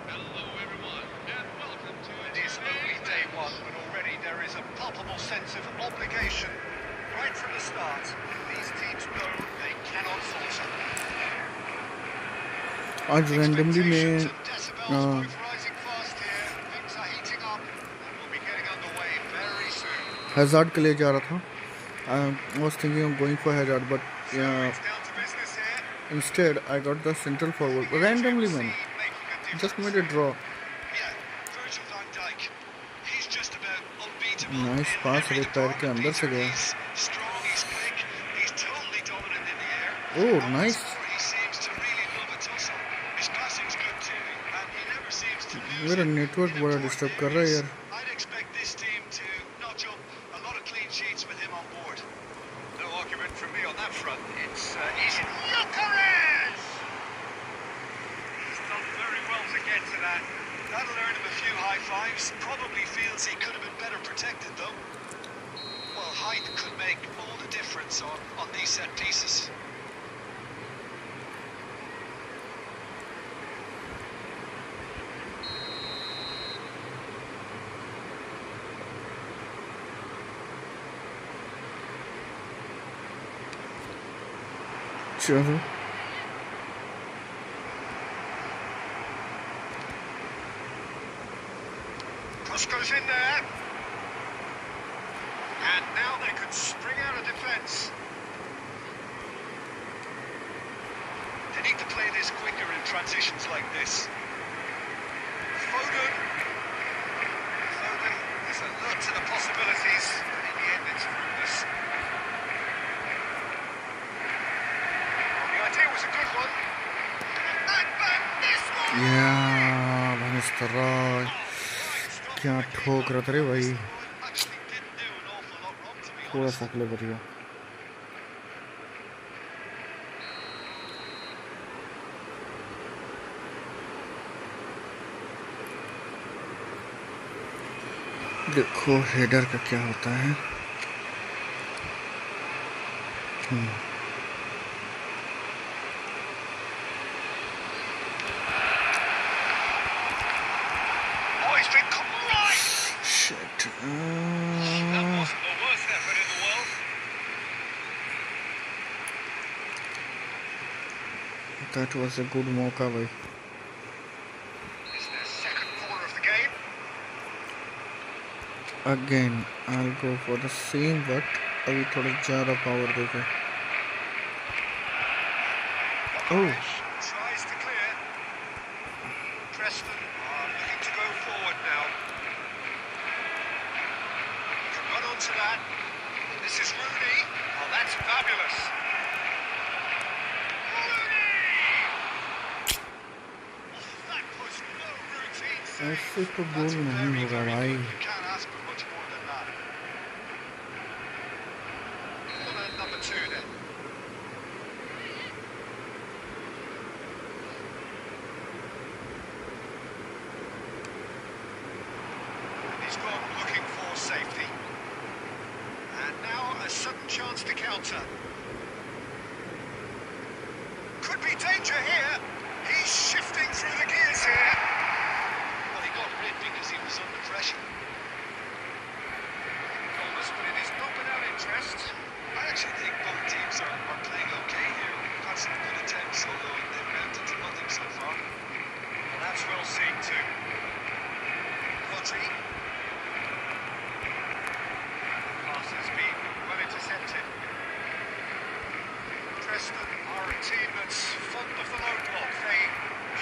Hello, everyone, and welcome to It is only day one, but already there is a palpable sense of obligation right from the start. These teams know they cannot falter. आज randomly Expectations में and decibels both rising fast here. Things are heating up and we'll be getting underway very soon. Hazard के लिए जा रहा था. I was thinking of going for Hazard, but So it's down to business here. instead I got the central forward randomly, man. Just made a draw. Yeah, Virgil van Dijk. He's just about unbeatable. Nice in pass, every रे पैर के department, अंदर से Peter. गया. He's strong, he's quick, he's totally dominant in the air. Oh, And nice. what's more, he seems to really love a tussle. His passing's good too, and he never seems to lose मेरा it network in बड़ा important disturb कर रहा है areas. यार. I'd expect this team to notch up a lot of clean sheets with him on board. No argument from me on that front. It's easy. Lloris! He's done very well to get to that. That'll earn him a few high fives. Probably feels he could have been better protected though. Well, height could make all the difference on these set pieces. चलो. Cross goes in there. And now they could spring out of defence. They need to play this quicker in transitions like this. Foden. Foden is alert to the possibilities. But in the end, it's fruitless. Well, the idea was a good one. And back this one! Yeah, Van Nistelrooy. क्या ठोक रहा था रे भाई. Actually didn't do an awful lot wrong to be थोड़ा honest. सा clever गया. देखो हेडर का क्या होता है. Oh, he's been right! Shit. That wasn't the worst effort in the world. That was a good मौका भाई. It's their second corner of the game. Again, I'll go for the same, but अभी थोड़ा ज़्यादा power देके. Oh, Tries to clear. Preston are looking to go forward now. Can run onto that. This is Rooney. Oh, that's fabulous. Rooney! That was no routine save. ऐसे तो That's गोल नहीं very, होगा very भाई. good. You can't ask for much more than that. Corner number 2 then. He's gone looking for safety. And now a sudden chance to counter. Could be danger here. He's shifting through the gears here. Well, he got rid because he was under pressure. Goalless, but it is not without interest. I actually think both teams are playing okay here. We've had some good attempts, although they've mounted to nothing so far. Well, that's well seen too. Rodri. Pass has been well intercepted. Preston are a team that's fond of the low block. They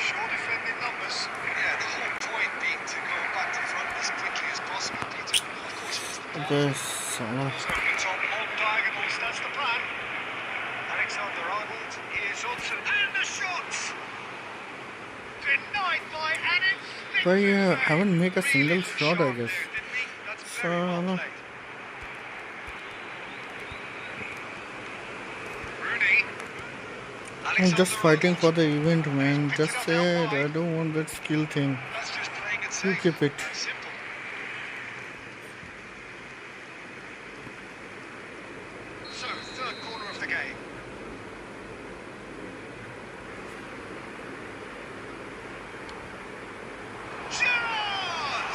Sure defending numbers. Yeah, the whole point being to go back to front as quickly as possible, Peter. Of course, once the ball Okay, Salah. So the top long diagonals, that's the plan. Alexander-Arnold is on to, and the shots! Denied by an instinctive But yeah, save. haven't make a Really single good shot, I shot guess. there, didn't he? That's very well Salah. played. Rooney. I'm just fighting for Alexander-Arnold. the event, man. Picked Just it up say out it. I wide. don't want that skill thing. That's just playing it You safe. keep it. That's simple. So, third corner of the game. Shot!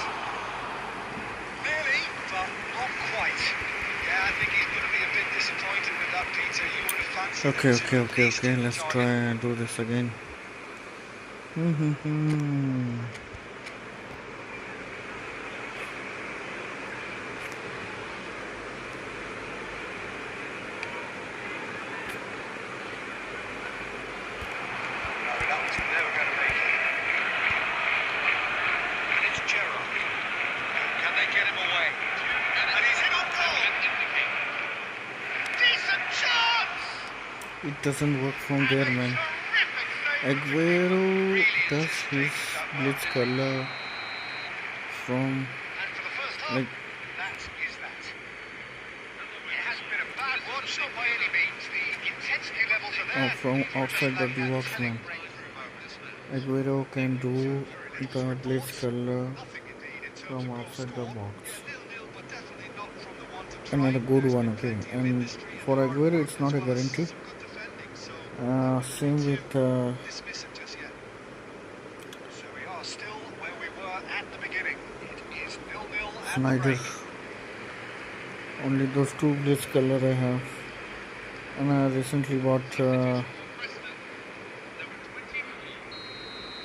Nearly, but not quite. Yeah, I think he's going to be a bit disappointed with that, Peter. You would have fancied Okay, him to at okay. least hit the Let's target. try and do this again. No, that was never going to make it. And it's Gerrard. Can they get him away? And he's hit on goal! Decent chance! It doesn't work from there, man. Terrific save. Aguero Really does anticipated his that blitz one. color from And for the first half, like that is that. It hasn't been a bad one, not by any means. The intensity levels are there. from outside the Just box, that man. breakthrough moment, isn't it? Aguero can do the blitz color Nothing indeed in terms from of goal outside the scored. box. Nil-nil, but definitely not from the one to try. Another good There's one, been okay. plenty of And industry for and hard Aguero, work it's not a as well as guarantee. some good defending, so Same with dismiss it just yet. So we are still where we were at the beginning. It is 0-0 at the Snyder. break. Only those two blitz color I have, and I recently bought Preston, number 24,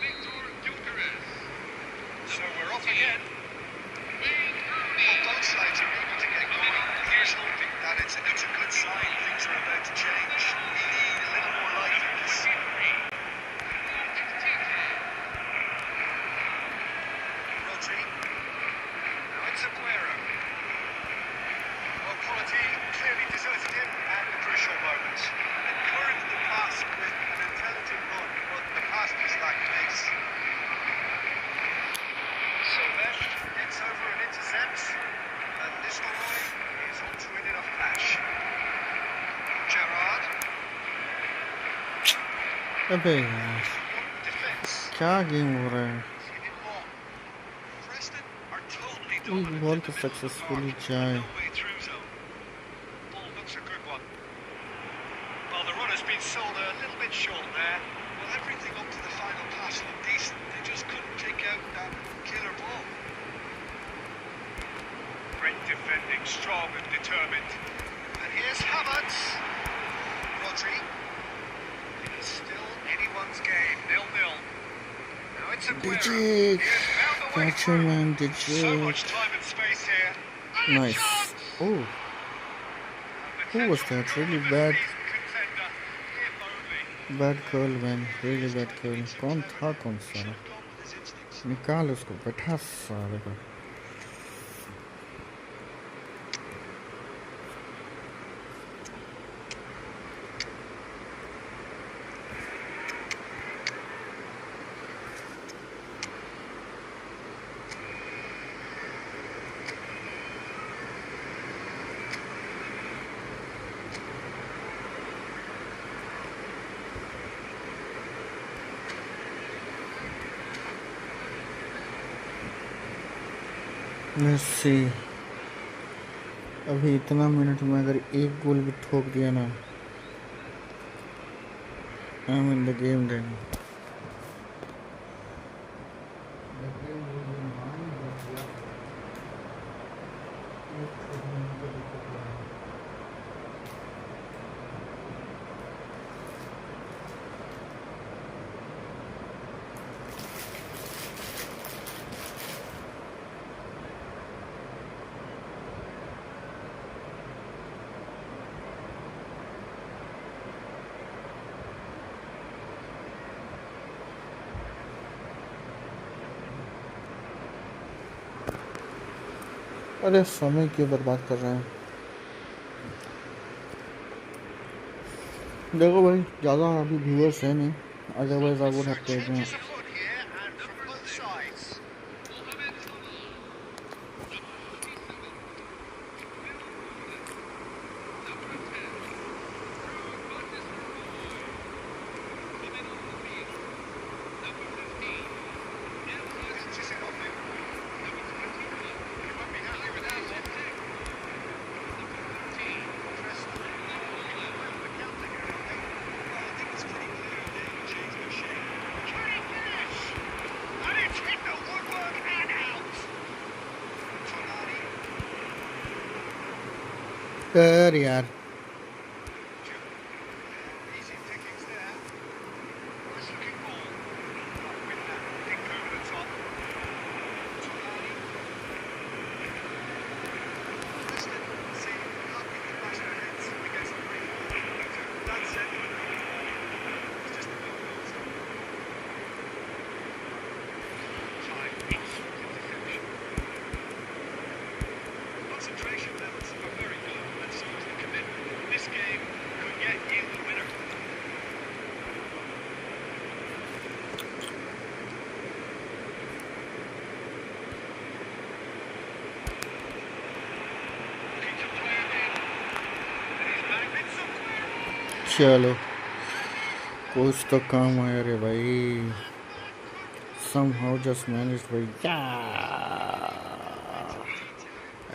Victor Gyökeres. So we're off again. Wayne Rooney. Well, both sides are eager to get going. Here's hoping that it's a good sign things are about to change. We need a little more life in this. 23, Ekitike. Rodri. Now it's Aguero. Well, quality clearly deserted him at the crucial moment. Encourage the pass with an intelligent run, but the pass just lacked pace. Silver gets over and intercepts. And Nistelrooy is on to it in a flash. Gerrard. अबे यार Defence. क्या game हो रहा है Seen him long. Preston are totally एक dominant ball in तो the middle of the successfully park. जाए No way through zone. Ball looks a good one. Well, the run has been sold a little bit short there. Well, everything up to the final pass looked decent. They just couldn't pick out that killer ball. Great defending, strong and determined. And here's Havertz. Rodri. It is still anyone's game, 0-0. Now it's Aguero. DJ, He has found a way catch him, through. man, So DJ. much time and space here. And a Nice. chance! Oh, who was that? Really bad, Season contender, if only. bad curl, man. Really bad curl. कौन था कौन सा? Should have gone with his instincts. निकाल उसको, बैठा सारे को. Let's see. अभी इतना मिनट में अगर एक गोल भी ठोक दिया ना, I'm in the game then. अरे समय क्यों बर्बाद कर रहे हैं? देखो भाई, ज़्यादा अभी व्यूअर्स है नहीं, otherwise I would have So played changes afoot here, and from both sides. Mohamed Salah. Number 47. Phil Foden. Number 10. Drew Van coming on the field. Number 15. Emrah Pitches it off him. Number 21. He won't be happy with that one. Number 13. Preston. The counter here, I think. Well, I think it's pretty clear they changed their shape. Can he finish? And it's hit the woodwork and out. Tonali. कर यार। Easy pickings there. Nice looking ball. With that kick over the top. Tonali. Preston seem happy to bash their heads against the brick wall. That's it. It's just a bit of Time. Interception. concentration levels are very good, and so is the commitment. This game could get you the winner. Looking to play it in. And he's back with some. चलो, कुछ तो काम आया रे भाई। Somehow just managed भाई।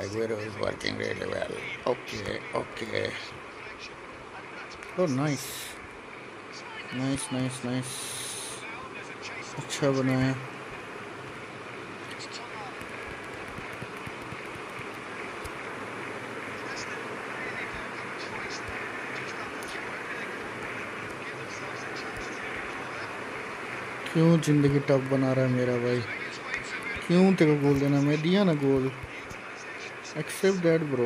iQOO is working really well. Okay, okay. Oh, nice. Nice, nice, nice. अच्छा बनाया। It's Tonali. Preston really don't have a choice there. They just have to throw everything forward and give themselves a chance to control it. क्यों जिंदगी tough बना रहा है मेरा भाई? क्यों तेरे को गोल देना? मैं दिया ना गोल। Accept that, bro.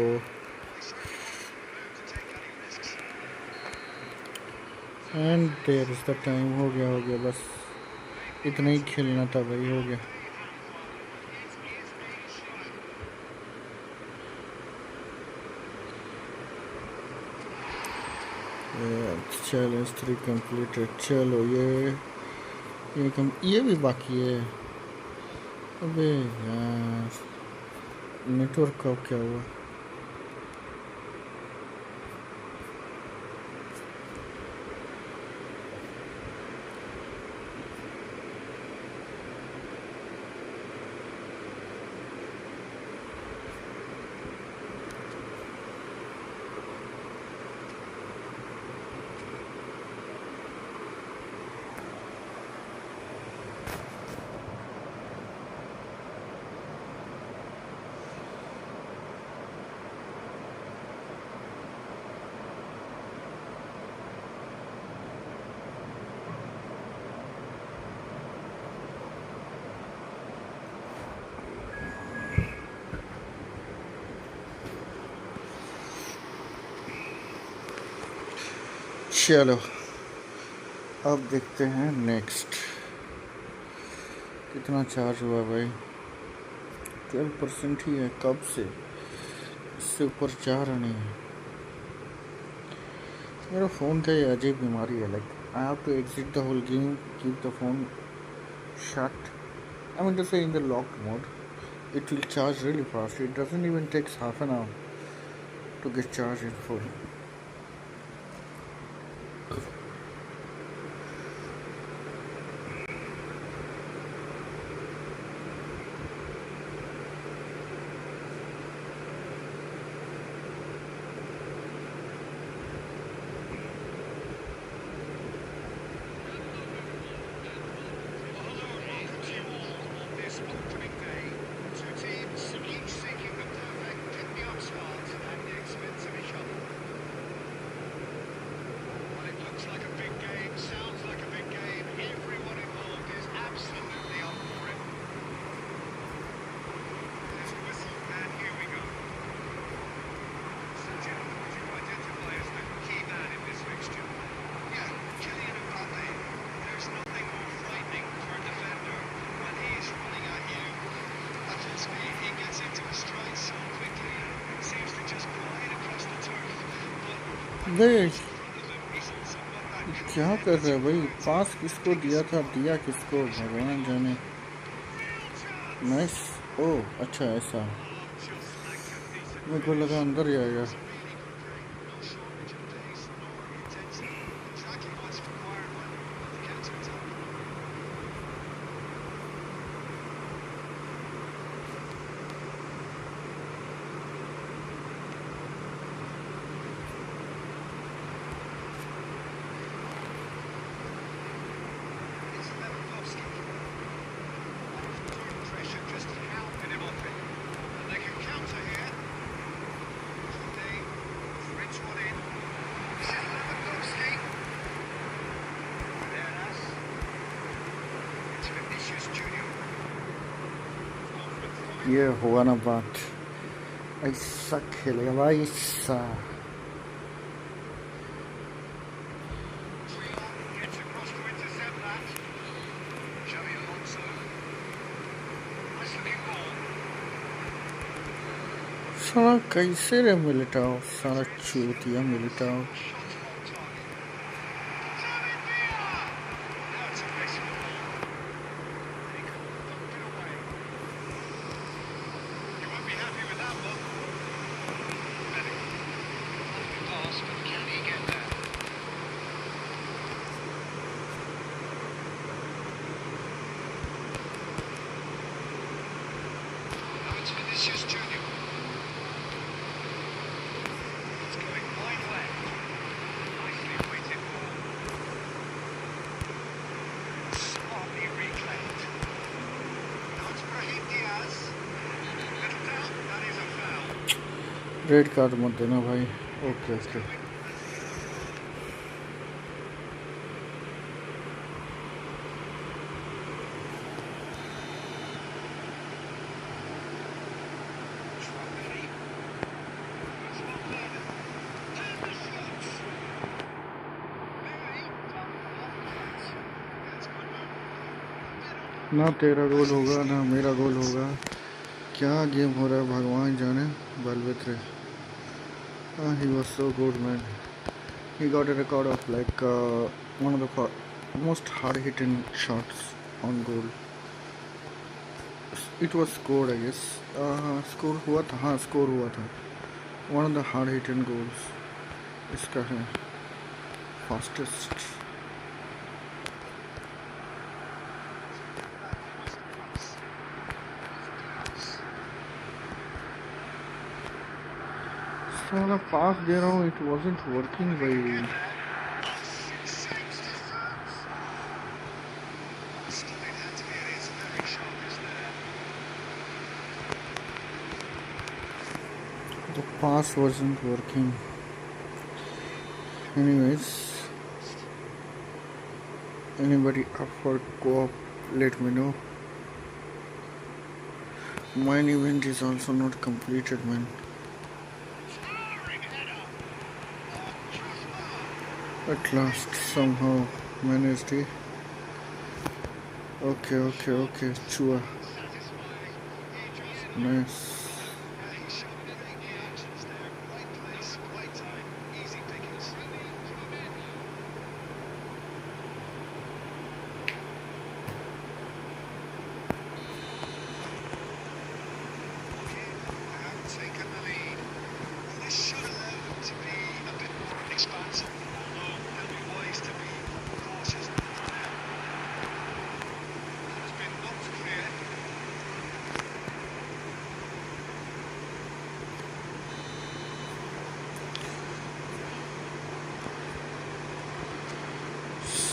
And there is the time. हो गया बस। इतना ही खेलना था भाई, हो गया। Challenge 3 completed. चलो ये भी बाकी है। अबे यार, नेटवर्क का क्या हुआ? चलो, अब देखते हैं नेक्स्ट कितना चार्ज हुआ भाई। 12% ही है कब से, इससे ऊपर जा रहा नहीं है। मेरा फ़ोन का ये अजीब बीमारी है। Like I have to exit the whole game, keep the phone shut. I mean to say, in the locked mode, it will charge really fast. It doesn't even takes half an hour to get charged in full. This opening day, two teams each seeking the perfect pick-me-up start at the expense of each other. Well, it looks बे क्या कर रहे भाई? पास किसको दिया था, दिया किसको, भगवान जाने। नाइस। ओ अच्छा ऐसा, मेरे को लगा अंदर ही आएगा। ये हुआ ना बात, ऐसा खेलेगा भाई ऐसा। साला कैसे रे मिलिटाओ, साला चूतिया मिलिटाओ। रेड कार्ड मत देना भाई। Okay okay. ना तेरा गोल होगा ना मेरा गोल होगा, क्या गेम हो रहा है भगवान जाने। बलवित्र, he was so good man. He got a record of like one of the most hard hitting shots on goal. It was scored I guess. Score हुआ था, हाँ स्कोर हुआ था। one of the hard hitting goals इसका है, fastest। साला पास दे रहा हूँ, इट वाजंट वर्किंग भाई। The pass wasn't working. Anyways, anybody up for co-op, let me know. Mine event is also not completed man. At last somehow managed it. Okay, chua. Nice.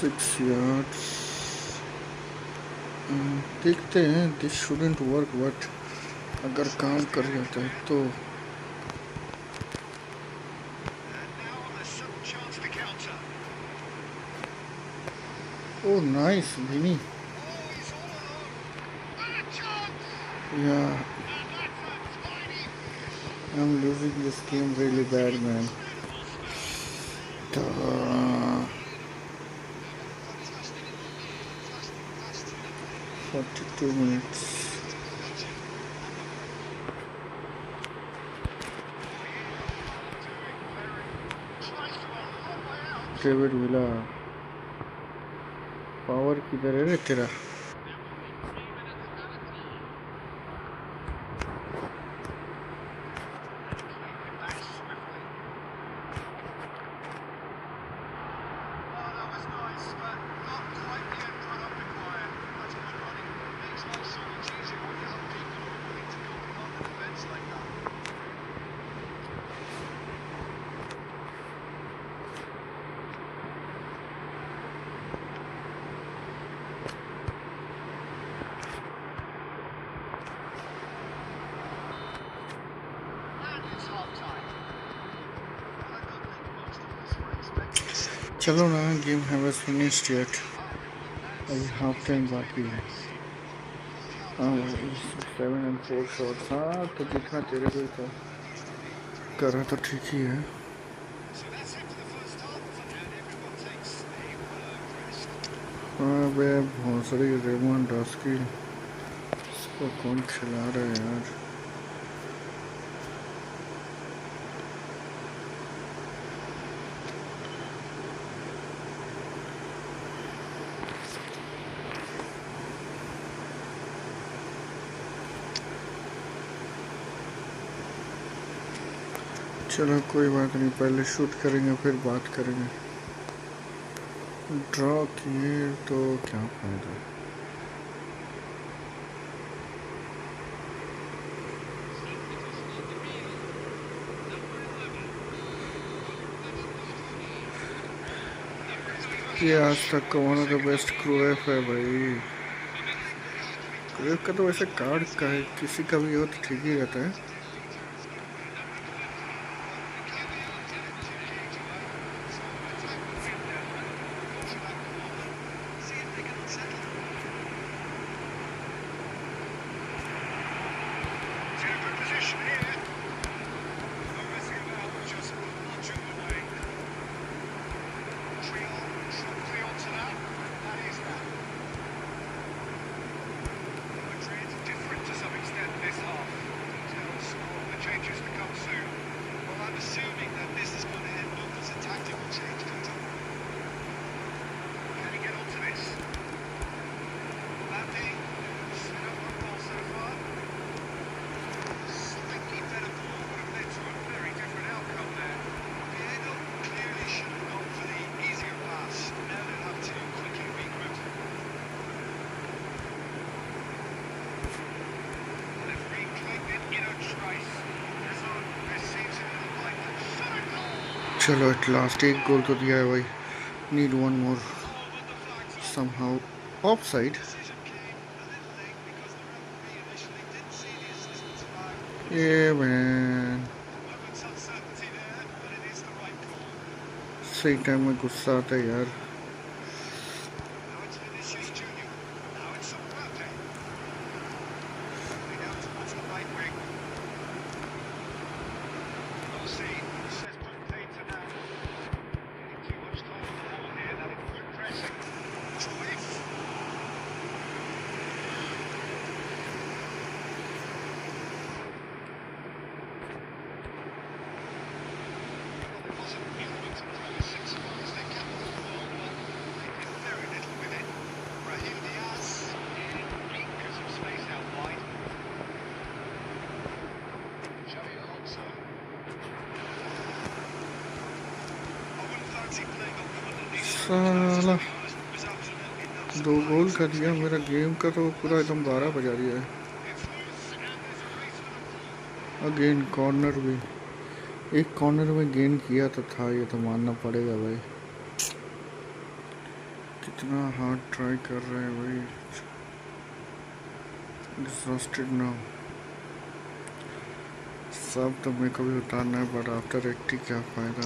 Six yards. देखते हैं, this shouldn't work but अगर काम कर जाता है तो। Oh nice Vinny. Yeah, I'm losing this game really bad man. 42 minutes. Tries to David villa power किधर है रे तेरा? Back swiftly. Oh, that was nice, but not quite the end product required. That's good running. Makes life so much easier when you have people who are willing to go beyond the defence like that. And it's half time. I don't think most of us were expecting a second. चलो ना, game has finished yet, अभी half time बाकी है। हाँ भाई 7 and 4 shots, हाँ तो जितना तेरे को था करा तो ठीक ही है। So that's it for the first half, and everyone takes a well-earned rest. हाँ बे भोसड़ी रेमन डस्की, इसको कौन खिला रहा है यार? चलो कोई बात नहीं, पहले शूट करेंगे फिर बात करेंगे। ड्रॉ किए तो क्या फायदा? ये आज तक का वन ऑफ द बेस्ट क्रूएफ है भाई। क्रूएफ का तो वैसे कार्ड का है, किसी का भी हो तो ठीक ही रहता है। He's in a good position here. No messing about, just punching away. Triol, shortly onto that. That is that. Madrid different to some extent this half. Details on the changes to come soon. Well, I'm assuming that this is going to end up as a tactical change, Peter. Can he get onto this? Lampy, set up one ball so far. Slightly better ball Would have led to a very different outcome there. Diego clearly should have gone for the easier pass. Now they'll have to quickly regroup. They've reclaimed it in a trace. This seems a little like a shot at goal. चलो at last एक गोल तो दिया है भाई, need one more somehow offside. Decision came a little late because the referee initially didn't see the assistance flag. Yeah man, Moment's uncertainty there, but it is the right call. सही time में गुस्सा आता है यार। Now it's Vinicius Junior. Now it's Mbappe. Coming out towards the right wing. We'll see. Says Potato now. Getting too much time on the ball here. That is good pressing. Choice. Well, it wasn't movement and promising, so long as they kept the ball, but they did very little with it. Raheem Diaz. Acres of space out wide. Xavi Alonso. I wouldn't fancy playing up front at least. साला Was absolutely no दो गोल कर दिया, मेरा game का तो पूरा एकदम 12 बजा दिया है। It's loose and there's a race for the ball. Again corner भी, एक कॉर्नर में गेन किया तो था, ये तो मानना पड़ेगा भाई। कितना हार्ड ट्राई कर रहे हैं भाई। Exhausted now. सब तो मेरे को भी उतारना है, बट आफ्टर 80 क्या फ़ायदा,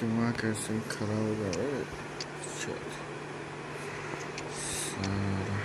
दिमाग ऐसे ही खराब हो जाए। सारा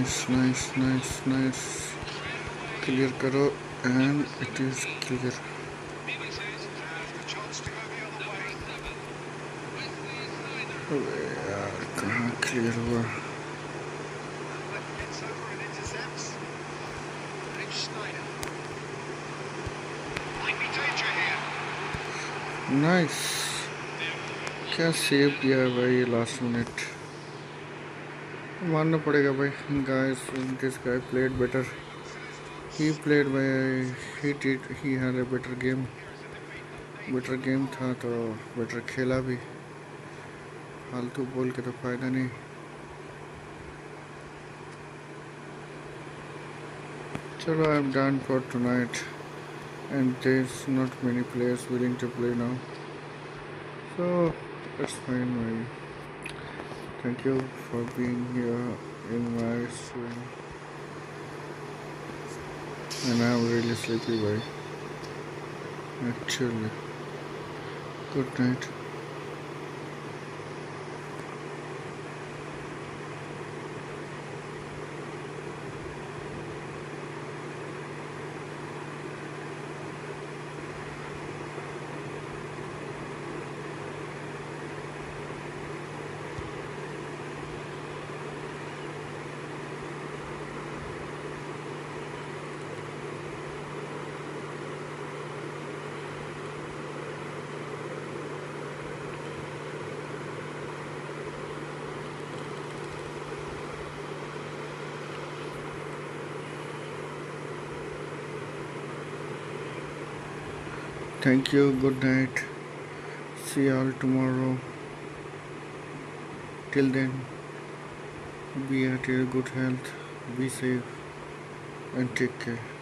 नाइस क्लियर करो एंड इट इज क्लियर अबे यार कहाँ क्लियर हुआ Gets over and intercepts. It's Snyder. Might be danger here. Nice क्या सेव किया है भाई ये लास्ट मिनट मानना पड़ेगा भाई guys this guy played better he played by he had a better game था तो बेटर खेला भी फालतू बोल के तो फायदा नहीं चलो I am done for tonight and there's not many players willing to play now so that's fine man. Thank you for being here in my stream and I'm really sleepy boy actually good night thank you good night see you all tomorrow till then be at your good health be safe and take care